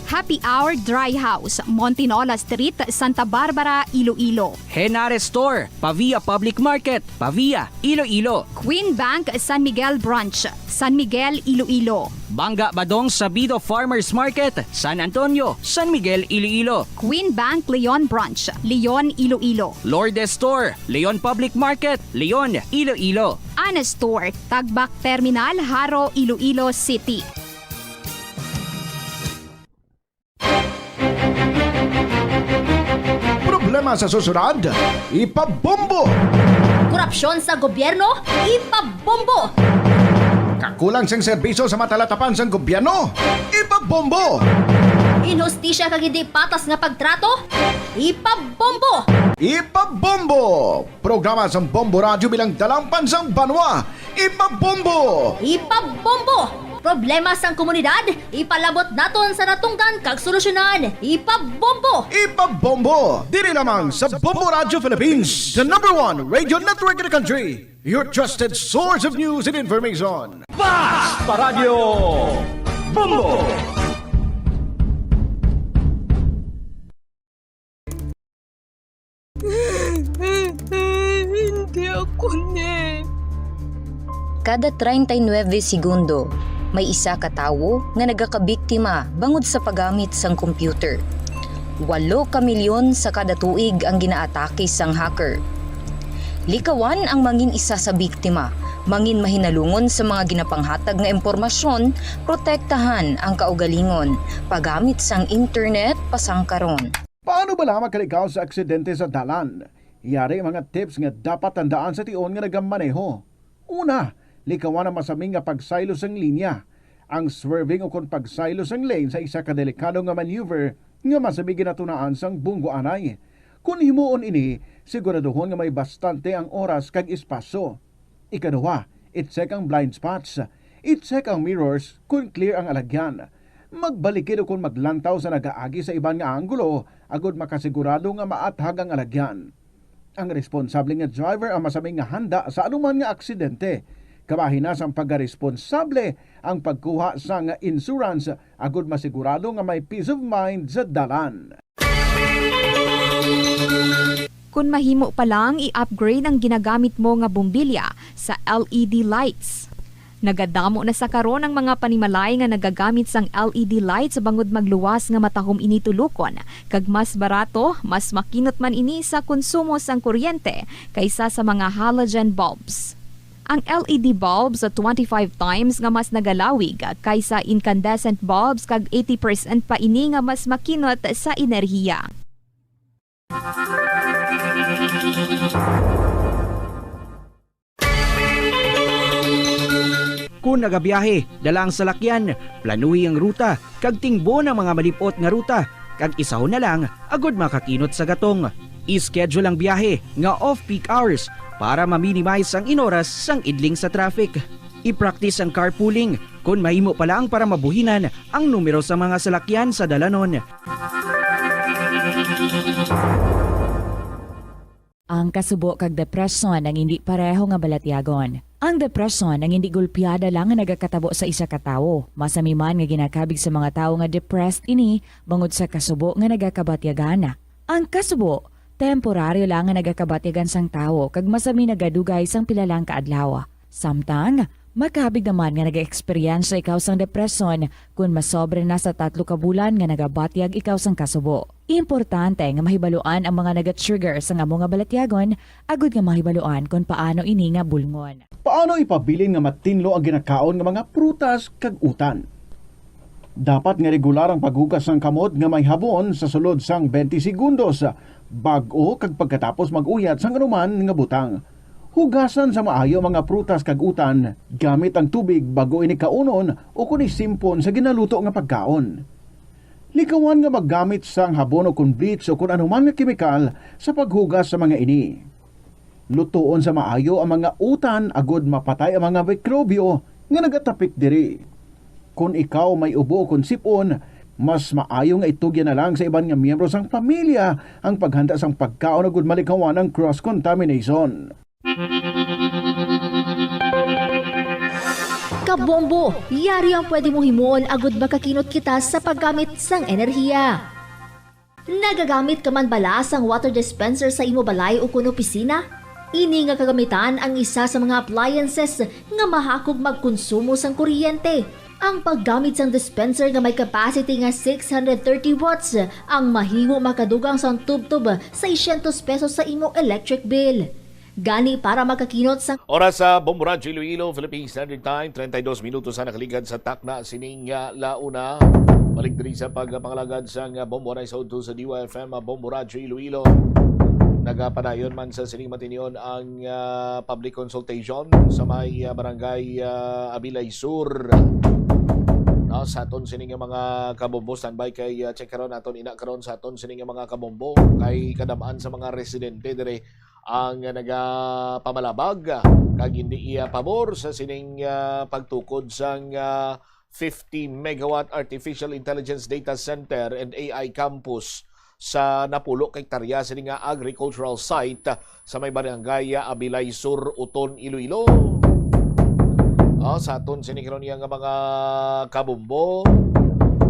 Happy Hour Dry House, Montinola Street, Santa Barbara, Iloilo.
Henares Store, Pavia Public Market, Pavia, Iloilo.
Queen Bank, San Miguel Branch, San Miguel, Iloilo.
Bangga Badong Sabido Farmers Market, San Antonio, San Miguel, Iloilo.
Queen Bank, Leon Branch, Leon, Iloilo.
Lourdes Store, Leon Public Market, Leon, Iloilo.
Ana Store, Tagbak Terminal, Haro, Iloilo City.
Problema sa susunod, ipabombo!
Korupsyon sa gobyerno, ipabombo!
Kakulang sang serbisyo sa matalatapan sang gobyerno, ipabombo!
Inhustisya kag hindi patas nga pagtrato, ipabombo!
Ipabombo! Programa sang Bombo Radio bilang dalampan sang banwa, ipabombo!
Ipabombo! Problema sang komunidad, ipalabot naton sa natungdan kag solusyonan, ipabombo!
Ipabombo! Diri lamang sa Bombo Radio Philippines, the #1 radio network in the country, your trusted source of news and information.
Basta Radio Bombo!
Hindi ako ne.
Kada 39 segundo, may isa ka tawo nga nagakabiktima bangod sa paggamit sang computer. 8 ka milyon sa kada tuig ang ginaatake sang hacker. Likawan ang mangin isa sa biktima, mangin mahinalungon sa mga ginapanghatag nga impormasyon, protektahan ang kaugalingon, paggamit sang internet pasangkaron.
Paano ba lamang kalikaw sa aksidente sa dalan? Yari mga tips nga dapat tandaan sa tion nga nagamaneho. Una, likawan ang masaming nga pagsaylo sang linya. Ang swerving o kung pagsaylo sang lane sa isa kadelikado nga maneuver nga masabi ginatunaan sang bunggo anay. Kung himuon ini, siguraduhon nga may bastante ang oras kag espasyo. Ikaduha, i-check ang blind spots. I-check ang mirrors kung clear ang alagyan. Magbalikid o kung maglantaw sa nagaagi sa ibang nga anggulo, agud makasigurado nga maathag ang alagyan. Ang responsable nga driver ang masaming nga handa sa anuman nga aksidente. Kabahinas ang pagkaresponsable ang pagkuha sa nga insurance agud masigurado nga may peace of mind sa dalan.
Kung mahimo pa lang i-upgrade ang ginagamit mo nga bombilya sa LED lights. Nagadamo na sa karon ang mga panimalay nga nagagamit sang LED lights bangod magluwas nga matahom ini tulukon. Kag mas barato, mas makinot man ini sa konsumo sang kuryente kaysa sa mga halogen bulbs. Ang LED bulbs sa 25 times nga mas nagalawig kaysa incandescent bulbs kag 80% pa ini nga mas makinot sa enerhiya.
Kung nagabiyahe, dalang salakyan, planuhi ang ruta, kag tingbo ng mga malipot nga ruta, kag isahon na lang, agud makakinot sa gatong. I-schedule ang biyahe nga off-peak hours para ma-minimize ang inoras sang idling sa traffic. I-practice ang carpooling kung mahimo pa lang para mabuhinan ang numero sa mga salakyan sa dalanon.
Ang kasubo kag depresyon ang hindi pareho nga balatyagon. Ang depresyon ang hindi gulpiyada lang nga nagakatabo sa isa ka tawo. Masami man nga ginakabig sa mga tawo nga depressed ini bangod sa kasubo nga nagakabatyagana. Ang kasubo temporaryo lang nga nagakabatigan sang tawo kag masami nagadugay sang pilalang kaadlaw. Samtang, makabig naman nga nag-experience ikaw sang depresyon kung masobre na sa 3 ka bulan nga nagabatyag ikaw sang kasubo. Importante nga mahibaluan ang mga naga-trigger sa amo nga balatyagon, agud nga mahibaluan kung paano ini nga bulngon.
Paano ipabilin nga matinlo ang ginakaon nga mga prutas kag utan? Dapat nga regular ang paghugas ng kamot nga may habon sa sulod sang 20 segundos bag-o kag pagkatapos mag-uyat sang anuman nga butang. Hugasan sa maayo mga prutas kag utan gamit ang tubig bago ini kaunon o kun isimpon sa ginaluto nga pagkaon. Likawan nga maggamit sang habon o kun bleach o kun anuman nga kemikal sa paghugas sa mga ini. Lutoon sa maayo ang mga utan agud mapatay ang mga mikrobyo nga nagatapik diri. Kung ikaw may ubo o kun sipon, mas maayo nga itugyan na lang sa iban nga miyembro sang pamilya ang paghanda sang pagkaon agud malikawan ang cross-contamination.
Kabombo, yari ang pwede mong himuon agud makakinot kita sa paggamit sang enerhiya. Nagagamit ka man bala sang water dispenser sa imo balay o kun opisina? Ini nga kagamitan ang isa sa mga appliances nga mahakog magkonsumo sang kuryente. Ang paggamit sang dispenser nga may capacity nga 630 watts ang mahimo makadugang sang tub-tub sa 600 pesos sa imo electric bill. Gani para makakinot sang
Oras sa Bombo Radio Iloilo, Philippine Standard Time, 32 minutos na nakaligad sa takna sining launa. Balik diri sa pagpangalagad sang Bombo na sa sa DYFM Bombo Radio Iloilo. Nagapadayon man sa sining matinyon ang public consultation sa may barangay Abilay Sur. No, sa aton sining mga kabombo, standby kay check karon aton ina karon sa aton sining mga kabombo kay kadamaan sa mga residente dire ang nagapamalabag kag hindi iya pabor sa sining pagtukod sang 50 megawatt artificial intelligence data center and AI campus sa napulo kay hektarya sining agricultural site sa may barangay Abilay Sur, Uton, Iloilo. Sa aton sinikaron niya nga mga kabombo,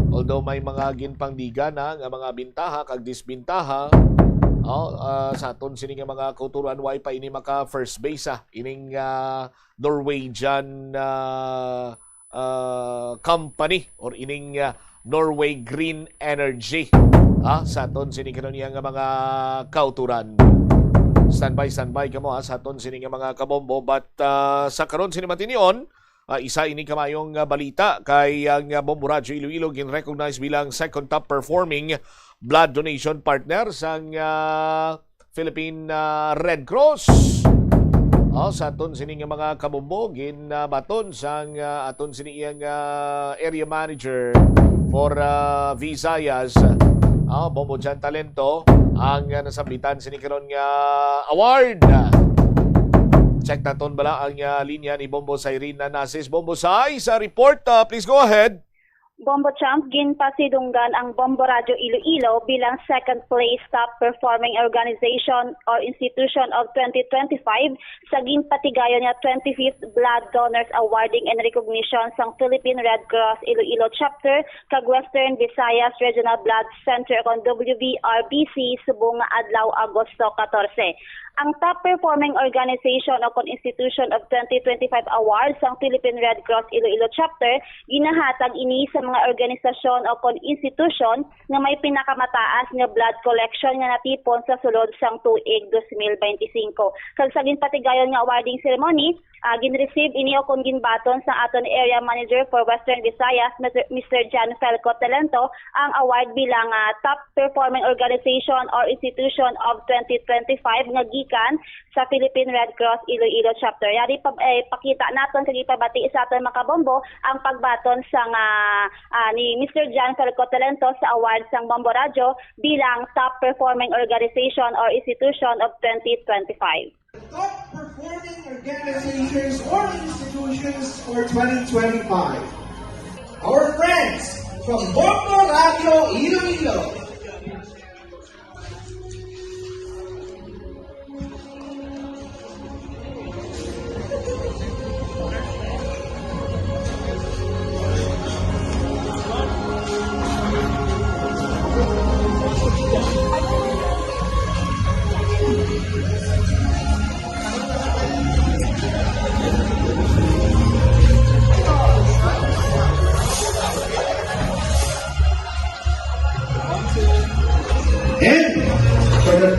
although may mga ginpangdiga na nga mga bintaha kag disbintaha, sa aton sining mga kauturan wifi ini maka first base ining Norwegian company or ining Norway Green Energy. Sa aton sinikaron niya nga mga kauturan. Standby ka mo sa aton sining mga kabombo, but sa karon sinimatinion isa ini kamayong balita kay ang Bombo Radio Iloilo gin-recognize bilang second top performing blood donation partner sang Philippine Red Cross. Sa aton sining mga kabombo ginabaton sang aton siniyang area manager for Visayas, Bombo Jan Talento, ang nasambitan sinikaron nga award. Check naton bala ang linya ni Bombo Sairina Nasis. Bombo Sai, sa report, please go ahead.
Bombo Champ, ginpasidunggan ang Bombo Radio Iloilo bilang second place top performing organization or institution of 2025 sa ginpatigayon niya 25th Blood Donors Awarding and Recognition sang Philippine Red Cross Iloilo Chapter kag Western Visayas Regional Blood Center kon WVRBC subong adlaw Agosto 14. Ang top performing organization o kon institution of 2025 awards sang Philippine Red Cross Iloilo Chapter ginahatag ini sa mga organisasyon o kon institution nga may pinakamataas nga blood collection nga natipon sa sulod sang tuig 2025. Kag sa ginpatigayon nga awarding ceremony, gin-receive ini o kon ginbaton sa aton area manager for Western Visayas, Mr. John Felco Talento, ang award bilang top performing organization or institution of 2025 nga gikan sa Philippine Red Cross Iloilo Chapter. Yari pakita naton kag ipabati sa aton mga kabombo ang pagbaton sang ni Mr. John Felco Talento sa award sang Bombo Radio bilang top performing organization or institution of 2025.
Top performing organizations or institutions for 2025. Our friends from Bombo Radio Iloilo.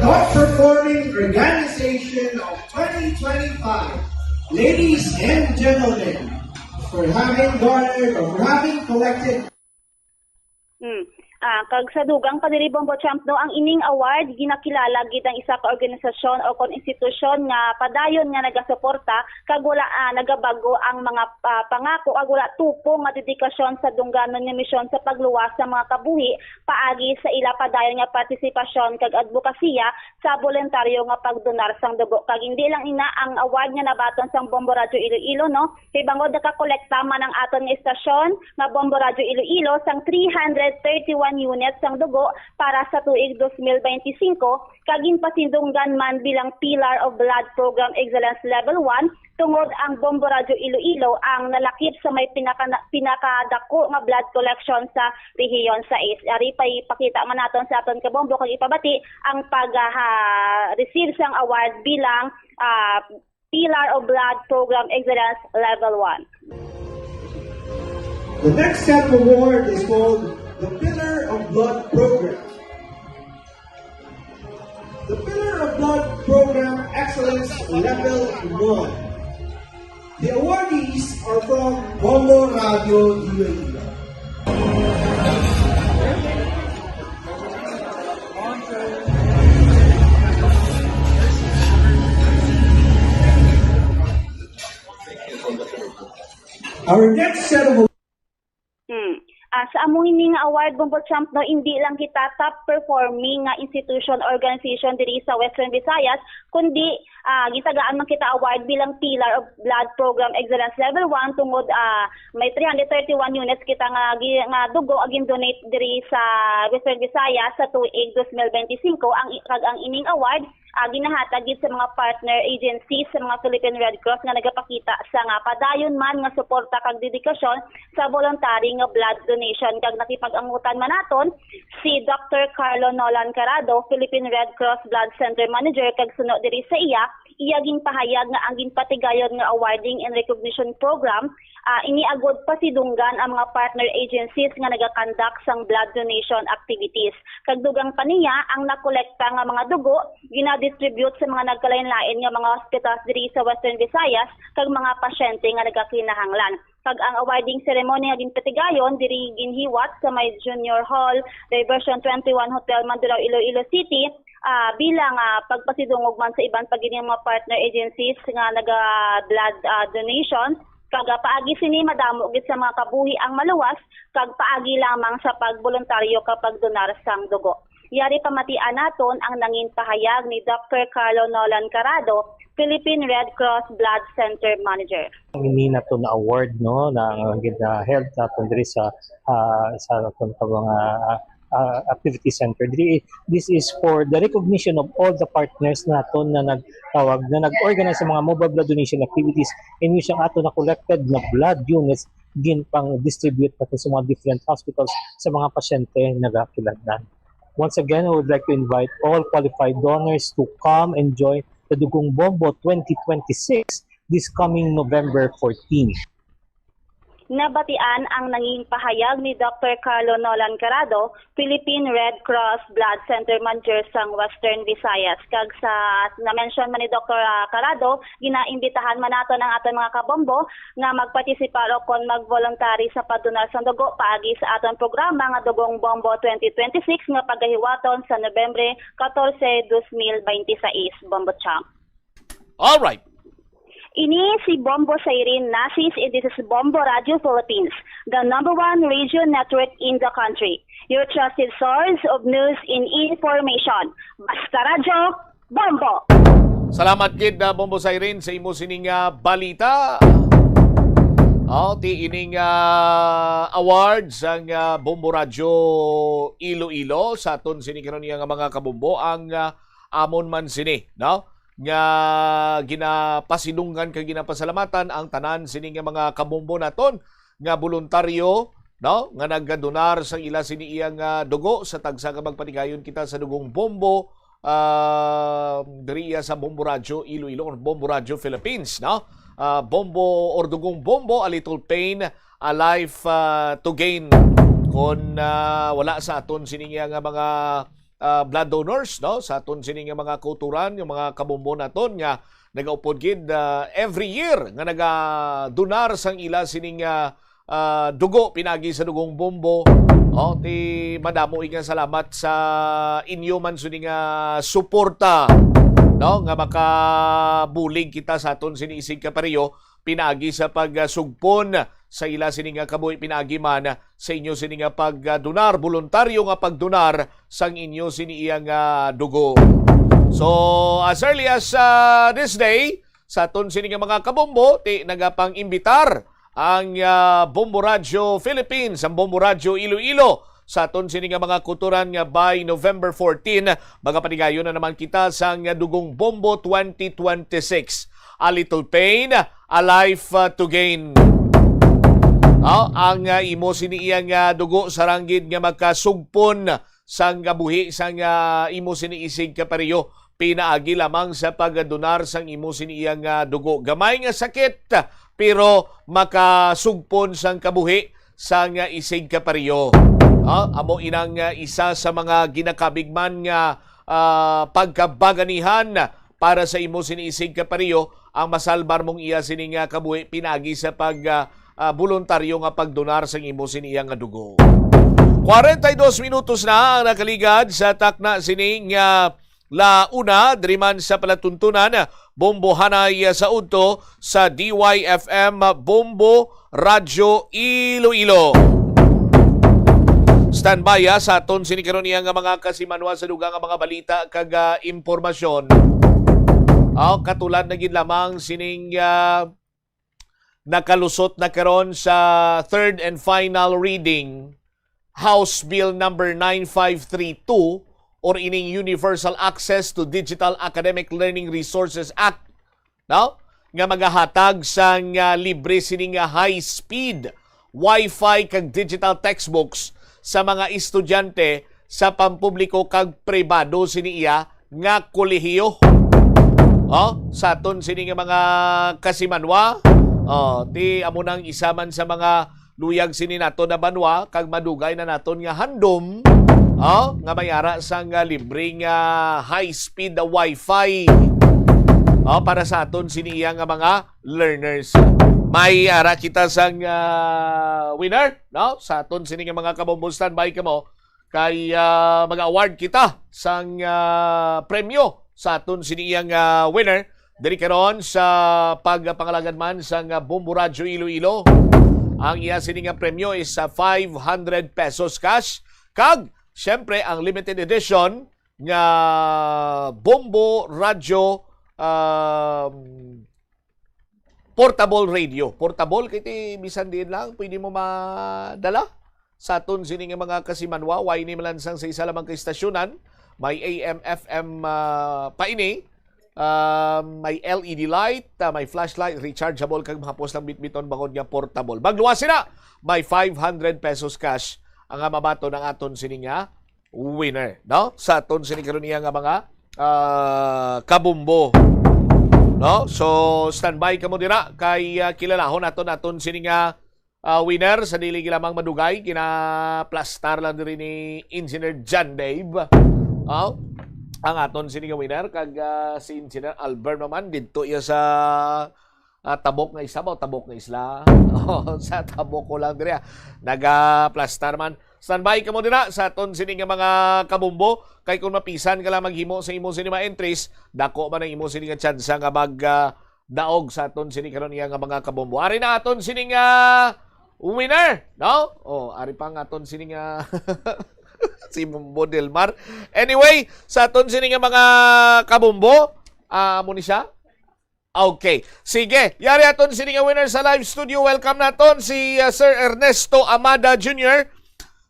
top performing organization of 2025. Ladies and gentlemen, for having garnered or for having collected
kag sa dugang padiri Bombo Champ no, ang ining award ginakilala gid ang isa ka organisasyon o kon institusyon nga padayon nga nagasuporta kag wala nagabago ang mga pangako ag wala tupo nga dedikasyon sa dungganon nga misyon sa pagluwas sa mga kabuhi paagi sa ila padayon nga partisipasyon kag advokasya sa voluntaryo nga pagdonar sang dugo. Kag hindi lang ina ang award nga nabaton sang Bombo Radio Iloilo no, kay bangod nakakolekta man ang aton nga istasyon nga Bombo Radio Iloilo sang 331 units sang dugo para sa tuig 2025 kagin pasindunggan man bilang Pillar of Blood Program Excellence Level 1 tungod ang Bombo Radio Iloilo ang nalakip sa may pinakadako nga blood collection sa rehiyon sa East. Ari pa ipakita man naton sa aton kabombo kag ipabati ang pag-receive sang award bilang Pillar of Blood Program Excellence Level
The1. next set of award is called the Pillar of Blood Program. The Pillar of Blood Program Excellence Level 1. The awardees are from Bombo Radio Iloilo. Our next set of
sa among ini nga award Bombo Champ no, hindi lang kita top performing nga institution organization diri sa Western Visayas kundi gitagaan man kita award bilang Pillar of Blood Program Excellence Level 1 tungod may 331 units kita nga dugo agin donate diri sa Western Visayas sa tuig 2025 ang ining award ginahatag gid sa mga partner agencies sa mga Philippine Red Cross nga nagapakita sa nga padayon man nga suporta kag dedikasyon sa voluntary nga blood donation kag nakipag-angutan man naton si Dr. Carlo Nolan Carado, Philippine Red Cross Blood Center Manager kag suno diri sa iyaging pahayag nga ang ginpatigayon nga awarding and recognition program iniagod pasidunggan ang mga partner agencies nga nagakandak sang blood donation activities. Kag dugang pa niya ang nakolekta nga mga dugo ginadistribute sa mga nagkalain-lain nga mga hospitals diri sa Western Visayas kag mga pasyente nga nagakinahanglan. Kag ang awarding ceremony nga ginpatigayon diri ginhiwat sa may Junior Hall, Diversion 21 Hotel Mandurao, Iloilo City bilang pagpasidungog man sa iban pagining mga partner agencies nga naga-blood donation kag paagi sini madamo gid sa mga kabuhi ang maluwas kag paagi lamang sa pagboluntaryo kapag donar sang dugo. Yari pamatian naton ang nangin pahayag ni Dr. Carlo Nolan Carado, Philippine Red Cross Blood Center Manager.
Hindi na to na award no na health naton diri sa mga activity center. This is for the recognition of all the partners naton na nag-organize sa mga mobile blood donation activities in which ang ato na collected na blood units pang distribute natin sa mga different hospitals sa mga pasyente nagakilanlan. Once again, I would like to invite all qualified donors to come and join the Dugong Bombo 2026 this coming November 14.
Nabatian ang nanging pahayag ni Dr. Carlo Nolan Carado, Philippine Red Cross Blood Center Manager sang Western Visayas. Kag sa na-mention man ni Dr. Carado, ginaimbitahan man nato ng aton mga kabombo nga magpartisipar o kon mag-voluntary sa padunar sang dugo paagi sa aton programa nga Dugong Bombo 2026 nga pagahiwaton sa Nobyembre 14, 2026, Bombo Champ.
All right.
Ini si Bombo Sairin Nasis, and this is Bombo Radio Philippines, the #1 radio network in the country. Your trusted source of news and information. Basta Radyo, Bombo!
Salamat gid na Bombo Sairin sa imo sining balita. Ti ining awards ang Bombo Radio Iloilo sa aton sini karon nga mga kabombo ang amon man sini, no? Nga ginapasidunggan kag ginapasalamatan ang tanan sini nga mga kabombo naton nga voluntaryo, no, nga nagdonar sa ila sini iyang dugo sa tagsa ka magpatigayon kita sa Dugong Bombo diriya sa Bombo Radio Iloilo or Bombo Radio Philippines, no? Bombo or Dugong Bombo, a little pain, a life to gain kon wala sa aton sini nga mga blood donors, no? Sa aton sining mga kulturan, yung mga kabumbo naton nga nagaupod gid every year nga nagadonar sang ila sining dugo pinagi sa dugong bombo. Ti madamo nga salamat sa inyo man suning suporta, no, nga makabulig kita sa aton sinisig kapareho pinagi sa pagsugpon sa ila sining kabuhi pinagi man sa inyo sining pagdonar, voluntaryo nga pagdonar sang inyo siniyang dugo. So as early as this day sa aton sining mga kabombo ti nagapang imbitar ang Bombo Radio Philippines, ang Bombo Radio Iloilo sa aton sining mga kulturan nga by November 14 magapanigayon na naman kita sa dugong Bombo 2026. A little pain, a life to gain. Ang imo siniyang dugo sa ranggid nga magkasugpon sang gabuhi sang imo siniisig kapareho pinaagi lamang sa pagdonar sang imo siniyang dugo. Gamay nga sakit pero makasugpon sang kabuhi sang isig kapareho. Amo inang isa sa mga ginakabigman nga pagkabaganihan para sa imo siniisig kapareho ang masalbar mong iya sining kabuhi pinagi sa pag voluntaryo nga pagdonar sang imo siniyang dugo. 42 minutos na ang nakaligad sa takna sining launa driman sa palatuntunan Bombo Hanay sa udto sa DYFM Bombo Radio Iloilo. Standby sa aton sinikaron niya nga mga kasimanwa sa dugang nga mga balita kag impormasyon. Katulad na gid lamang sining nakalusot na karon sa third and final reading House Bill number 9532 or ining Universal Access to Digital Academic Learning Resources Act, no? Nga magahatag sang libre sining high-speed Wi-Fi kag digital textbooks sa mga estudyante sa pampubliko kag pribado siniya nga kolehiyo. Sa aton sining mga kasimanwa, ti amo nang isa man sa mga luyag sini nato na banwa kag madugay na naton nga handom nga mayara sang libreng high-speed Wi-Fi para sa aton siniya nga mga learners. May ara kita sang winner, no? Sa aton sini nga mga kabombo, standby kamo kay mag-award kita sang premyo sa aton siniyang winner diri karon sa pagpangalagan man sang Bombo Radio Iloilo. Ang iya sining premyo is 500 pesos cash kag syempre ang limited edition nga Bombo Radio portable radio. Portable kay bisan din lang pwede mo madala sa aton sining mga kasimanwa. Why ni malansang sa isa lamang ka istasyonan. May AM, FM pa ini. May LED light, may flashlight, rechargeable kag mahapos lang bitbiton bangod nga portable. Magluwas sila. May 500 pesos cash ang mabato ng aton sining winner, no? Sa aton sining karon nga mga kabumbo. No? So standby kamo dira kay kilalahon aton sining winner sa dili lamang madugay kina-plastar lang diri ni Engineer John Dave. Ang aton sining winner kag si Engineer Albert naman didto iya sa tabok nga isa ba tabok nga isla. Sa tabok ko lang diri. Naga-plastar man. Standby ka mo dira sa aton sining mga kabumbo kay kung mapisan ka lang maghimo sa imo sini entries, dako man ang imo sini nga chance nga daog sa aton sini karon iya nga mga kabumbo. Ari na aton sini winner, no? Ari pa nga aton sini si Bombo Delmar. Anyway, sa aton sini mga kabumbo, amo ni siya. Okay. Sige, yari aton sini winner sa live studio. Welcome naton si Sir Ernesto Amada Jr.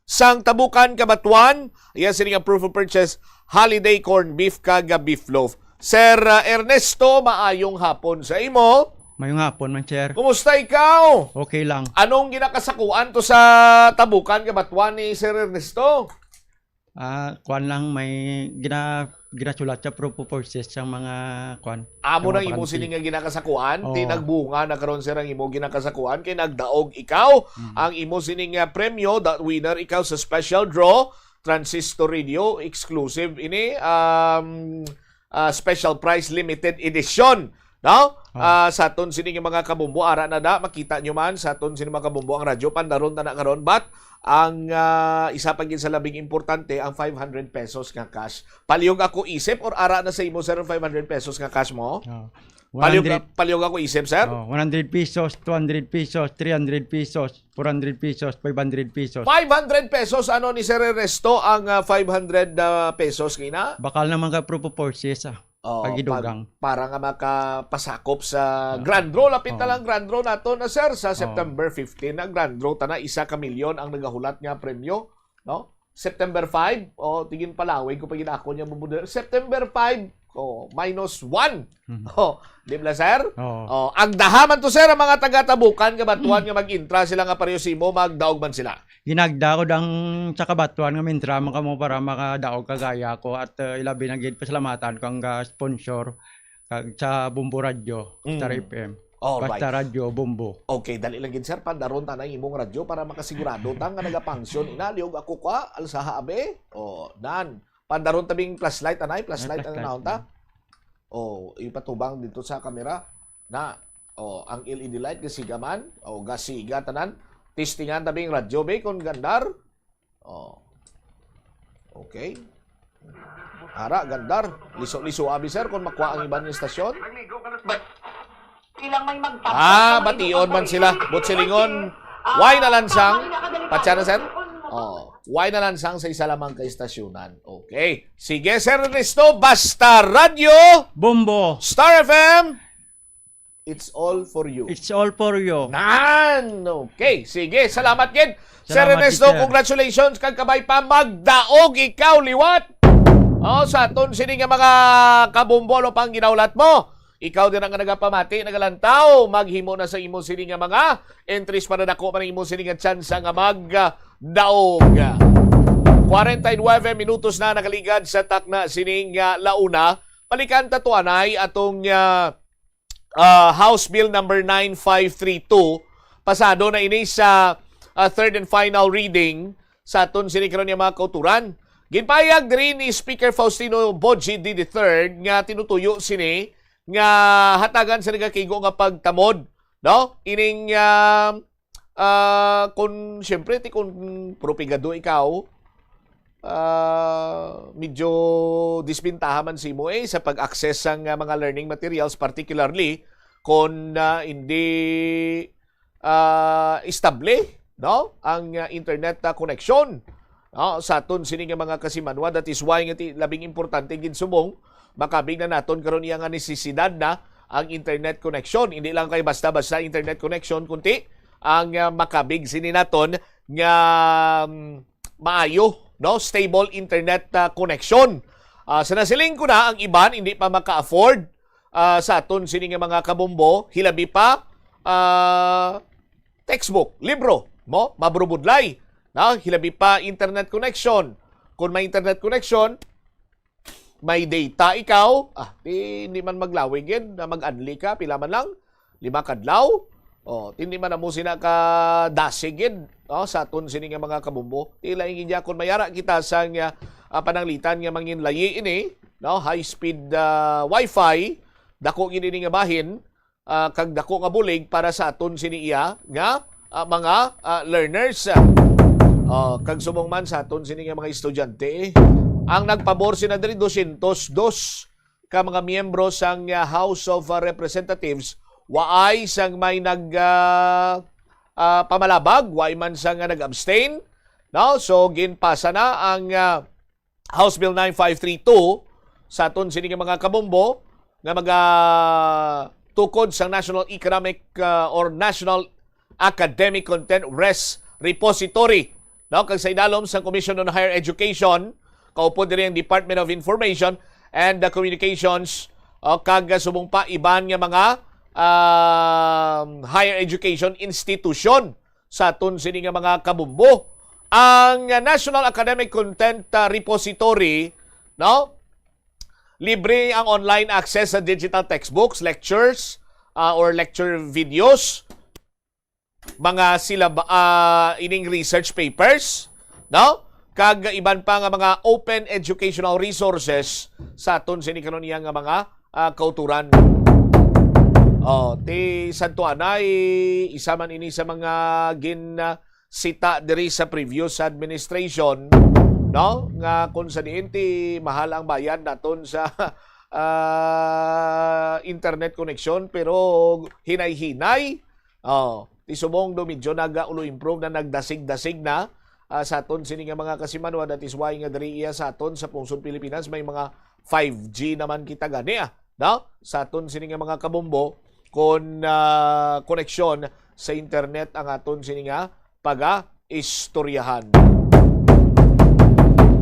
sang Tabukan, Kabatuan. Yan sini nga proof of purchase holiday corn beef kag beef loaf. Sir Ernesto, maayong hapon sa imo.
Mayong hapon man, sir.
Kumusta ikaw?
Okay lang.
Anong ginakasakuan to sa Tabukan, Kabatuan ni Sir Ernesto?
Kuan lang may ginasulat sa proof of purchase sa mga kuan.
Amo nang imo sini nga ginakasakuan, ti nagbunga na karon sir ang imo ginakasakuan kay nagdaog ikaw ang imo sini nga premyo, that winner ikaw sa special draw transistor radio exclusive ini special price limited edition, no? Sa aton sini mga kabumbo ara na da makita nyo man sa aton sini mga kabumbo ang radyo pandaron ta na karon, but ang isa pa gid sa labing importante ang 500 pesos nga cash. Palihog ako isip or ara na sa imo sir 500 pesos nga cash mo? Palihog ako isip, sir?
100 pesos, 200 pesos, 300 pesos, 400 pesos, 500 pesos.
500 pesos, ano ni Sir Ernesto ang 500 pesos kina?
Bakal naman ka proof of purchase pagidugang.
Para nga makapasakop sa Grand Draw. Lapit na lang Grand Draw nato na sir sa September 15 na Grand Draw. Tana, 1 milyon ang nagahulat nga premyo. No? September 5, tingin palaway ko pag ako niya bubudel. September 5, minus 1. Di ba, sir? Ang dahaman to, sir, ang mga taga-tabukan, kabatuan nga mag-intra sila nga pareho simo, magdaog man sila.
Ginagdaog ang sa kabatuan nga mintra man kamo para makadaog kagaya ko at ilabi na gid pasalamatan ko ang sponsor sa Bombo Radio, Star FM. Basta radyo, Bombo.
Okay, dali lang gid sir, pandaron ta na imong radyo para makasigurado ta nga nagapangsyon inaliog ako ka alsaha abe. Dan. Pandaron tabing flashlight anay, flashlight ang naon ta. Ipatubang dito sa kamera na ang LED light gasiga man, gasiga tanan. Testingan tabing radyo be kon gandar. Okay. Ara gandar, liso-liso abi sir kon makuha ang iban ng istasyon.
Ilang may magtapos.
Bation man sila. Butsilingon. Why na lansang? Patsa na sir? Why na lansang sa isa lamang kaistasyonan? Okay. Sige, Sir Ernesto. Basta Radio.
Bombo.
Star FM. It's all for you.
It's all for you.
Okay. Sige. Salamat, Kid. Sir Ernesto, congratulations. Kagkabay pa magdaog ikaw, liwat. Sa aton sini nga mga kabumbolo pang ginaulat mo. Ikaw din ang nagapamati, nagalantaw, maghimo na sa imo sini nga mga entries para dako man imo sini nga chance nga magdaog. 49 minutos na nakaligad sa takna sining launa. Palikan tatuanay atong House Bill number 9532. Pasado na ini sa third and final reading sa aton sini karon nga mga kauturan. Ginpayag diri ni Speaker Faustino Boji III nga tinutuyo sini nga hatagan sa nagakigo nga pagtamod, no? Ining kung syempre kung propagado ikaw medyo disbintaha man simo sa pag-access sang mga learning materials, particularly kung hindi estable, no? Ang internet connection, no? Sa aton sini nga mga kasimanwa. That is why nga labing importante gid sumong makabig na naton karon iya nga nesisidad na ang internet connection. Hindi lang kay basta-basta internet connection, kundi ang makabig sini naton nga maayo, no, stable internet connection. Sa nasiling ko na ang iban hindi pa maka-afford sa aton sini nga mga kabombo, hilabi pa textbook, libro, mo mabrubudlay, no? Hilabi pa internet connection. Kung may internet connection, may data ikaw, hindi man maglawig yun, na mag-unli ka, pila man lang, 5 kadlaw, hindi man na mo sina ka dasig yun, sa aton sini nga mga kabumbo. Tila yung indya, kung mayara kita sa pananglitan nga mangin layi ini, no? High-speed wifi, dako gini nga bahin, kag dako nga bulig para sa aton sini iya, nga mga learners. Kag sumong man sa aton sini nga mga estudyante, ang nagpabor sina diri 202 ka mga miyembro sang House of Representatives, waay sang may pamalabag, waay man sang nag-abstain, no? So ginpasa na ang House Bill 9532 sa aton sini nga mga kabombo nga tukod sa National Economic or National Academic Content Repository, no? Kag sa idalom sa Commission on Higher Education, kaupo diri ang Department of Information and Communications, kag subong pa iban nga mga higher education institution sa aton sini nga mga kabumbo. Ang National Academic Content Repository, no? Libre ang online access sa digital textbooks, lectures, or lecture videos, mga ining research papers, no? kag iban pa nga mga open educational resources sa aton sini karon iya nga mga kauturan. Ti Santo Anay isa man ini sa mga sita diri sa previous administration, no, nga kung sa diinti mahal ang bayad naton sa internet connection pero hinay-hinay. Ti subong do medyo naga-ulo improve na nagdasig-dasig na sa aton sini nga mga kasimanwa. That is why nga diri iya sa aton sa pungsod Pilipinas may mga 5G naman kita gani no? Sa aton sini nga mga kabombo kon koneksyon sa internet ang aton sini nga paga-istoryahan.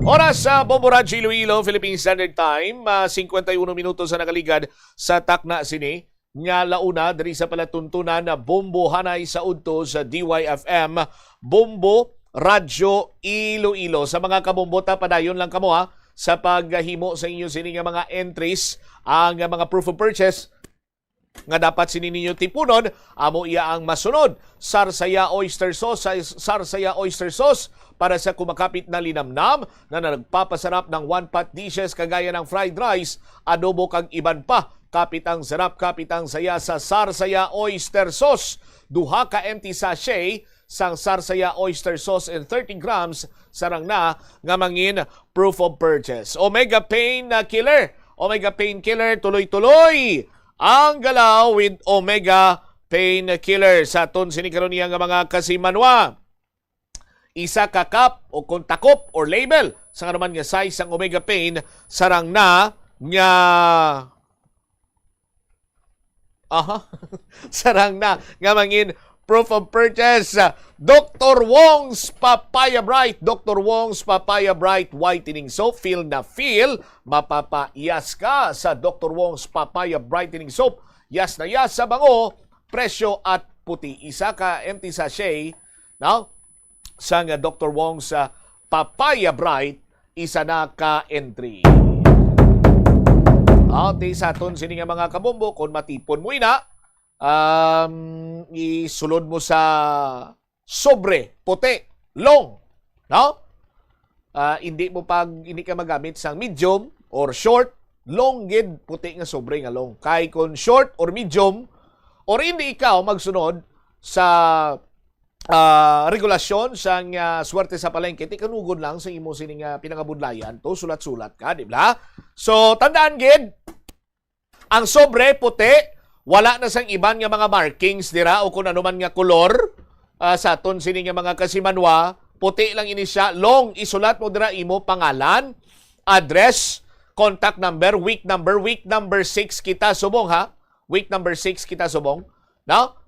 Oras sa Bombo Radyo Iloilo, Philippine Standard Time, 51 minutos sa nakaligad sa takna sini nga launa diri sa palatuntunan na Bombo Hanay sa udto sa DYFM Bombo Radyo Iloilo. Sa mga kabombota, padayon lang kamo sa paghimo sa inyo sini nga mga entries, ang mga proof of purchase nga dapat sini ninyo tipunon, amo iya ang masunod. Sarsaya oyster sauce, Sarsaya oyster sauce para sa kumakapit na linamnam na nagpapasarap ng one-pot dishes kagaya ng fried rice, adobo kag iban pa. Kapit ang sarap, kapit ang saya sa Sarsaya oyster sauce. Duha ka empty sachet sang Sarsaya oyster sauce and 30 grams sarang na nga mangin proof of purchase. Omega Pain Killer. Omega Pain Killer, tuloy-tuloy ang galaw with Omega Pain Killer. Sa aton sinikaron niya nga mga kasimanwa, isa ka cup o kontakop or label sa naman nga size ang Omega Pain sarang na nga sarang na nga mangin proof of purchase. Dr. Wong's Papaya Bright. Dr. Wong's Papaya Bright Whitening Soap. Feel na feel. Mapapayas ka sa Dr. Wong's Papaya Brightening Soap. Yas na yas sa bango, presyo at puti. Isa ka empty sachet, no? Sa nga Dr. Wong's Papaya Bright, isa na ka entry. Di sa aton sini nga mga kabombo, kung matipon mo ina, isulod mo sa sobre, puti, long, no? Hindi ka magamit sa medium or short, long gid puti nga sobre nga long. Kay kung short or medium or hindi ikaw magsunod sa regulasyon sang swerte sa palengke, ti kanugod lang sa imo sining pinangabudlayan to, sulat-sulat ka, di ba? So tandaan gid, ang sobre puti, wala na sang iban nga mga markings dira o kung ano man nga kolor sa aton sini nga mga kasimanwa. Puti lang ini siya. Long, isulat mo dira imo pangalan, address, contact number, week number 6 kita subong ha. Week number 6 kita subong. No?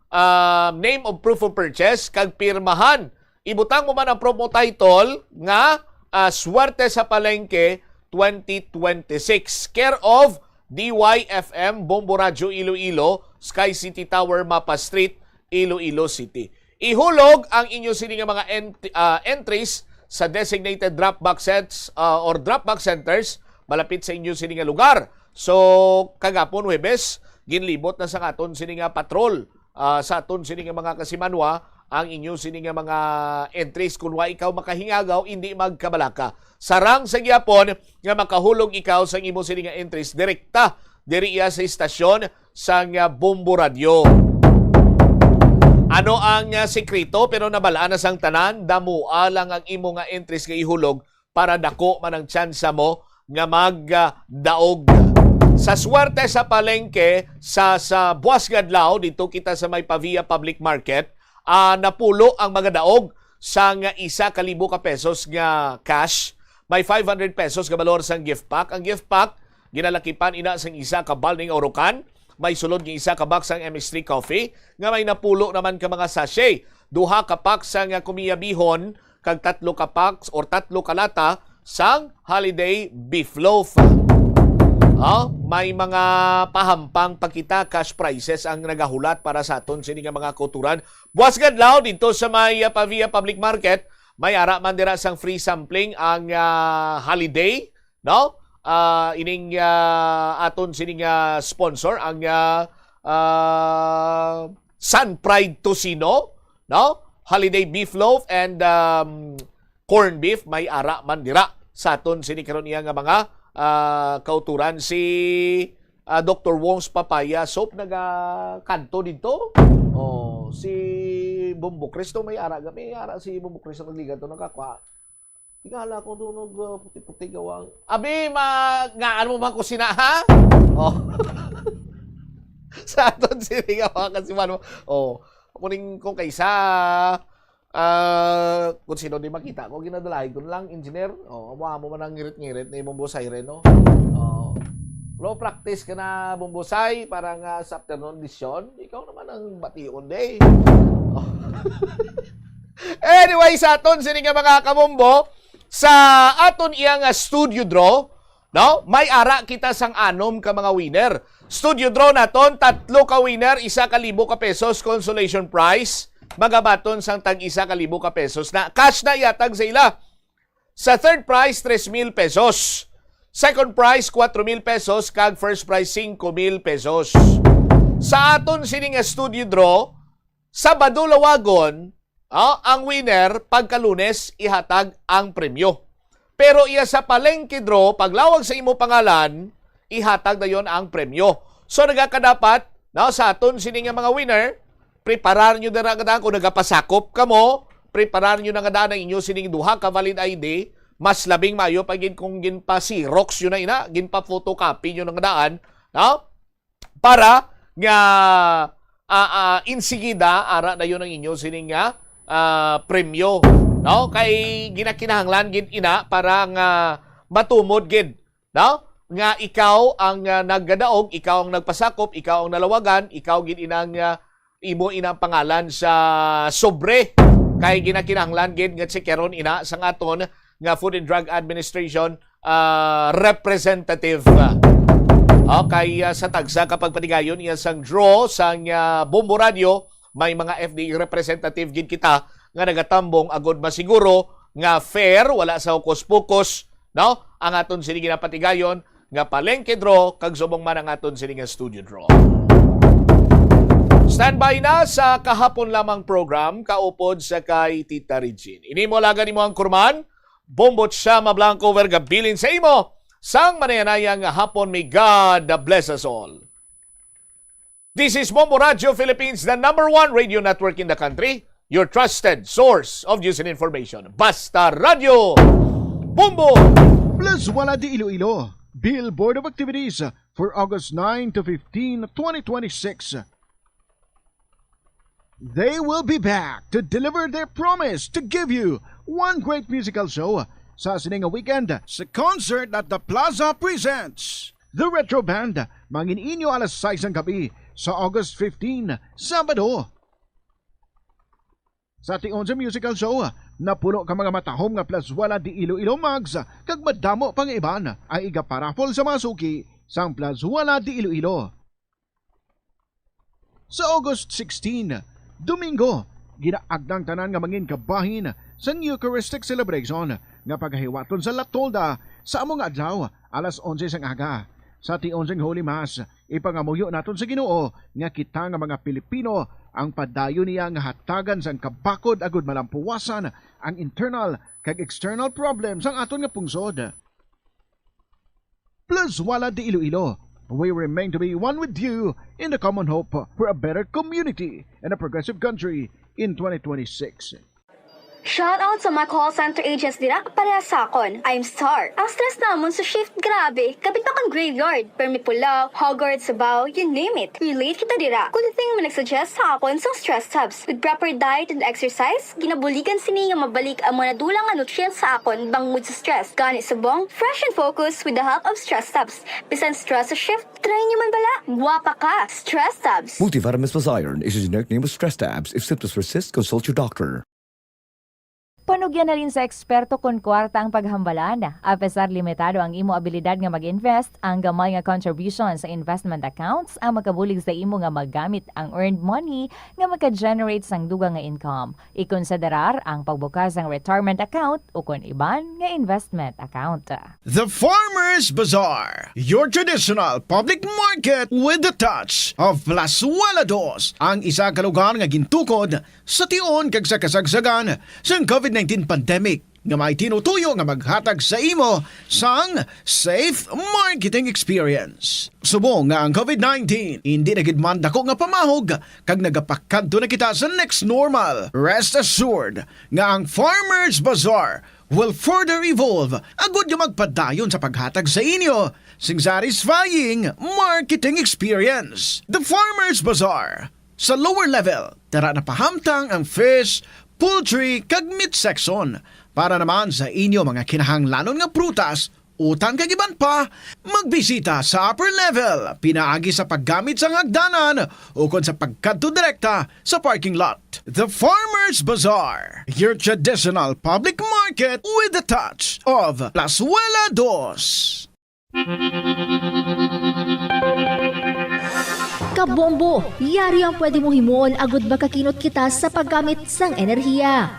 Name of proof of purchase, kag pirmahan. Ibutang mo man ang promo title nga Swerte sa Palengke 2026. Care of DYFM Bombo Radyo Iloilo, Sky City Tower, Mapa Street, Iloilo City. Ihulog ang inyo sini nga mga entries sa designated drop-box sets or drop-box centers malapit sa inyo sini nga lugar. So kagapon Huwebes, ginlibot na sa aton sini nga patrol sa aton sini nga mga kasimanwa ang inyo sini nga mga entries. Kung wa ikaw makahingagaw, hindi magkabalaka. Sarang sa gyapon nga makahulog ikaw sa imo sini nga entries direkta diri sa istasyon sa Bombo Radio. Ano ang sekreto pero nabalaan na sang tanan, damua lang ang imo nga entries nga ihulog para dako man ang tsansa mo nga magdaog. Sa Swerte sa Palengke sa Buwas Gadlaw, dito kita sa may Pavia Public Market, napulo ang mga daog sa nga 1,000 ka pesos nga cash. May 500 pesos nga balor sang gift pack. Ang gift pack ginalakipan ina sang 1 ka balding orokan. May sulod ng 1 ka box sang MS3 coffee nga may napulo naman ka mga sachet. 2 ka pack sang kumiya bihon kag 3 ka packs or 3 ka lata sang holiday beef loaf. May mga pahampang pakita cash prices ang nagahulat para sa aton sini nga mga kulturan. Buwas Gadlaw dito sa may Pavia Public Market, may ara man dira sang free sampling ang holiday, no? Ining aton sini nga sponsor ang Sun Pride Tocino, no? Holiday beef loaf and corn beef may ara man dira sa aton sinikaron iya nga mga kauturan. Si Dr. Wong's Papaya Soap kanto dito. Si Bumbo Cristo may ara si Bumbo Cristo nagligan to nakakwa. Tingala ko doon puti-puti gawang. Abi ano mo man kusina ha? Sa aton sinigawa kasi man mo. Kuning kung kaysa kung sino di makita ko, ginadalahin ko lang, engineer. Abuha mo man ang ngirit-ngirit na ibumbusay rin, no? Low practice ka na bumbusay, parang sa afternoon disyon. Ikaw naman ang bation day. Anyway, sa aton, sini nga mga kabumbo, sa aton iyang studio draw, no? May ara kita sang anom ka mga winner. Studio draw naton, 3 ka winner, 1,000 ka pesos consolation prize. Magabaton sang tag 1,000 ka pesos na cash na yatag sa ila. Sa third prize, 3,000 pesos. Second prize, 4,000 pesos. Kag first prize, 5,000 pesos. Sa aton sining studio draw, Sabado lawagon, ang winner, pagka-Lunes, ihatag ang premyo. Pero iya sa palengke draw, paglawag sa imo pangalan, ihatag na yon ang premyo. So nagakadapat, sa aton sining mga winner, preparar nyo na nga kung nagapasakop ka mo, preparar nyo na nga ang inyo sining duha ka valid ID, mas labing mayo pagin kung ginpa-Xerox yun na ina, ginpa-photocopy nyo na nga para nga insigida, ara na yun ang inyo sining premyo. No? Kay ginakinahanglan gin ina para nga matumod gid. No? Nga ikaw ang naggadaog, ikaw ang nagpasakop, ikaw ang nalawagan, ikaw gid inang imo inang pangalan sa sobre. Kay ginakinahanglan gid nga sikeron ina sang aton nga Food and Drug Administration representative. Okay, sa tagsa kapag patigayon iya sang draw sang Bombo Radio, may mga FDA representative gid kita nga nagatambong agod masiguro nga fair, wala sa hukos-pukos, no? Ang aton sini ginapatigayon nga palengke draw kag subong man ang aton sini nga studio draw. Standby na sa kahapon lamang program kaupod sa kay Tita Regine. Ini mo lagan nimo ang kurman, Bombot Shama Blanco vergabilin sa imo sang manayanayang hapon. May God bless us all. This is Bombo Radio Philippines, the #1 radio network in the country, your trusted source of news and information. Basta Radio Bombo!
Plus wala di Iloilo. Billboard of activities for August 9 to 15, 2026. They will be back to deliver their promise to give you one great musical show sa sininga weekend sa concert at the Plaza presents The Retro Band. Mangin inyo alas 6 ng gabi sa August 15, Sabado. Sa tion sa musical show, napuno ka mga matahom nga plus wala di Iloilo mags kag madamo pang iban ay igaparapol sa masuki sang plus wala di Iloilo. Sa August 16, Domingo, ginaagdang tanan nga mangin kabahin sa Eucharistic celebration nga paghiwaton sa Latolda sa among adlaw alas 11 sang aga. Sa tion sang Holy Mass, ipangamuyo naton sa Ginoo nga kita nga mga Pilipino ang padayon niya nga hatagan sang kabakod agud malampuwasan ang internal kag external problems ang aton nga pungsod. Plus wala di Iloilo, we remain to be one with you in the common hope for a better community and a progressive country in 2026.
Shout out sa mga call center agents dira pareha sa akon. I'm Star. Ang stress namon sa shift grabe. Kapit na kang graveyard. Permi Pulaw, Hogwarts, Sabaw, you name it. Relate kita dira. Kung thing mo nagsuggest sa akon sa stress tabs. With proper diet and exercise, ginabuligan sini nga mabalik ang mga dulang nga nutrients sa akon bangod sa stress. Ganit subong, fresh and focused with the help of stress tabs. Bisan stress sa shift, try nyo man bala. Guwapa ka. Stress tabs.
Multivitamins plus iron is a generic name of stress tabs. If symptoms persist, consult your doctor.
Panugyan na rin sa eksperto kon kwarta ang paghambalan. Apesar limitado ang imo abilidad nga mag-invest, ang gamay nga contribution sa investment accounts ang makabulig sa imo nga maggamit ang earned money nga maka-generate sang dugang nga income. Ikonsiderar ang pagbukas ng retirement account o kon iban nga investment account.
The Farmers Bazaar, your traditional public market with the touch of Plasualados, ang isa ka lugar nga gintukod sa tion kag sa kasagsagan sa COVID-19 pandemic nga may tinutuyo nga maghatag sa imo sang safe marketing experience. Subo nga ang COVID-19 hindi na gid man dako nga pamahog kag nagapakadto na kita sa next normal. Rest assured nga ang Farmers Bazaar will further evolve agud nga magpadayon sa paghatag sa inyo sing satisfying marketing experience. The Farmers Bazaar. Sa lower level, tara na pahamtang ang fish, poultry kag meat section para naman sa inyo mga kinahanglanon nga prutas, utang kag iban pa, magbisita sa upper level, pinaagi sa paggamit sa hagdanan o kon sa pagkadto direkta sa parking lot. The Farmers Bazaar, your traditional public market with a touch of Plazuela Dos.
Kabombo, yari ang pwede mo himuon agud makakinot kita sa paggamit sang enerhiya.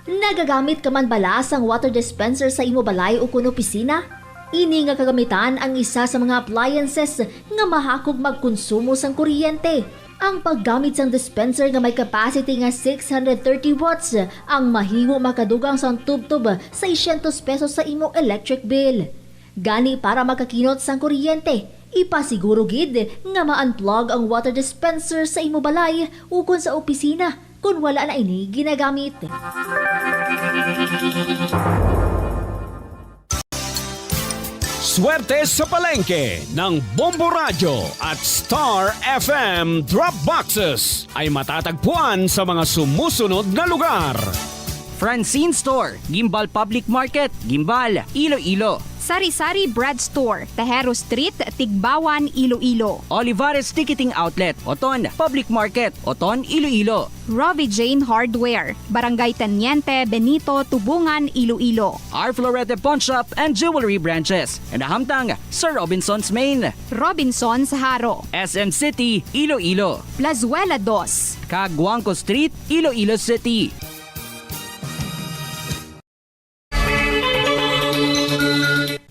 Nagagamit ka man bala sang water dispenser sa imo balay o kuno opisina? Ini nga kagamitan ang isa sa mga appliances nga mahakog magkonsumo sang kuryente. Ang paggamit sang dispenser nga may capacity nga 630 watts ang mahimo makadugang sang tubtub 600 pesos sa imo electric bill. Gani para makakinot sang kuryente, ipasiguro gid nga ma-unplug ang water dispenser sa imo balay ukon sa opisina kung wala na ini ginagamit.
Swerte sa palengke ng Bombo Radio at Star FM Drop Boxes ay matatagpuan sa mga sumusunod na lugar.
Francine Store, Gimbal Public Market, Gimbal, Iloilo.
Sari-Sari Bread Store, Tejero Street, Tigbawan, Iloilo.
Olivares Ticketing Outlet, Oton, Public Market, Oton, Iloilo.
Robbie Jane Hardware, Barangay Taniente, Benito, Tubungan, Iloilo.
R. Florete Pawn Shop and Jewelry Branches. And Hamtang, Sir Robinson's Main.
Robinson's Haro.
SM City, Iloilo.
Plazuela Dos.
Caguanco Street, Iloilo City.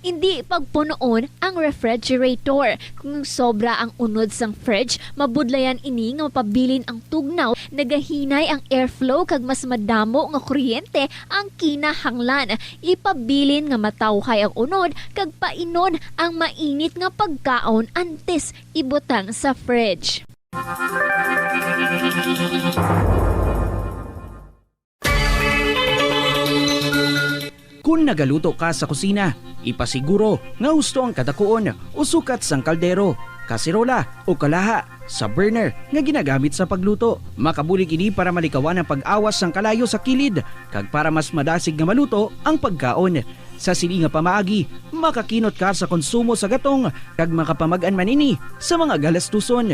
Hindi pagpunoon ang refrigerator. Kung sobra ang unod sang fridge, mabudlayan ini nga mapabilin ang tugnaw, nagahinay ang airflow kag mas madamo nga kuryente ang kinahanglan. Ipabilin nga matawhay ang unod kag painon ang mainit nga pagkaon antes ibutang sa fridge.
Kung nagaluto ka sa kusina, ipasiguro nga husto ang kadakuon o sukat sang kaldero, kasirola o kalaha sa burner nga ginagamit sa pagluto. Makabulig ini para malikawan ang pag-awas sang kalayo sa kilid kag para mas madasig nga maluto ang pagkaon. Sa sili nga pamaagi, makakinot ka sa konsumo sa gatong kag makapamag-an manini sa mga galastuson.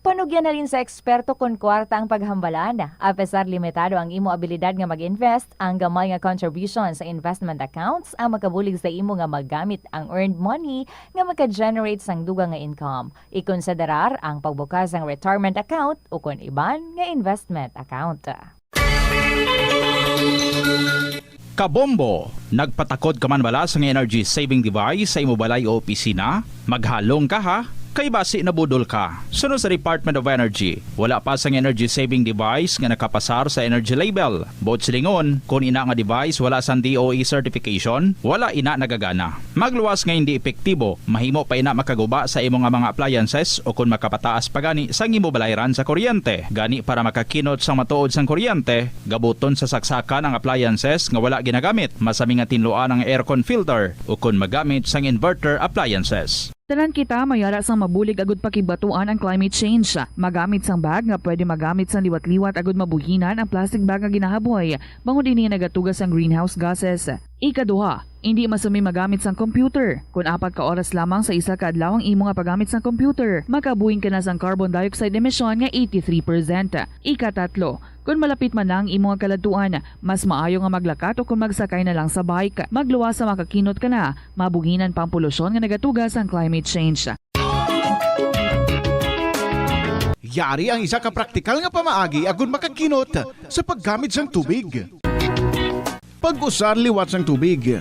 Panugyan na rin sa eksperto kon kwarta ang paghambalan. Apesar limitado ang imo abilidad nga mag-invest, ang gamay nga contribution sa investment accounts ang makabulig sa imo nga maggamit ang earned money nga maka-generate sang dugang nga income. Ikonsiderar ang pagbukas ng retirement account o kon iban nga investment account.
Kabombo, nagpatakod ka man bala sa energy saving device sa imo balay o opisina? Maghalong ka ha? Kay basi na budol ka. Sunod sa Department of Energy, wala pa sang energy saving device nga nakapasar sa energy label. Bot silingon, kung ina nga device wala sang DOE certification, wala ina nagagana. Magluwas nga hindi epektibo, mahimo pa ina makaguba sa imo nga mga appliances o kung makapataas pa gani sang imo balayran sa kuryente. Gani para makakinot sang matuod sang kuryente, gabuton sa saksakan ang appliances nga wala ginagamit, masami nga tinluan ang aircon filter o kung magamit sang inverter appliances.
Tanan kita mayara sang mabulig agud pakibatuan ang climate change. Magamit sang bag nga pwede magamit sang liwat-liwat agud mabuhinan ang plastic bag nga ginahaboy. Bangod dinhi nagatugas ang greenhouse gases. Ikaduha, hindi masumi magamit sang computer. Kung 4 ka oras lamang sa isa ka adlaw ang imo nga paggamit sang computer, makabuhing ka na sang carbon dioxide emission nga 83%. Ikatatlo, kung malapit man lang imo nga kaladuan, mas maayo nga maglakat o kung magsakay na lang sa bike. Magluwas sa makakinot ka na, mabuhinan pang polusyon nga nagatugas ang climate change.
Yari ang isa ka praktikal nga pamaagi agud makakinot sa paggamit sang tubig. Pag-usar liwat sang tubig.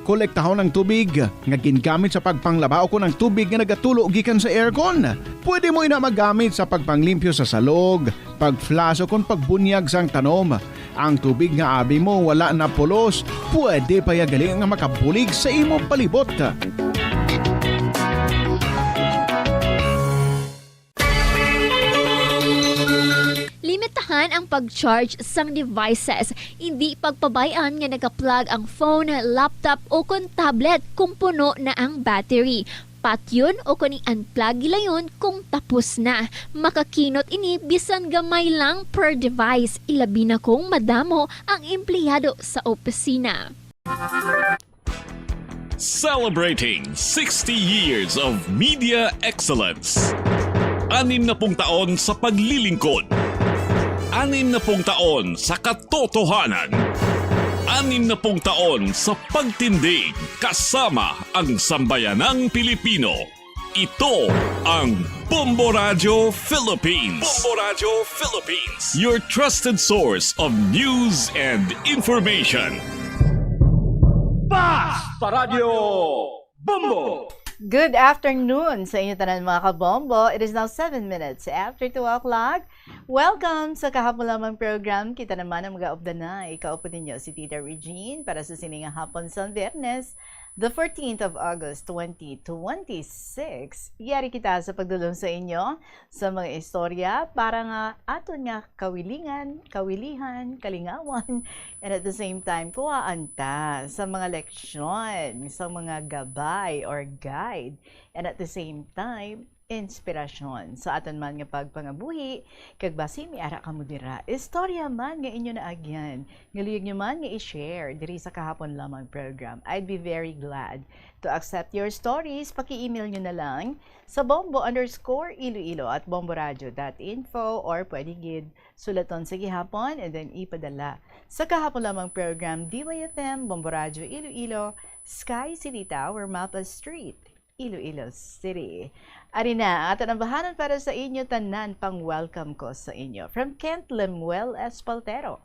Kolektahon ng tubig nga gingamit sa pagpanglaba o kung ang tubig nga nagatulo gikan sa aircon. Pwede mo ina magamit sa pagpanglimpyo sa salog, pagflaso kung pagbunyag sang tanom. Ang tubig nga abi mo wala na pulos, pwede pa yagali nga makabulig sa imo palibot.
Limitahan ang pag-charge sang devices. Hindi pagpabayaan nga naka-plug ang phone, laptop o kon tablet kung puno na ang battery. Patyon o kung unplug gilayon kung tapos na. Makakinot ini bisan gamay lang per device. Ilabi na kung madamo ang empleyado sa opisina.
Celebrating 60 years of media excellence. 60 taon sa paglilingkod. 60 taon sa katotohanan. 60 taon sa pagtindig kasama ang sambayanang Pilipino. Ito ang Bombo Radio Philippines. Bombo Radio Philippines. Your trusted source of news and information.
Basta Radio Bombo!
Good afternoon sa inyo tanan mga kabombo. It is now 7 minutes after 2 o'clock. Welcome sa kahapon lamang program. Kita naman ang mga of the night. Kaupo ninyo si Tita Regine para sa siningang hapon sa Biyernes, the 14th of August 2026. Yari kita sa pagdulong sa inyo sa mga istorya para nga aton nga kawilihan, kalingawan, and at the same time kuhaan ta sa mga leksyon, sa mga gabay or guide, and at the same time inspirasyon sa aton man nga pagpangabuhi kag basi mi ara kamo dira istorya man nga inyo na agyan ngaluyog nyo man nga i-share diri sa kahapon lamang program. I'd be very glad to accept your stories. Paki-email nyo na lang sa bombo_iloilo@bomboradio.info or pwede gid sulaton sa gihapon and then ipadala sa kahapon lamang program DYFM Bombo Radio Iloilo, Sky City Tower, Mapa Street, Iloilo City. Arina, at ang bahanan para sa inyo tanan pang welcome ko sa inyo. From Kent Lemuel Espaltero,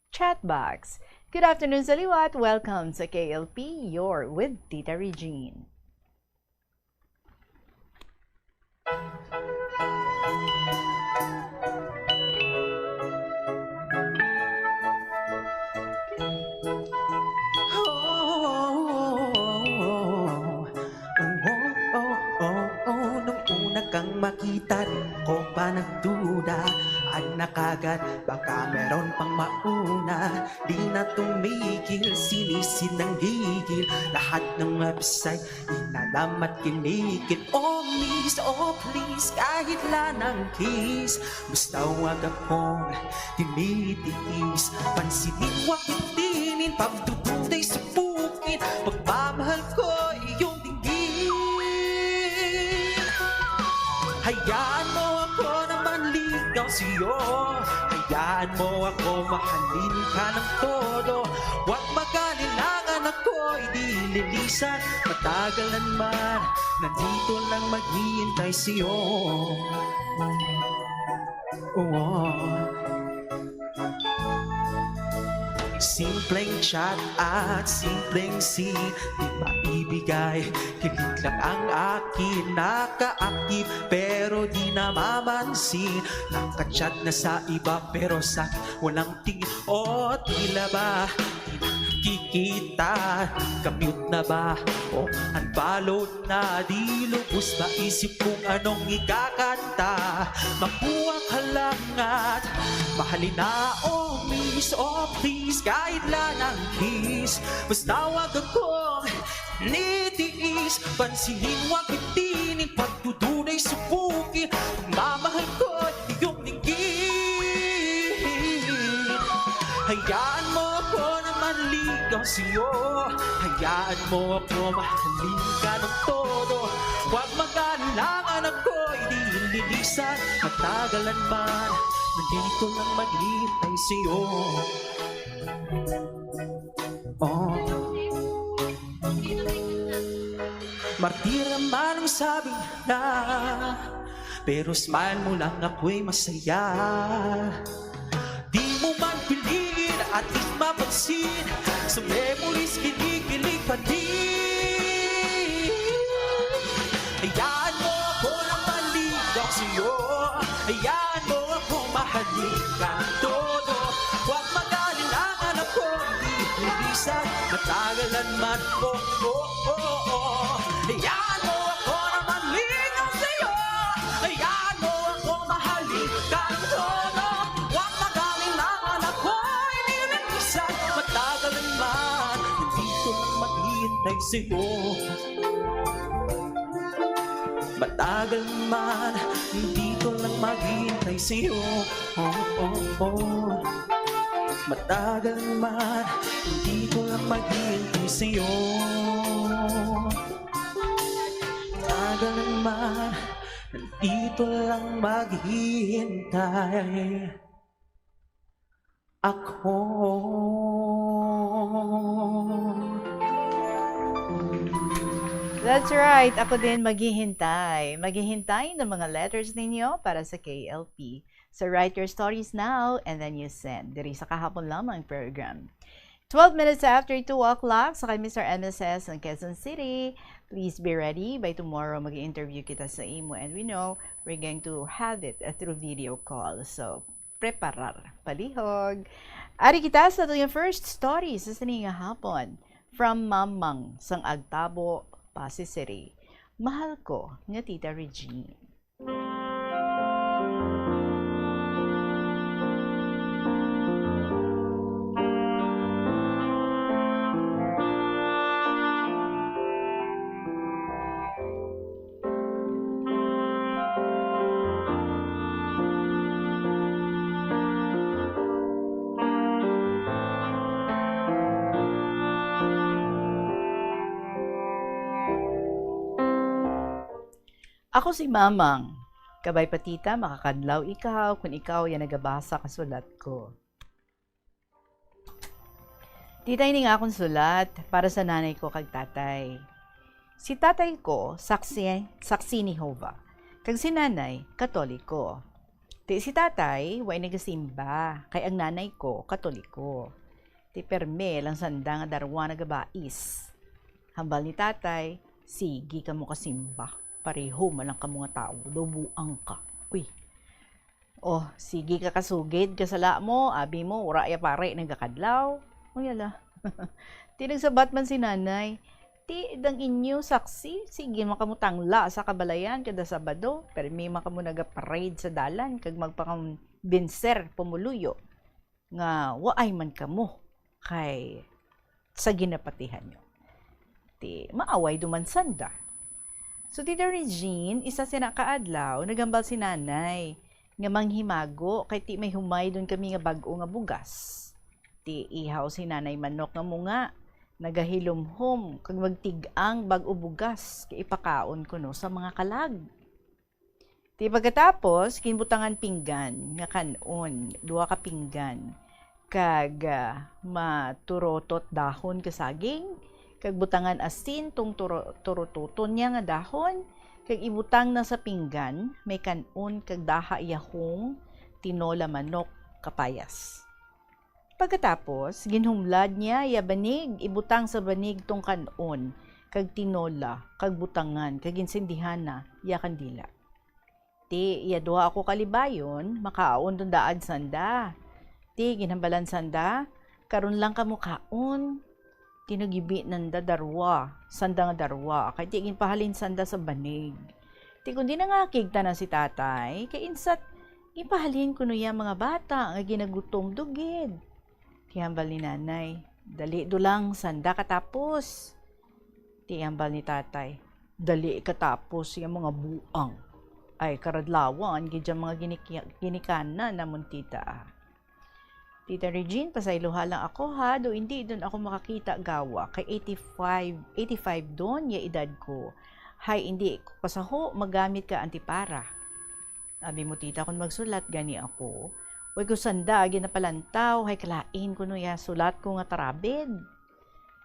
Chatbox. Good afternoon sa liwat. Welcome sa KLP. You're with Tita Regine.
Kang makita ko pa nagduda anak agad baka meron pang mauna di na tumigil sinisid ng gigil lahat ng website inalam at kinikit oh miss oh please kahit lang ng kiss basta wag akong tinitiis pansinin wag itinin pagtutunday sa bukid pagmamahal ko iyong hayaan mo ako na manligaw sa'yo. Hayaan mo ako mahalin ka ng todo. Huwag magkalilangan ako'y di lilisan. Matagalan man, nandito lang maghihintay sa'yo. Simpleng chat at simpleng scene di maibigay kilig lang ang akin naka-active pero di namamansin nakachat na sa iba pero sa walang tingin o tila ba kikita commute na ba o unfollow na di lubos maisip kung anong ikakanta makuha ka lang at mahalin na oh miss oh please kahit lang ang kiss basta wag akong nitiis pansinin wag itinin pagdudunay sa bukid mamahal ko iyong ninggin hayaan mo ako na manligaw sa'yo hayaan mo ako mahalin ka ng todo huwag mag-alangan ako'y di lilisan matagalan man nandito lang maghihintay sa'yo martira man ang sabi na pero smile mo lang ako'y masaya di mo man piliin at least mapansin sa memories kinikilig pa din hayaan mo ako na maligaw sa'yo hayaan mo ako mahalin mahalikan todo. Huwag mag-alinlangan ako, ibisan, matagalan man. Hayaan mo ako na manlingaw sa'yo. Hayaan mo ako mahalikan todo. Huwag mag-alinlangan ako, ibisan, matagalan man. Nandito lang maghihintay sa'yo. Matagal man, dito lang maghihintay sa'yo. Matagal man, dito lang maghihintay sa'yo. Matagal man, dito lang maghihintay ako.
That's right. Ako din maghihintay. Maghihintay ng mga letters ninyo para sa KLP. So write your stories now and then you send. Diri sa kahapon lamang program. 12 minutes after 2 o'clock sa kay Mr. MSS ng Quezon City. Please be ready. By tomorrow, mag-interview kita sa imo. And we know we're going to have it through video call. So, preparar. Palihog. Ari kita sa yung first story sa sininga hapon. From Mamang sang Agtabo, Pasig City. Mahal ko nga Tita Regine. Ako si Mamang. Kabay patita, makakadlaw ikaw kung ikaw yan nagabasa ka sulat ko. Tita, ini nga akong sulat para sa nanay ko kag tatay. Si tatay ko, saksi ni Jehovah. Kag si nanay, katoliko. Ti si tatay, way nagasimba. Kay ang nanay ko, katoliko. Ti perme lang sanda nga darwa nagabais. Hambal ni tatay, sige ka mo kasimba. Pareho malang ka mga tao, dobuang ka. Uy. Oh, sige ka kasugid, kasala mo, abi mo, ura ya pare, nagakadlaw. O yala. Tinagsabat man si nanay, ti dang inyo saksi, sige makamutangla sa kabalayan kada Sabado, pero may makamu nagaparade sa dalan, kag magpakambinser pumuluyo, nga waay man kamo, kay sa ginapatihan nyo. Ti maaway dumansanda. So, Tita Regine, isa sinakaadlaw, nagambal si nanay, nga manghimago, kay ti may humay doon kami nga bago nga bugas. Ti ihaw si nanay manok nga munga, nagahilumhom, kag magtigang bago bugas, kay ipakaon ko no sa mga kalag. Ti pagkatapos, kinbutangan pinggan, nga kanon, 2 ka pinggan, kag maturotot dahon kasaging, kag butangan asin tong turututon niya nga dahon, kag ibutang na sa pinggan, may kanon kag daha iyahong tinola manok kapayas. Pagkatapos, ginhumlad niya banig, ibutang sa banig tong kanon, kag tinola, kag butangan, kag insindihan na iya kandila. Ti iyadwa ako kalibayon, makaon tong daad sanda. Ti ginhambalan sanda, karon lang kamo kaon. Tinugibi nanda darwa, sanda nga darwa, kay tigin pahalin sanda sa banig. Ti kundi na nga kigta na si tatay, kay insat, ipahalin ko nuya mga bata, nga ginagutom dugid. Tihambal ni nanay, dali do lang, sanda katapos. Tihambal ni tatay, dali katapos yung mga buang. Ay karadlawan, gidya mga ginikanan namon tita. Tita Regine, pasayluha lang ako ha, do hindi doon ako makakita gawa, kay 85 doon, ya edad ko. Hay, hindi ko pasaho, magamit ka antipara. Sabi mo tita, kung magsulat gani ako, way ko sanda, ginapalantaw, hay kalain ko no ya, sulat ko nga tarabid.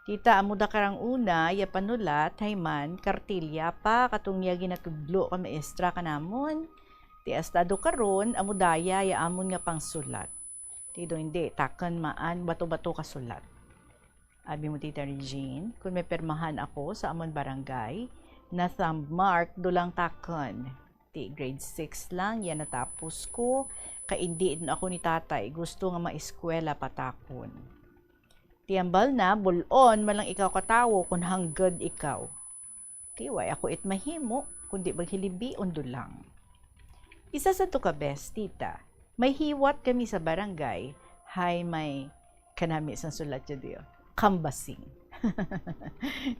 Tita, amuda karang una, ya panulat, hay man, kartilya pa, katong ya ginatudlo ka maestra ka namon. Ti astado karon, amudaya, ya amon nga pang sulat. Tito hindi, takan maan, bato-bato kasulat. Abi mo Tita Regine, kung may permahan ako sa amon barangay, na thumb mark, dulang takan. grade 6 lang, yan natapos ko. Kaindi din ako ni tatay, gusto nga maeskwela patakon. Tiambal na, bulon, malang ikaw katawo kung hanggad ikaw. Tiway ako it mahimo, kundi maghilibi undo lang. Isa sa to ka best, tita, may hiwat kami sa barangay, hay may kanami sa sulat niya diyo, kambasing.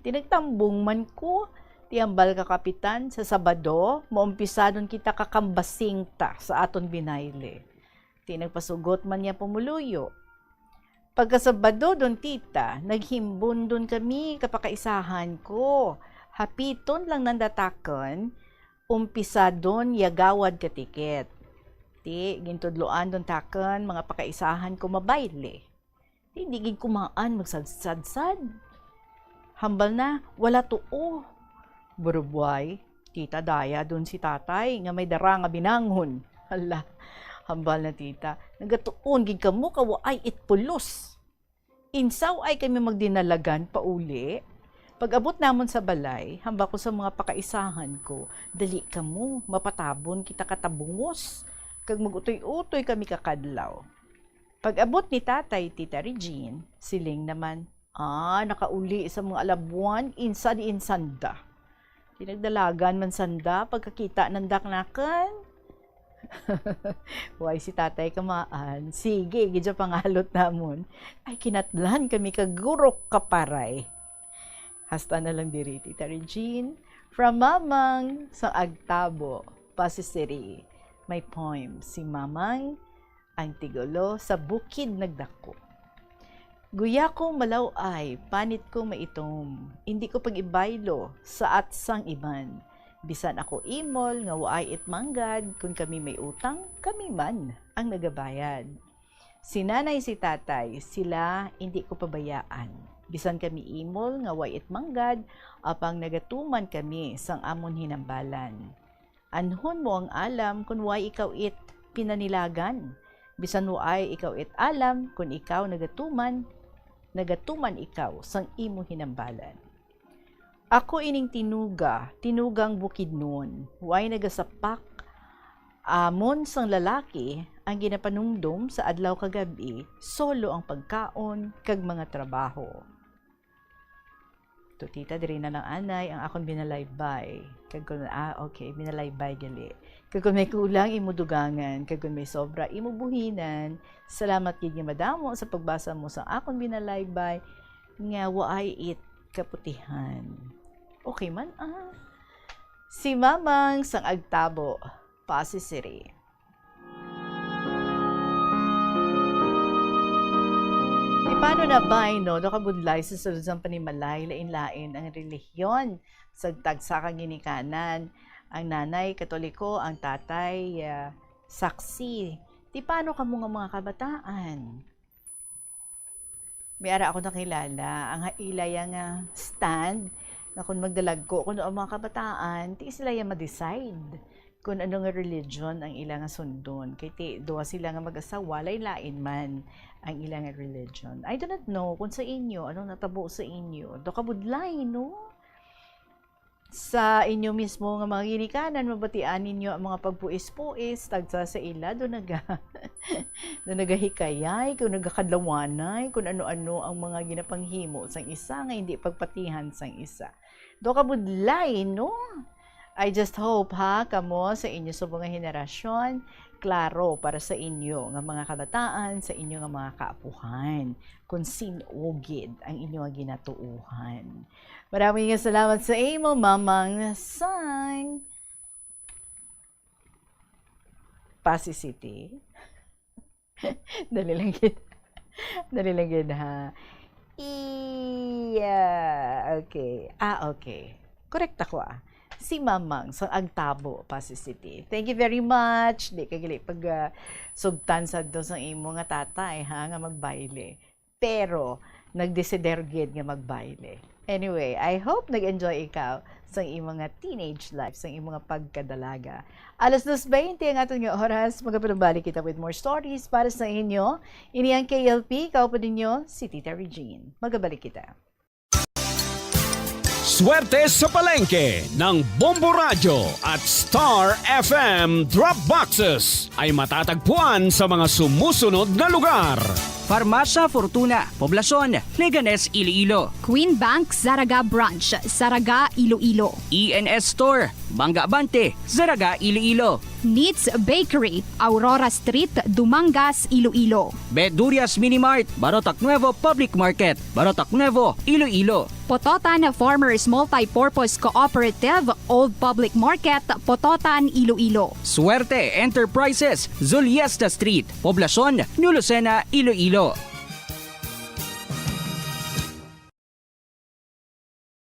Tinagtambong man ko, tiambal ka kapitan, sa Sabado, maumpisadon kita kakambasing ta sa aton binayle. Tinagpasugot man niya pumuluyo. Pagka Sabado don tita, naghimbon don kami kapakaisahan ko. Hapiton lang nandatakan, umpisadon yagawad ka tiket. Ti, gintudloan don takan, mga pakaisahan ko mabayle. Hindi gid kumaan magsadsad. Hambal na, wala tuo. Burubway, tita daya dun si tatay nga may dara nga binangon. Hala, hambal na tita. Nagatuon gid kamo kawa ay itpulos. Insaw ay kami magdinalagan pa uli. Pag abot namon sa balay, hamba ko sa mga pakaisahan ko, dali kamo, mapatabon kita katabungos. Kag magutoy-utoy kami kakadlaw. Pag abot ni tatay, tita Regine, siling naman, nakauli sa mga alabuan, insa di insanda. Tinagdalagan man sanda, pagkakita ng daknakan. Why si tatay kamaan, sige, gidya pangalot namon, ay kinatlan kami kagurok kaparay. Hasta na lang diri, tita Regine, from Mamang sa Agtabo, Pasisiri. May poem, si Mamang, ang tigolo sa bukid nagdako. Guya ko malaw ay, panit ko maitom, hindi ko pag-ibaylo sa atsang iban. Bisan ako imol, nga waay itmanggad, kung kami may utang, kami man ang nagabayad. Si nanay si tatay, sila hindi ko pabayaan. Bisan kami imol, nga waay itmanggad, apang nagatuman kami sang amon hinambalan. Anhon mo ang alam kung waay ikaw it pinanilagan. Bisan mo ay ikaw it alam kung ikaw nagatuman ikaw sang imo hinambalan. Ako ining tinugang bukid noon, way nagasapak, amon sang lalaki, ang ginapanungdom sa adlaw kagabi, solo ang pagkaon, kag mga trabaho. To tita, diri na lang anay, ang akong binalaybay. Kag kung, binalaybay gali. Kag kung may kulang, imudugangan. Kag kung may sobra, imubuhinan. Salamat gid nga madamo sa pagbasa mo sa akong binalaybay, nga waay it kaputihan. Okay man, Si Mamang sang Agtabo, Pasisiri. Paano na ba, no? Nakabudlay sa sulod sang panimalay, lain-lain ang relihiyon. Sagtag sa ginikanan, ang nanay, katoliko, ang tatay, saksi. Di paano ka mga kabataan? May ara ako nakilala, ang hailay ang stand, na kung magdalag ko, kung ang mga kabataan, di sila yung ma-decide kung ano nga religion ang ilang sundon. Kaya doa sila nga mag-asawa, lain man ang ilang religion. I do not know kung sa inyo, anong natabo sa inyo. Do kabudlay, no? Sa inyo mismo nga mga ginikanan, mabatian ninyo ang mga pagpuis-puis, tagsa sa ila, do nagahikayay, kung nagakadlawanay, kung ano-ano ang mga ginapanghimo sang isa, nga hindi pagpatihan sang isa. Do kabudlay, no? I just hope kamo sa inyo sa mga henerasyon, klaro para sa inyo nga mga kabataan, sa inyo nga mga kaapuhan, kung sinugid ang inyo nga ginatuuhan. Maraming salamat sa imo, Mamang Sang Pasig City. Dali lang yun, ha. Okay. Okay. Correct ako, Si Mamang sa Agtabo, Pasig City. Thank you very much. Di kagili pag sugtan sa do sa imo nga tatay nga magbayle. Pero nagdesider gid nga magbayle. Anyway, I hope nag-enjoy ikaw sa imo nga teenage life, sa imo nga pagkadalaga. 2:20 ang aton nga oras. Magapabalik kita with more stories para sa inyo. Ini ang KLP, kaupo ninyo si Tita Regine. Magabalik kita.
Swerte sa palengke ng Bombo Radio at Star FM Drop Boxes ay matatagpuan sa mga sumusunod na lugar.
Farmasya Fortuna, Poblasyon, Leganes, Iloilo.
Queen Bank, Zaraga Branch, Zaraga, Iloilo.
ENS Store, Bangga Abante, Zaraga, Iloilo.
Neats Bakery, Aurora Street, Dumangas, Iloilo.
Bedurias Minimart, Barotac Nuevo Public Market, Barotac Nuevo, Iloilo.
Pototan Farmers Multipurpose Cooperative, Old Public Market, Pototan, Iloilo.
Suerte Enterprises, Zuliesta Street, Poblasyon, New Lucena, Iloilo.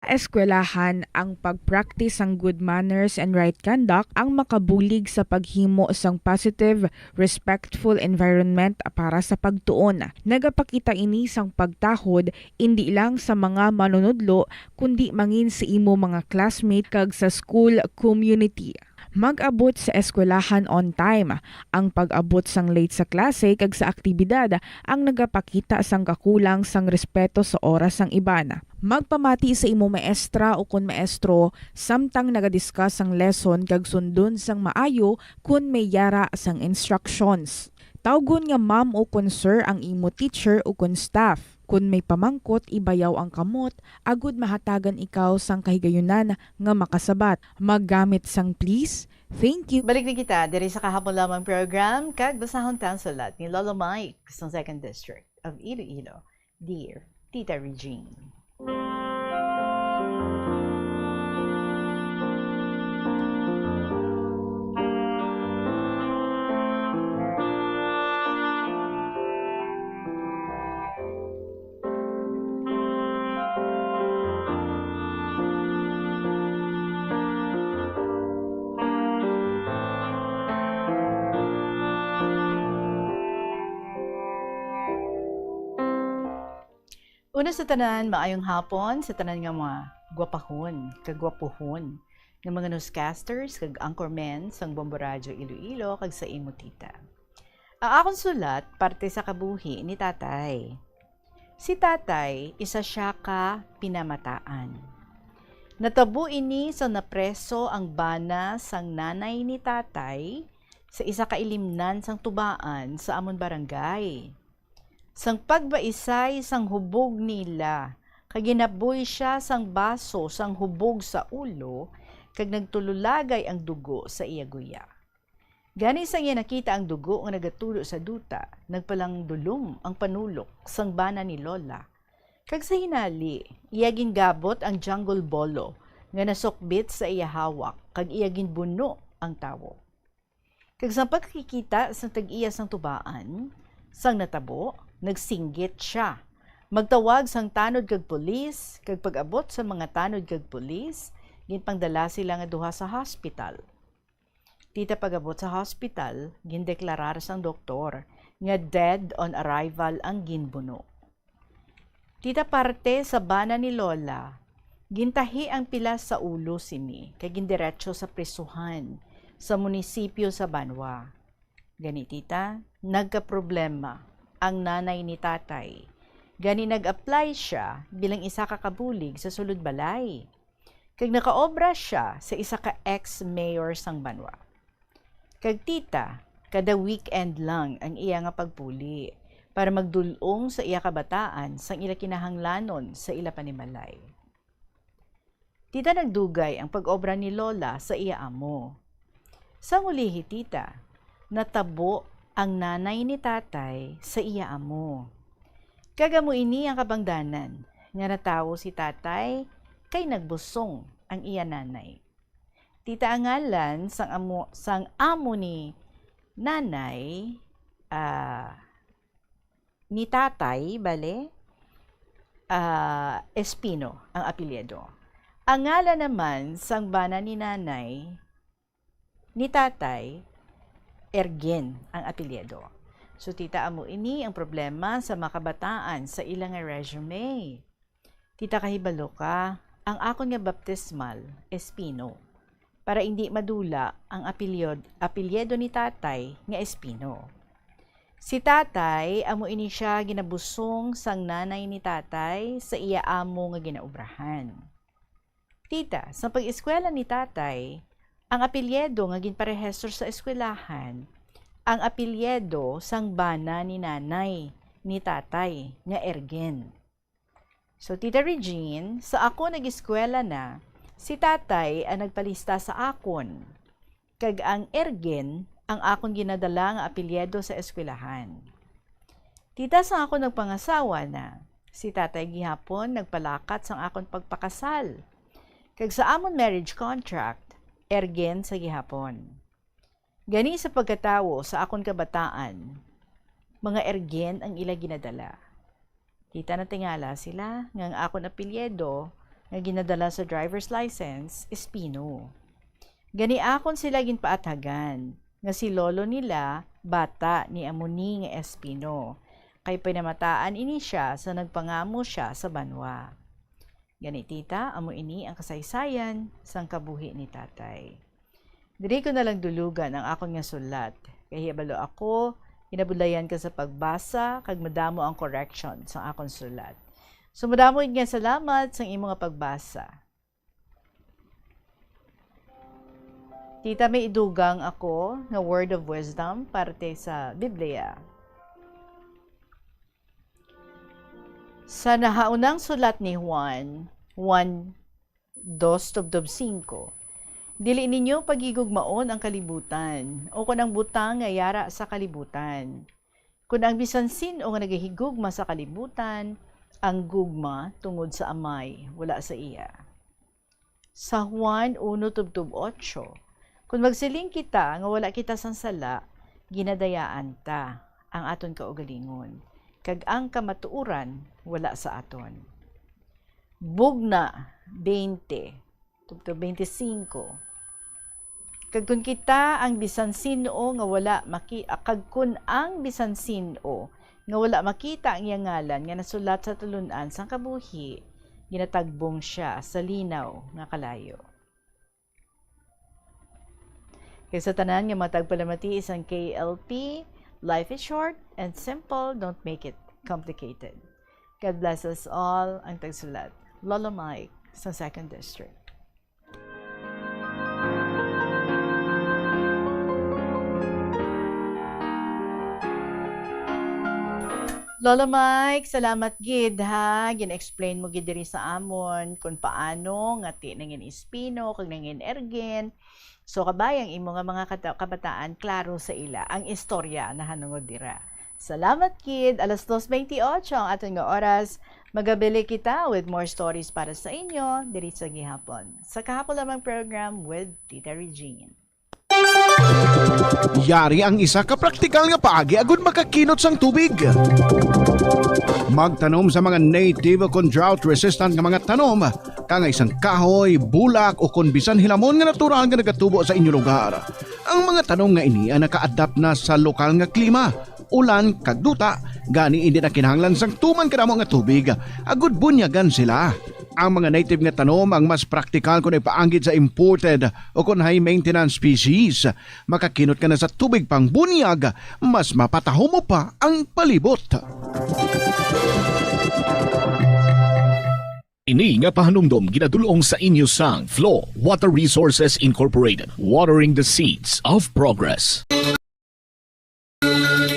Eskwelahan ang pag-practice ang good manners and right conduct ang makabulig sa paghimo sang positive, respectful environment para sa pagtuon. Nagapakita ini sang pagtahod hindi lang sa mga manunudlo kundi mangin sa imo mga classmate kag sa school community. Mag-abot sa eskwelahan on time. Ang pag-abot sang late sa klase kag sa aktibidad ang nagapakita sang kakulang sang respeto sa oras sang iban. Magpamati sa imo maestra o kun maestro samtang nagadiscuss ang lesson kag sundon sang maayo kun may yara sang instructions. Tawgon nga ma'am o kun sir ang imo teacher o kun staff. Kun may pamangkot, ibayaw ang kamot, agud mahatagan ikaw sang kahigayunan nga makasabat. Maggamit sang please, thank you.
Balik na kita diri sa kahapon lamang program kag basahon tan sulat ni Lolo Mike sa 2nd District of Iloilo. Dear Tita Regine. Una sa tanan, maayong hapon sa tanan nga mga gwapahon, kagwapuhon, ng mga newscasters, kag anchormen sang Bombo Radio Iloilo, kag sa imo tita. Ang akong sulat, parte sa kabuhi ni tatay. Si tatay, isa siya ka pinamataan. Natabo ini sa napreso ang bana sang nanay ni tatay sa isa ka ilimnan sang tubaan sa amon barangay. Sang pagbaisay sang hubog nila, kaginaboy siya sang baso sang hubog sa ulo, kag nagtululagay ang dugo sa iya guya. Gani sang iya nakita ang dugo nga nagatulo sa duta, nagpalang dulom ang panulok sang bana ni Lola. Kag sa hinali, iya gingabot ang jungle bolo nga nasukbit sa iya hawak, kag iya ginbuno ang tawo. Kag sa pagkikita sang tag-iya sang tubaan, sang natabo, nagsinggit siya. Magtawag sang tanod kag pulis, kag pag-abot sa mga tanod kag pulis, ginpangdala sila nga duha sa hospital. Tita pag-abot sa hospital, gindeklarar sang doktor nga dead on arrival ang ginbuno. Tita parte sa bana ni Lola, gintahi ang pilas sa ulo sini, kag gindiretso sa prisuhan sa munisipyo sa Banwa. Gani tita, nagka-problema ang nanay ni tatay. Gani nag-apply siya bilang isa ka kabulig sa sulod balay. Kag nakaobra siya sa isa ka ex-mayor sang Banwa. Kag tita, kada weekend lang ang iya nga pagpuli para magdulong sa iya kabataan sang ila kinahanglanon sa ila panimalay. Tita nagdugay ang pag-obra ni Lola sa iya amo. Sang ulihi tita, natabo ang nanay ni tatay sa iya amo. Kagamo ini ang kabangdanan, nga natawo si tatay, kay nagbusong ang iya nanay. Tita ang ngalan sang amo ni nanay, ni tatay, bale, Espino ang apelyido. Ang ngalan naman sang bana ni nanay, ni tatay, Ergen ang apelyido. So tita amo ini ang problema sa makabataan sa ilang resume. Tita kahibalo ka, ang akon nga baptismal, Espino, para hindi madula ang apelyido ni tatay nga Espino. Si tatay, amo ini siya ginabusong sang nanay ni tatay sa iya amo nga ginaubrahan. Tita, sa pag-eskwela ni tatay, ang apelyedo nga ginparehistro sa eskwelahan, ang apelyedo sang bana ni nanay ni tatay nga Ergen. So, Tita Regine, sa ako nag-eskwela na, si tatay ang nagpalista sa akon. Kag ang Ergen, ang akon ginadala nga apelyedo sa eskwelahan. Tita, sa ako nagpangasawa na, si tatay gihapon nagpalakat sang akon pagpakasal. Kag sa amon marriage contract, Ergen sa gihapon. Gani sa pagkatawo sa akon kabataan, mga Ergen ang ila ginadala. Kita na tingala sila nga ang akon apelyedo nga ginadala sa driver's license, Espino. Gani akon sila ginpaatagan nga si lolo nila bata ni Amuni nga Espino. Kay pinamataan ini siya sa nagpangamo siya sa banwa. Gani tita, amo ini ang kasaysayan sang kabuhi ni tatay. Diri ko na lang dulugan ang akong nga sulat. Kay hibalo ako, inabulayan ka sa pagbasa, kag madamo ang correction sa akong sulat. So madamo nga salamat sa imong nga pagbasa. Tita, may idugang ako nga word of wisdom parte sa Biblia. Sa nahaunang sulat ni Juan 1:2-5, dili ninyo pagigugmaon ang kalibutan, o kung ang butang nga yara sa kalibutan. Kung ang bisan sino nga nagahigugma sa kalibutan, ang gugma tungod sa amay, wala sa iya. Sa Juan 1:8, kung magsiling kita nga wala kita sang sala, ginadayaan ta ang aton kaugalingon. Kag ang kamatuuran wala sa aton. Bugna 20:25. Kag kun kita ang bisan sino nga wala kag kun ang bisan sino nga wala makita ang iyang ngalan nga nasulat sa tulunan sang kabuhi, ginatagbong siya sa linaw nga kalayo. Kay sa tanan nga matagpalamati isang KLP, life is short and simple, don't make it complicated. God bless us all. Ang tagsulat, Lolo Mike sa 2nd District. Lolo Mike, salamat gid ha. Gin-explain mo gid diri sa amon kung paano ngati nangin Espino kag nangin Ergen. So kabayang imo nga mga kabataan klaro sa ila ang istorya na hanungod dira. Salamat kid. 2:28 ang aton nga oras. Magabili kita with more stories para sa inyo diri sa gihapon. Sa kahapon lamang program with Tita Regine.
Yari ang isa ka praktikal nga paagi agud makakinot sang tubig. Magtanom sa mga native o drought-resistant nga mga tanom, kang isang kahoy, bulak o kon bisan hilamon nga natural nga nagatubo sa inyong lugar. Ang mga tanom nga ini ay naka-adapt na sa lokal nga klima, ulan, kagduta, gani hindi na kinahanglan sang tuman kadamo nga tubig, agud bunyagan sila. Ang mga native nga tanom ang mas praktikal kung ipaanggit sa imported o kung high maintenance species. Makakinot ka na sa tubig pang bunyag, mas mapataho mo pa ang palibot.
Ini nga pahanumdom ginadulong sa inyo sang Flow Water Resources Incorporated, watering the seeds of progress.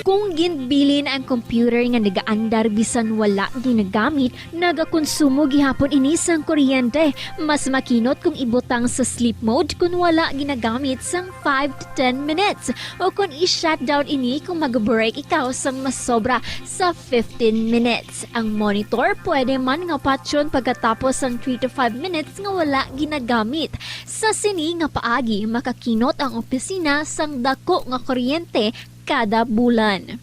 Kung ginbilin ang computer nga nagaandar bisan wala ginagamit, nagakonsumo gihapon ini sang kuryente. Mas makinot kung ibutang sa sleep mode kung wala ginagamit sang 5 to 10 minutes. O kung i-shutdown ini kung mag-break ikaw sang mas sobra sa 15 minutes. Ang monitor pwede man nga patyon pagkatapos sang 3 to 5 minutes nga wala ginagamit. Sa sini nga paagi, makakinot ang opisina sang dako nga kuryente kada bulan.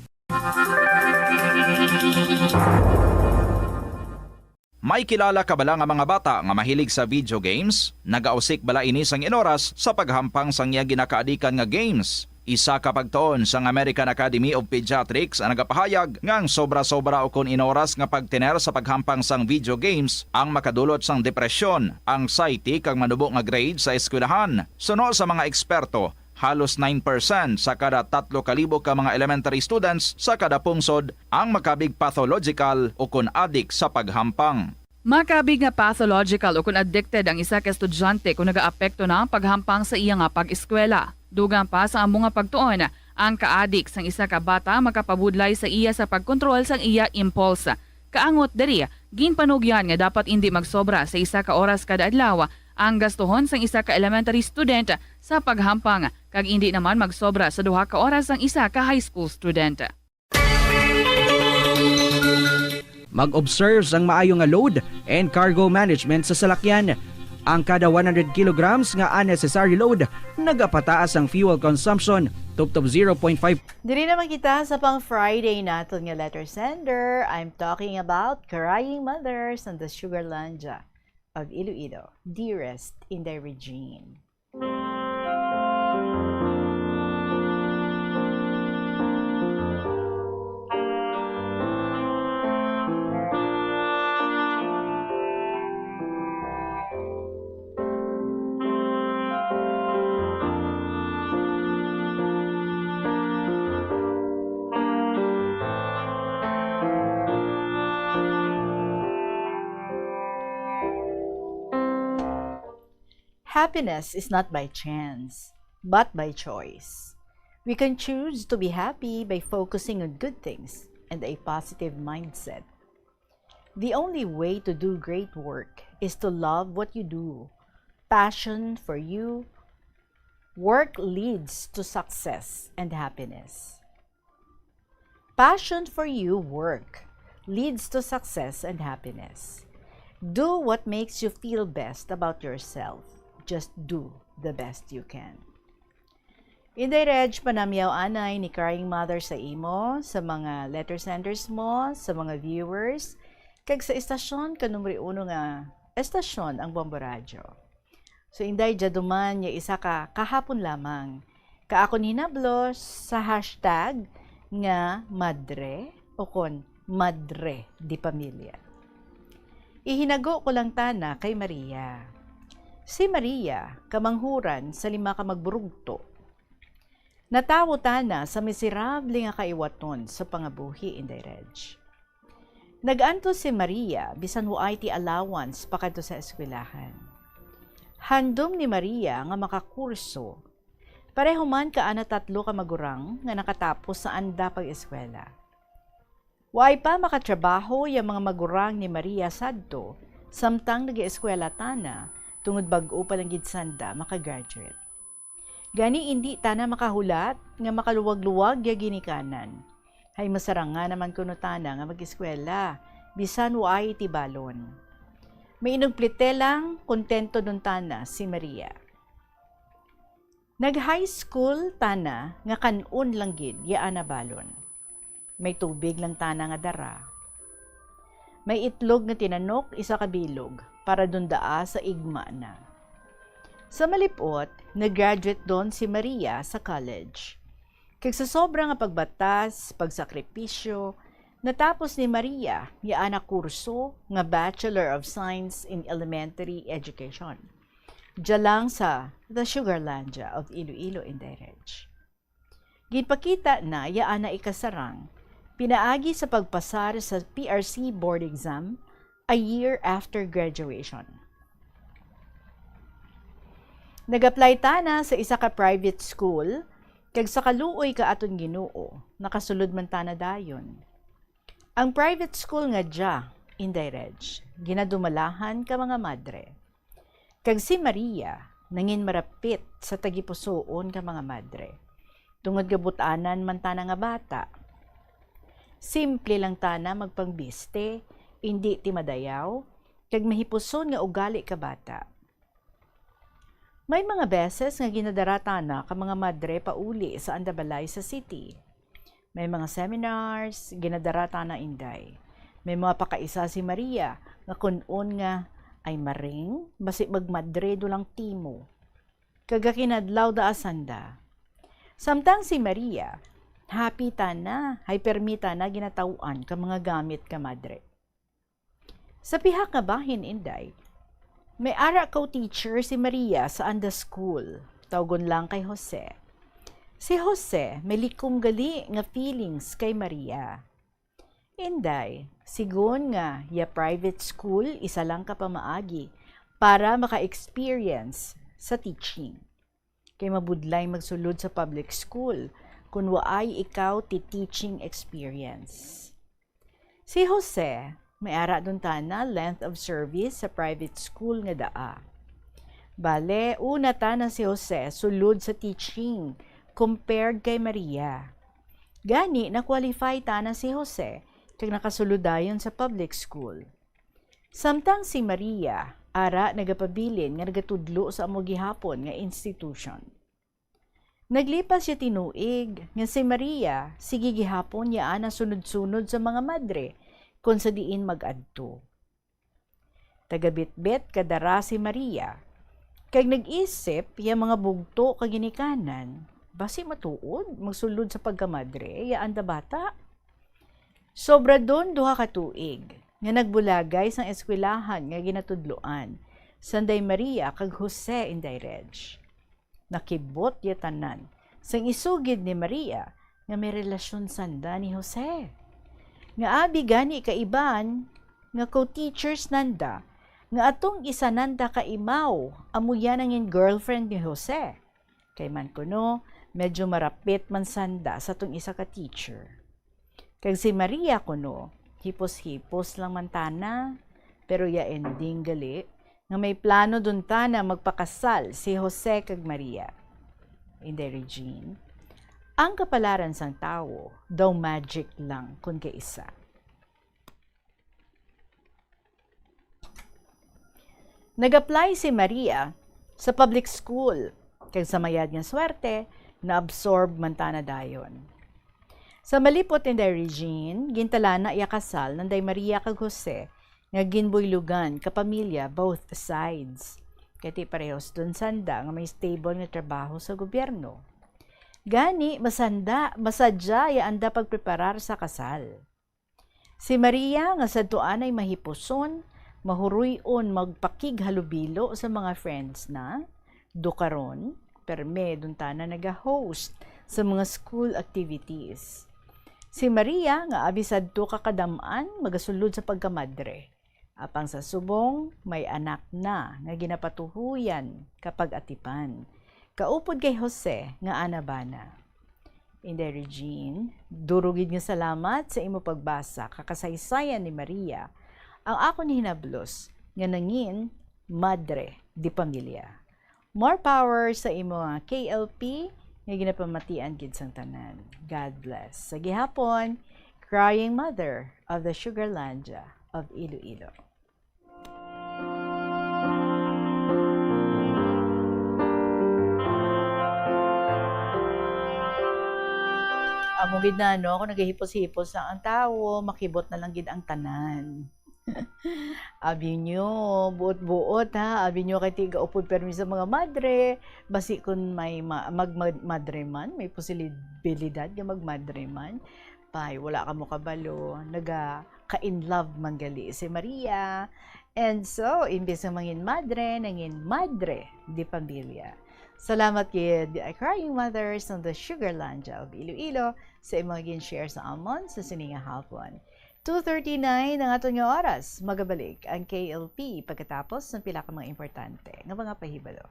May kilala ka bala nga mga bata nga mahilig sa video games? Nagausik bala ini sang inoras sa paghampang sang iya ginakaadikan nga games. Isa ka pagtuon sang American Academy of Pediatrics ang nagapahayag ngang sobra-sobra o kon inoras nga pagtiner sa paghampang sang video games ang makadulot sang depresyon, anxiety kag manubo nga grade sa eskwelahan. Suno sa mga eksperto, halos 9% sa kada 3,000 ka mga elementary students sa kada pungsod ang makabig pathological o kon addict sa paghampang.
Makabig nga pathological o kung addicted ang isa ka estudyante kung nagaapekto na ang paghampang sa iya nga pag-eskwela. Dugang pa sa among nga pagtuon, ang ka-addict sang isa ka bata makapabudlay sa iya sa pagkontrol sang iya impulse. Kaangot diri, ginpanugyan nga dapat hindi magsobra sa isa ka oras kada adlaw ang gastuhon sang isa ka elementary student sa paghampang kag hindi naman magsobra sa 2 ka oras ang isa ka high school student.
Mag-observe sang maayo nga load and cargo management sa salakyan. Ang kada 100 kilograms nga unnecessary load, nagapataas ang fuel consumption tubtob 0.5.
Diri naman kita sa pang Friday naton nga letter sender. I'm talking about crying mothers and the Sugarlandia of Iloilo. Dearest Inday Regine. Happiness is not by chance, but by choice. We can choose to be happy by focusing on good things and a positive mindset. The only way to do great work is to love what you do. Passion for you. Work leads to success and happiness. Passion for you work leads to success and happiness. Do what makes you feel best about yourself. Just do the best you can. Inday Reg, panamyaw anay ni Crying Mother sa imo, sa mga letter senders mo, sa mga viewers, kag sa estasyon kanumri uno nga estasyon ang Bombo Radio. So inday jaduman ya isa ka kahapon lamang. Kaakon hinablos sa hashtag nga madre o kon madre di pamilya. Ihinago ko lang tana kay Maria. Si Maria, kamanghuran sa 5 ka magburugto. Natawo tana sa miserable nga kaiwaton sa pangabuhi Inday Reg. Naganto si Maria bisan waay ti allowance pakadto sa eskwelahan. Handom ni Maria nga makakurso. Pareho man kaana 3 ka magurang nga nakatapos sa anda pag-eskwela. Waay pa makatrabaho yung mga magurang ni Maria sadto samtang nag-eskwela tana tungod bag-o pa lang gidsanda makagraduate. Gani hindi tana makahulat nga makaluwag-luwag ya ginikanan. Hay masarang nga naman kuno tana nga mag-eskwela bisan waay iti balon. May inugplite lang kontento dun tana si Maria. Nag-high school tana nga kanon lang gid ya ana balon. May tubig lang tana nga dara. May itlog nga tinanok isa ka bilog para dundaa sa igma na. Sa malipot, nag-graduate doon si Maria sa college. Kag sa sobrang nga pagbatas, pagsakripisyo, natapos ni Maria yaan na kurso nga Bachelor of Science in Elementary Education. Diyalang sa The Sugarlandia of Iloilo Inday Reg. Ginpakita na yaan na ikasarang, pinaagi sa pagpasar sa PRC board exam a year after graduation. Nag-apply tana sa isa ka private school, kag sa kaluoy ka aton Ginoo, nakasulod man tana dayon. Ang private school nga dya, Inday Reg, ginadumalahan ka mga madre. Kag si Maria, nangin marapit sa tagipusoon ka mga madre. Tungod gabutanan man tana nga bata. Simple lang tana magpangbiste, hindi ti madayaw, kag mahipuson nga ugali ka bata. May mga beses nga ginadarata na ka mga madre pauli sa Andabalay sa city. May mga seminars, ginadarata na Inday. May mga pakaisa si Maria nga kunon nga ay maring, basi magmadre do lang timo. Kagakinadlaw da asanda. Samtang si Maria, happy tana, hypermita na ginatauan ka mga gamit ka madre. Sa pihak nga bahin, Inday, may ara ko teacher si Maria sa anda school. Tawgon lang kay Jose. Si Jose may likom gali nga feelings kay Maria. Inday, Sigon nga, ya private school, isa lang ka pa maagi para maka-experience sa teaching. Kay mabudlay magsulod sa public school kung waay ikaw ti teaching experience. Si Jose, may ara dun tana length of service sa private school nga daa. Bale, una tana si Jose sulod sa teaching compared kay Maria. Gani, na-qualify tana si Jose kag nakasulod dayon sa public school. Samtang si Maria, ara nagapabilin nga nagatudlo sa amo gihapon nga institution. Naglipas siya tinuig nga si Maria sige gihapon ya ana sunod-sunod sa mga madre kung sa diin mag-adto. Tagabitbit kadara si Maria kag nag-isip ya mga bugto kag ginikanan basi matuod magsulod sa pagkamadre ya anda bata. Sobra don duha ka tuig nga nagbulagay sang eskwelahan nga ginatudloan sanday Maria kag Jose Inday Reg. Nakibot ya tanan sang isugid ni Maria nga may relasyon sanda ni Jose. Nga abi gani kaiban nga co-teachers nanda nga atong isa nanda kaimaw amuyan ang girlfriend ni Jose. Kay man kuno medyo marapit man sanda sa tong isa ka teacher. Kag si Maria kuno hipos-hipos lang man tana pero ya ending gali nga may plano dun tana magpakasal si Jose kag Maria. Inday Regine, ang kapalaran sang tao daw magic lang kun kaisa. Nag-apply si Maria sa public school kag sa mayad nga swerte na-absorb man tana dayon. Sa malipot Inday Regine, gintalana iya kasal nanday Maria kag Jose nga ginbuylugan kapamilya both sides. Kati parehos dun sanda nga may stable nga trabaho sa gobyerno. Gani, masadya ya anda pagpreparar sa kasal. Si Maria nga sadtuan ay mahipuson, mahuruyon magpakig halubilo sa mga friends na, dukaron, perme dun tana naga-host sa mga school activities. Si Maria nga abisadto kakadaman magasulod sa pagkamadre. Apang sa subong, may anak na nga ginapatuhuyan kapag atipan. Kaupod kay Jose nga anabana. Inday Regine, durugid nga salamat sa imo pagbasa kakasaysayan ni Maria. Ang ako ni hinablos nga nangin madre di pamilya. More power sa imo nga KLP nga ginapamatian gid sang tanan. God bless. Sa gihapon, crying mother of the Sugarlandia of Iloilo. Amo gid na no, kung nagahipos-hipos ang tao, makibot na lang gid ang tanan. Abi nyo, buot-buot ha, abi nyo kay tiga upod permi sa mga madre, basi kung may magmadre man, may posibilidad nga magmadre man, pay, wala ka mo kabalo, ka-in love manggali si Maria, and so, imbes na mangin madre di pamilya. Salamat kay the crying mothers ng the Sugarlandia of Iloilo sa imong share sa amon sa sininga hapon. 2:39 ang aton nga oras. Magabalik ang KLP pagkatapos ng pila ka mga importante nga mga pahibalo.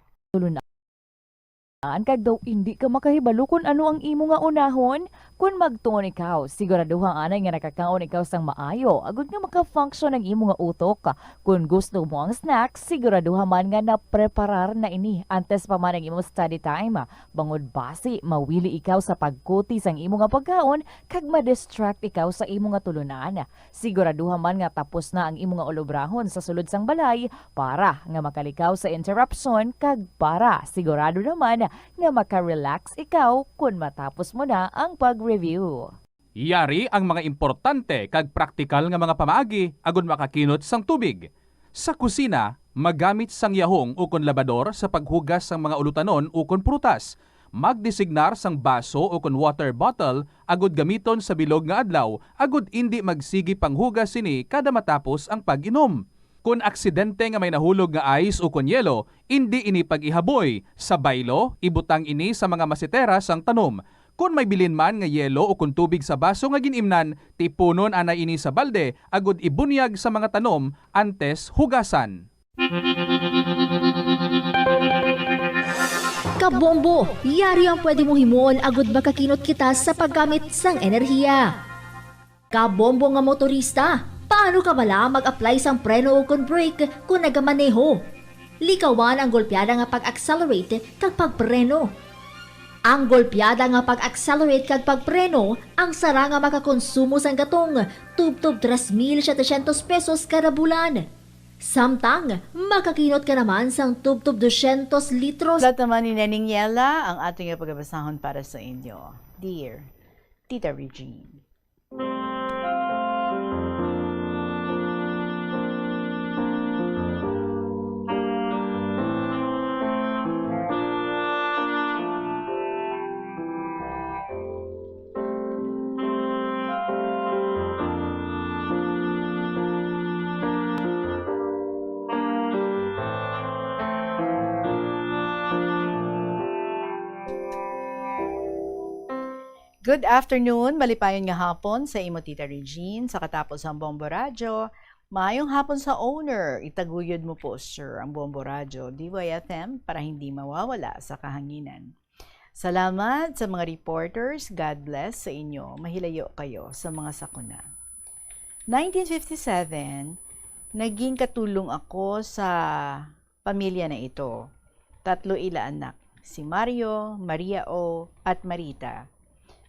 Kag daw hindi ka makahibalo kung ano ang imo nga unahon kung magtuon ikaw siguraduhang anay nga nakakaon ikaw sang maayo agud nga maka-function ang imo nga utok kung gusto mo ang snacks siguraduhan man nga napreparar na ini antes pa man ang imo study time bangod basi mawili ikaw sa pagkuti sang imo nga pagkaon kag ma-distract ikaw sa imo nga tulunan siguraduhan man nga tapos na ang imo nga olobrahon sa sulod sang balay para nga makalikaw sa interruption kag para sigurado naman nga maka-relax ikaw kung matapos mo na ang pag-review.
Yari ang mga importante kag praktikal nga mga pamaagi agon makakinot sang tubig. Sa kusina, magamit sang yahong ukon labador sa paghugas sang mga ulutanon ukon prutas. Magdesignar sang baso ukon water bottle agud gamiton sa bilog nga adlaw agud indi magsigi panghugas sini kada matapos ang pag-inom. Kung aksidente nga may nahulog nga ice o kunyelo, hindi ini pag-ihaboy. Sa baylo, ibutang ini sa mga masitera sang tanom. Kung may bilin man nga yelo o kung tubig sa baso nga ginimnan, tipunon anay ini sa balde agud ibunyag sa mga tanom antes hugasan.
Kabombo, yari ang pwede mo himuon agud makakinot kita sa paggamit sang enerhiya. Kabombo nga motorista, paano ka bala mag-apply sang preno o kung brake kung nagamaneho? Likawan ang golpeada nga pag-accelerate kag pagpreno. Ang golpeada nga pag-accelerate kag pagpreno, ang sara nga makakonsumo sang gatong tub-tub 3,700 pesos kada bulan. Samtang, makakinot ka naman sang tub-tub 200 litros.
Lahat naman ni Nening Yela ang ating pagbabasahon para sa inyo. Dear Tita Regine. Good afternoon, malipayon nga hapon sa imo Tita Regine, sa katapos ang Bombo Radyo. Maayong hapon sa owner, itaguyod mo po sir ang Bombo Radyo, DYFM para hindi mawawala sa kahanginan. Salamat sa mga reporters, God bless sa inyo, mahilayo kayo sa mga sakuna. 1957, naging katulong ako sa pamilya na ito. 3 ila anak, si Mario, Maria O, at Marita.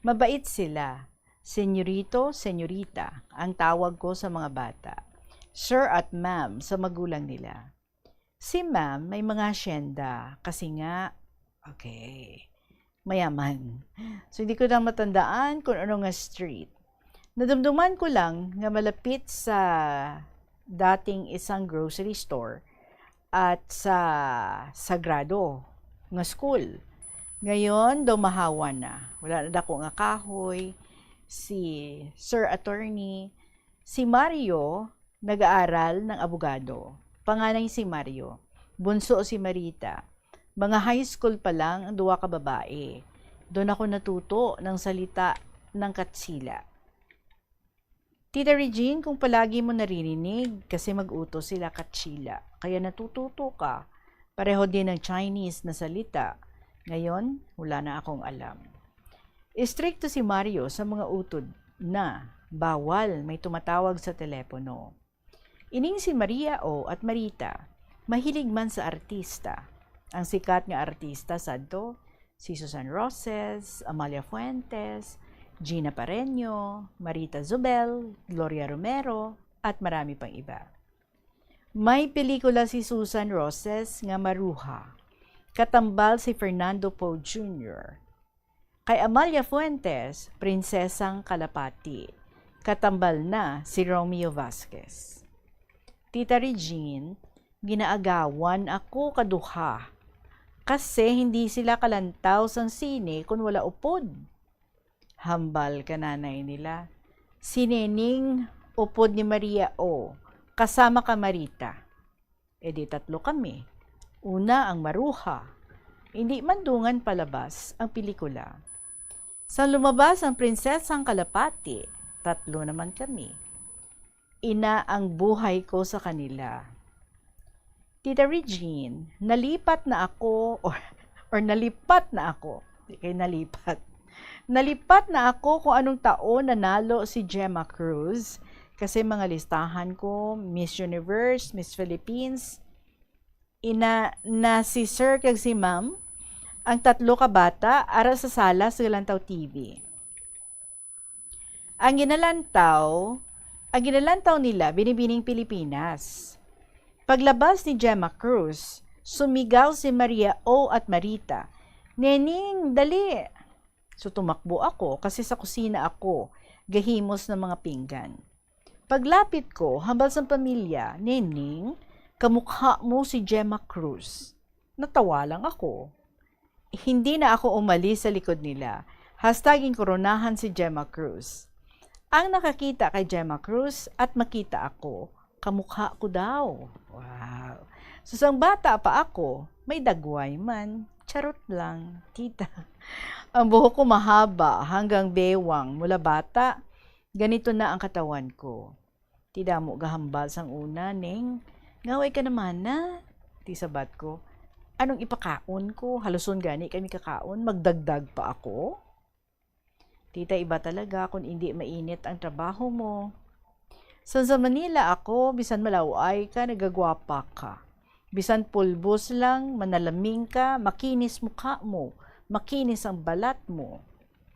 Mabait sila. Senyorito, senyorita, ang tawag ko sa mga bata. Sir at ma'am sa magulang nila. Si ma'am may mga asyenda kasi nga, mayaman. So hindi ko na matandaan kung ano nga street. Nadumduman ko lang nga malapit sa dating isang grocery store at sa Sagrado nga school. Ngayon, dumahawa na. Wala na dako nga kahoy. Si Sir Attorney, si Mario, nag-aaral ng abogado. Panganay si Mario. Bunso si Marita. Mga high school pa lang ang 2 ka babae. Doon ako natuto ng salita ng Katsila. Tita Regine, kung palagi mo naririnig, kasi mag-utos sila Katsila. Kaya natututo ka. Pareho din ng Chinese na salita. Ngayon, wala na akong alam. Istrikto si Mario sa mga utod na bawal may tumatawag sa telepono. Ining si Maria O at Marita, mahilig man sa artista. Ang sikat nga artista sadto, si Susan Roses, Amalia Fuentes, Gina Pareño, Marita Zubel, Gloria Romero, at marami pang iba. May pelikula si Susan Roses nga Maruha. Katambal si Fernando Poe Jr. Kay Amalia Fuentes, Prinsesang Kalapati. Katambal na si Romeo Vasquez. Tita Regine, ginaagawan ako kaduha. Kasi hindi sila kalantaw sang sine kung wala upod. Hambal ka nanay nila. Si Nening upod ni Maria O. Kasama ka Marita. E di 3 kami. Una ang Maruha. Hindi mandungan palabas ang pelikula. Sa lumabas ang Prinsesang Kalapati, 3 naman kami. Ina ang buhay ko sa kanila. Tita Regine, nalipat na ako or nalipat na ako. Hindi kayo nalipat. Nalipat na ako kung anong taon nanalo si Gemma Cruz kasi mga listahan ko, Miss Universe, Miss Philippines, ina na si Sir kag si Ma'am, ang 3 ka bata ara sa sala sa Galantaw TV. Ang ginalantaw nila binibining Pilipinas. Paglabas ni Gemma Cruz, sumigaw si Maria O at Marita, "Nening, dali!" So tumakbo ako kasi sa kusina ako, gahimos ng mga pinggan. Paglapit ko, hambal sa pamilya, "Nening, kamukha mo si Gemma Cruz." Natawa lang ako. Hindi na ako umalis sa likod nila. Hashtaging koronahan si Gemma Cruz. Ang nakakita kay Gemma Cruz at makita ako, kamukha ko daw. Wow. So sang bata pa ako, may dagway man. Charot lang, tita. Ang buhok ko mahaba hanggang bewang mula bata. Ganito na ang katawan ko. Tida mo gahambal sang una, Ning. Ngaway ka naman na. Ti sabat ko. Anong ipakaon ko? Haluson gani kami kakaon. Magdagdag pa ako? Tita, iba talaga kung hindi mainit ang trabaho mo. Sa Manila ako, bisan malaway ka, nagagwapa ka. Bisan pulbos lang, manalaming ka, makinis mukha mo, makinis ang balat mo.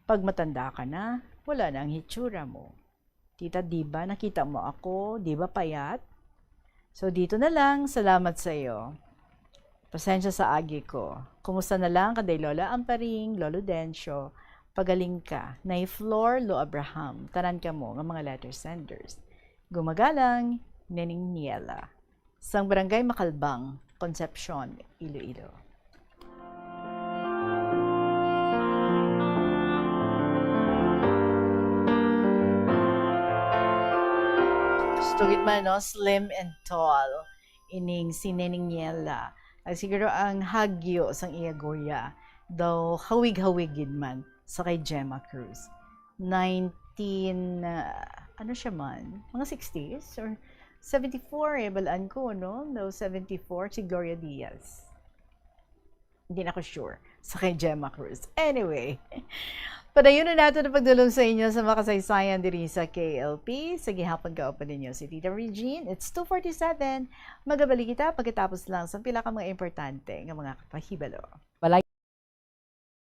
Pag matanda ka na, wala na ang hitsura mo. Tita, diba nakita mo ako? Diba payat? So dito na lang, salamat sa iyo. Pasensya sa agi ko. Kumusta na lang kaday Lola Amparing, Lolo Dencio? Pagaling ka, Nay Flor, Lo Abraham, tanan ka mo ng mga letter senders. Gumagalang, Nening Niela. Sang Barangay Makalbang, Concepcion, Iloilo. Stugit man, no? Slim and tall. Ining si Nening Niela. Ay siguro ang hagyo sang iya goya. Daw hawig-hawigid man sa kay Gemma Cruz. ano siya man? Mga 60s or 74 balaan ko, no? No, 74 si Gloria Diaz. Hindi na ako sure sa kay Gemma Cruz. Anyway, padayon na natin ang pagdulong sa inyo sa makasaysayan diri sa KLP. Sa gihapon ka pa ninyo si Tita Regine. It's 2:47. Magabalik kita pagkatapos lang sa pila ka mga importante nga mga kapahibalo.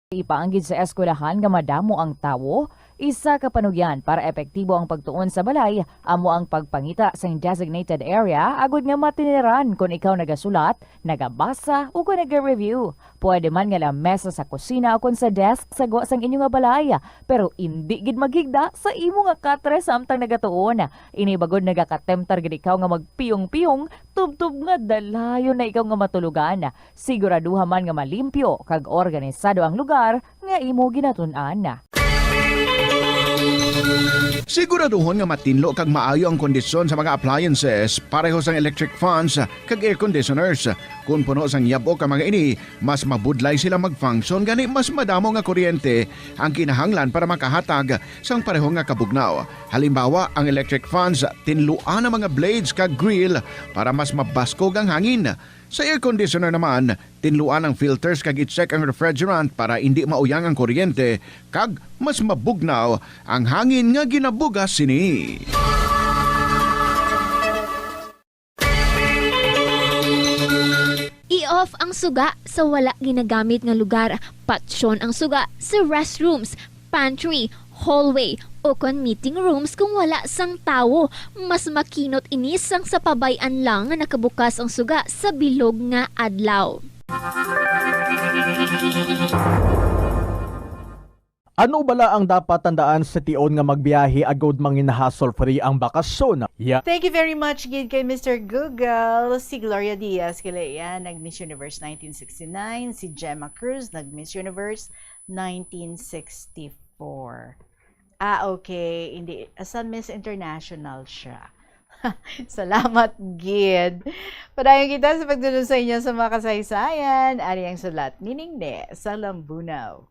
Ipaanggid sa eskwelahan nga madamo ang tawo, isa ka panugyan para epektibo ang pagtuon sa balay, amo ang pagpangita sa designated area, agud nga matiniran kung ikaw nagasulat, nagabasa o kung nag-review. Pwede man nga lamesa sa kusina o kung sa desk sa sang inyo nga balay, pero hindi gid magigda sa imo nga katre samtang nagatuon. Inibagod nagakatemptar gid ikaw nga magpiyong-piyong, tubtub nga dalayon na ikaw nga matulugan. Siguraduha man nga malimpyo kag organisado ang lugar nga imo ginatun-an.
Siguraduhon nga matinlo kag maayo ang kondisyon sa mga appliances, pareho sang electric fans kag air conditioners. Kung puno sang yabo ka mga ini, mas mabudlay sila mag-function gani mas madamo nga kuryente ang kinahanglan para makahatag sang pareho nga kabugnaw. Halimbawa, ang electric fans tinluan ang mga blades kag grill para mas mabaskog ang hangin. Sa air conditioner naman, tinluan ang filters kag i-check ang refrigerant para hindi mauyang ang kuryente kag mas mabugnaw ang hangin nga ginabugas sini.
I-off ang suga sa wala ginagamit nga lugar. Patsyon ang suga sa restrooms, pantry, hallway, o kon meeting rooms kung wala sang tawo. Mas makinot inis sang sa pabayan lang nga nakabukas ang suga sa bilog nga adlaw.
Ano bala ang dapat tandaan sa tion nga magbiyahe agod mangin hassle-free ang bakasyon?
Thank you very much, Gid, kay Mr. Google. Si Gloria Diaz, kaya nag-Miss Universe 1969. Si Gemma Cruz, nag-Miss Universe 1964. Okay. Hindi. Asa Miss International siya. Salamat, Gid. Padayon kita sa pagdulong sa inyo sa mga kasaysayan. Ari ang sulat ni Ningne sa Lambunaw.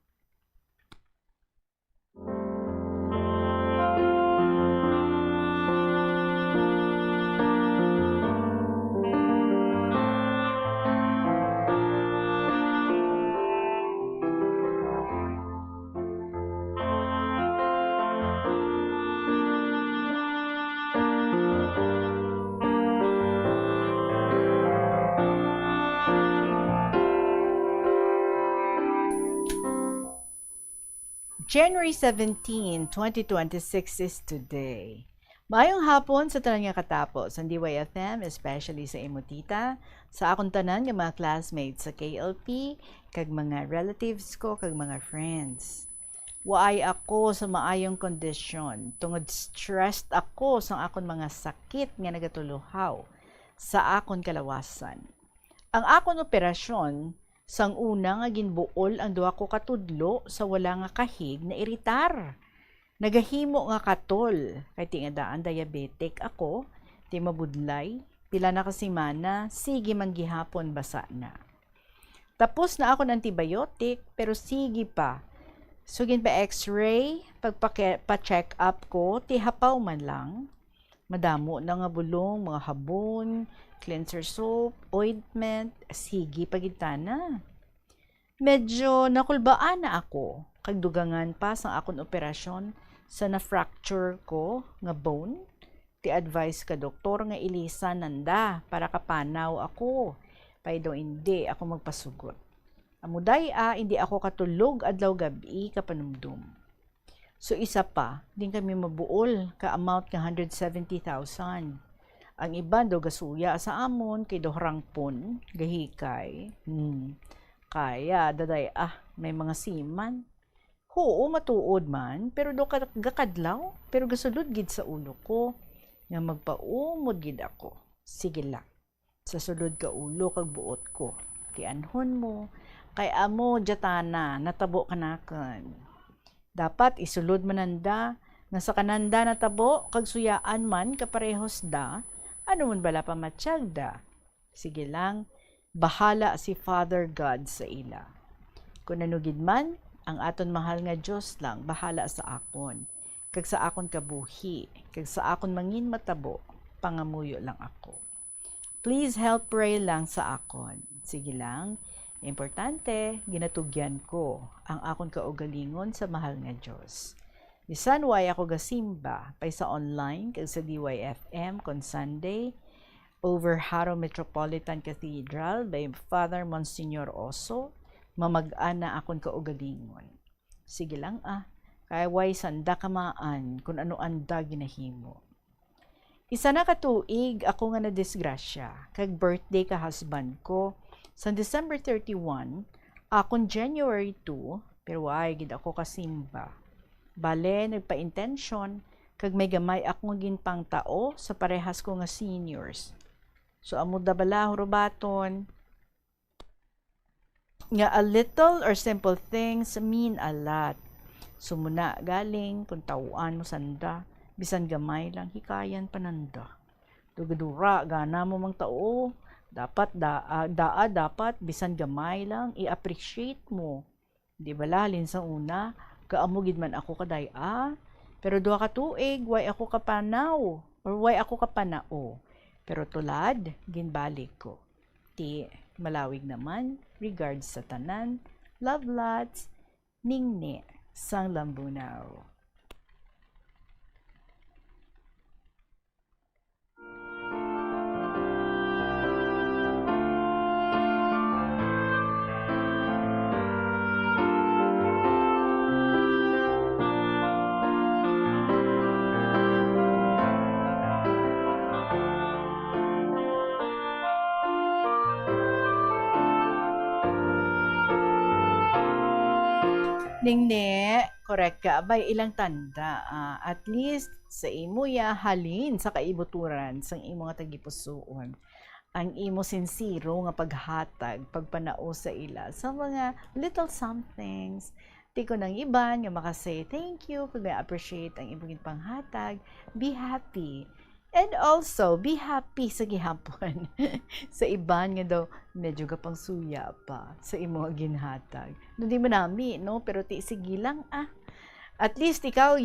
January 17, 2026 is today. Maayong hapon sa tanan nga katapos ang DYFM, especially sa imotita, sa akong tanan nga mga classmates sa KLP, kag mga relatives ko, kag mga friends. Waay ako sa maayong kondisyon, tungod stressed ako sa akong mga sakit nga nagatuluhaw sa akong kalawasan. Ang akong operasyon, sang una nga ginbuol ang duha ko katudlo sa wala nga kahig na iritar. Nagahimo nga katol, kay tingadaan diabetic ako, ti mabudlay, pila na kasimana, sige man gihapon basa na. Tapos na ako ng antibiotic, pero sige pa. Sugin pa x-ray, pagpa-check up ko, tihapaw man lang. Madamo na nga bulong, mga habon, cleanser soap, ointment, sige pagitana. Medyo nakulbaan na ako, kagdugangan pa sa akong operasyon sa na-fracture ko nga bone. Ti-advise ka doktor nga ilisan nanda para kapanaw ako. Paido hindi ako magpasugot. Amuday hindi ako katulog adlaw gabi kapanumdum. So isa pa, din kami mabuol ka amount nga 170,000. Ang iba do gasuya sa amon kay dohrangpon gahikay. Kaya daday may mga siman. Oo, matuod man, pero do gakadlaw, pero gasulod gid sa ulo ko nga magpaumod gid ako. Sige lang. Sa sulod ka ulo kag buot ko. Tianhon mo kay amo jatana natabo kanakan. Dapat isulod mananda nga sa kananda natabo kag suyaan man kaparehos da. Ano man bala pa matsyag da. Sige lang, bahala si Father God sa ila. Kung nanugid man, ang aton mahal nga Diyos lang bahala sa akon. Kag sa akon kabuhi, kag sa akon mangin matabo, pangamuyo lang ako. Please help pray lang sa akon. Sige lang, importante, ginatugyan ko ang akon kaugalingon sa mahal nga Diyos. Bisan way ako gasimba, pay sa online, kag sa DYFM, kon Sunday, over Haro Metropolitan Cathedral by Father Monsignor Oso, mamag-an na akon kaugalingon. Sige lang kaya way sanda kamaan kung ano anda ginahimo. Isa na katuig ako nga na disgrasya, kag birthday ka husband ko, sa December 31, akon January 2, pero way gid ako kasimba. Bale, nagpa-intention, kag may gamay akong ginpang tao sa parehas ko nga seniors. So, amuda bala, hurubaton, nga a little or simple things mean a lot. Sumuna galing, kung tauan mo sanda, bisan gamay lang, hikayan pananda. Dugadura, gana mo mang tao, dapat dapat bisan gamay lang, i-appreciate mo. Di ba lalin sa una, kaamugid man ako kaday pero duha ka tuig, way ako kapanaw, or way ako kapanao. Pero tulad, ginbalik ko. Ti, malawig naman, regards sa tanan, love lots, ningni, sang lambunaw. Ningni, correct ka, bay ilang tanda. At least sa imo ya halin sa kaibuturan sang imo nga tagipusoon. Ang imo sincero nga paghatag, pagpanao sa ila sa mga little somethings. Di ko nang iban nga makasay thank you, kag appreciate ang imong panghatag. Be happy. And also, be happy sa gihapon. Sa iban nga daw, medyo kapang suya pa sa imo ginhatag. Hindi mo nami, no? Pero sige lang, At least ikaw,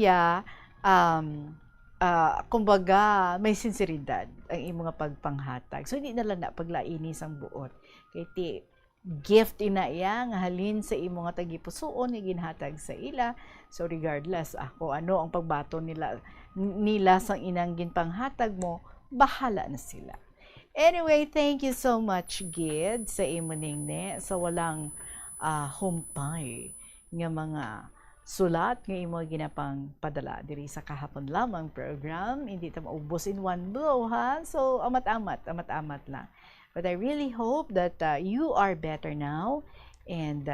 kumbaga, may sinseridad ang imo nga pagpanghatag. So, hindi na lang na paglainis ang buot. Kaya gift ina iya nga halin sa imo nga tagipusoon nga ginhatag sa ila. So regardless ako ano ang pagbato nila sang inang ginpanghatag mo, bahala na sila. Anyway, thank you so much Gid sa imo ningni sa walang humpay nga mga sulat nga imo ginapang padala diri sa kahapon lamang program. Hindi ta maubos in one blow ha. So amat-amat lang. But I really hope that you are better now and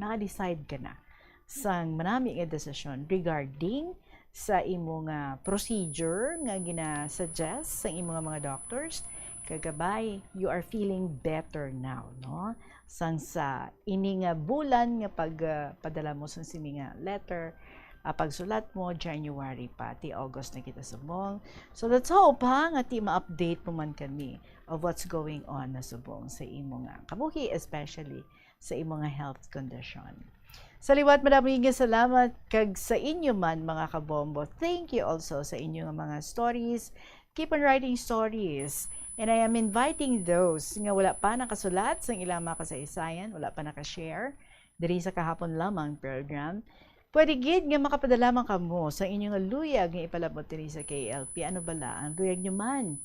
naka-decide ka na sang manami nga desisyon regarding sa imo nga procedure nga gina-suggest sa imo nga mga doctors. Kagabay, you are feeling better now, no? Sang sa ini nga bulan nga pagpadala mo sa sini nga letter, pagsulat mo January pati August na kita subong. So let's hope nga ti ma-update mo man kami of what's going on na subong sa imo nga kabuhi, especially sa imong health condition. Sa liwat, maraming salamat kag sa inyo man mga kabombo. Thank you also sa inyong mga stories. Keep on writing stories. And I am inviting those nga wala pa nakasulat sa ilang mga kasaysayan, wala pa nakashare diri sa kahapon lamang program. Pwede gid nga makapadala man kamo sa inyong luyag nga ipalabot diri sa KLP. Ano bala ang luyag nyo man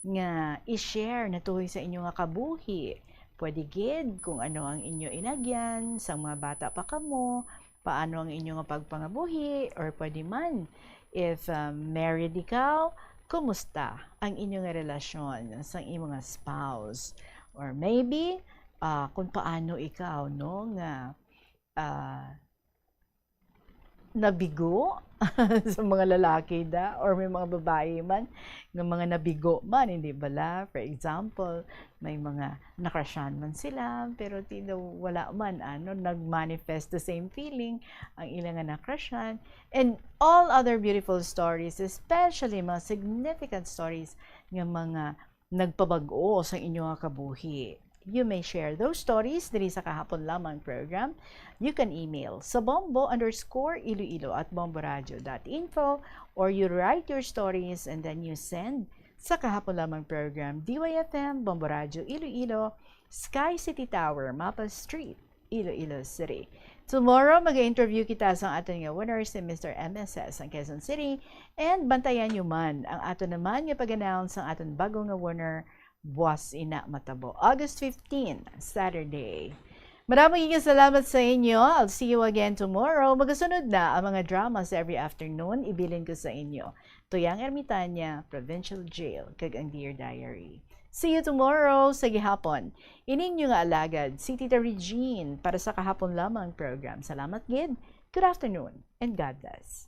nga i-share na tuhoy sa inyong kabuhi. Pwede gid kung ano ang inyo inagyan, sa mga bata pa kamo, paano ang inyong pagpangabuhi, or pwede man, if married ikaw, kumusta ang inyong relasyon sa inyong spouse? Or maybe, kung paano ikaw, no, nga, nabigo sa mga lalaki da or may mga babae man ng mga nabigo man, hindi bala? For example, may mga nakrasyan man sila pero wala man nag-manifest the same feeling ang ilang nakrasyan, and all other beautiful stories, especially mga significant stories ng mga nagpabago sa inyong kabuhi. You may share those stories diri sa kahapon lamang program. You can email sa bombo_iloilo@bomboradio.info, or you write your stories and then you send sa kahapon lamang program, DYFM, Bombo Radio, Iloilo, Sky City Tower, Mapa Street, Iloilo City. Tomorrow, mag-interview kita sa aton nga winner si Mr. MSS ang Quezon City, and bantayan nyo man ang aton naman nga pag-announce ang aton bago nga winner, Buwas Ina Matabo, August 15, Saturday. Maraming salamat sa inyo. I'll see you again tomorrow. Magasunod na ang mga dramas every afternoon. Ibilin ko sa inyo. Tuyang Ermitanya, Provincial Jail, kag ang Dear Diary. See you tomorrow sa gihapon. Ininyo nga alagad, si Tita Regine para sa kahapon lamang program. Salamat gid. Good afternoon and God bless.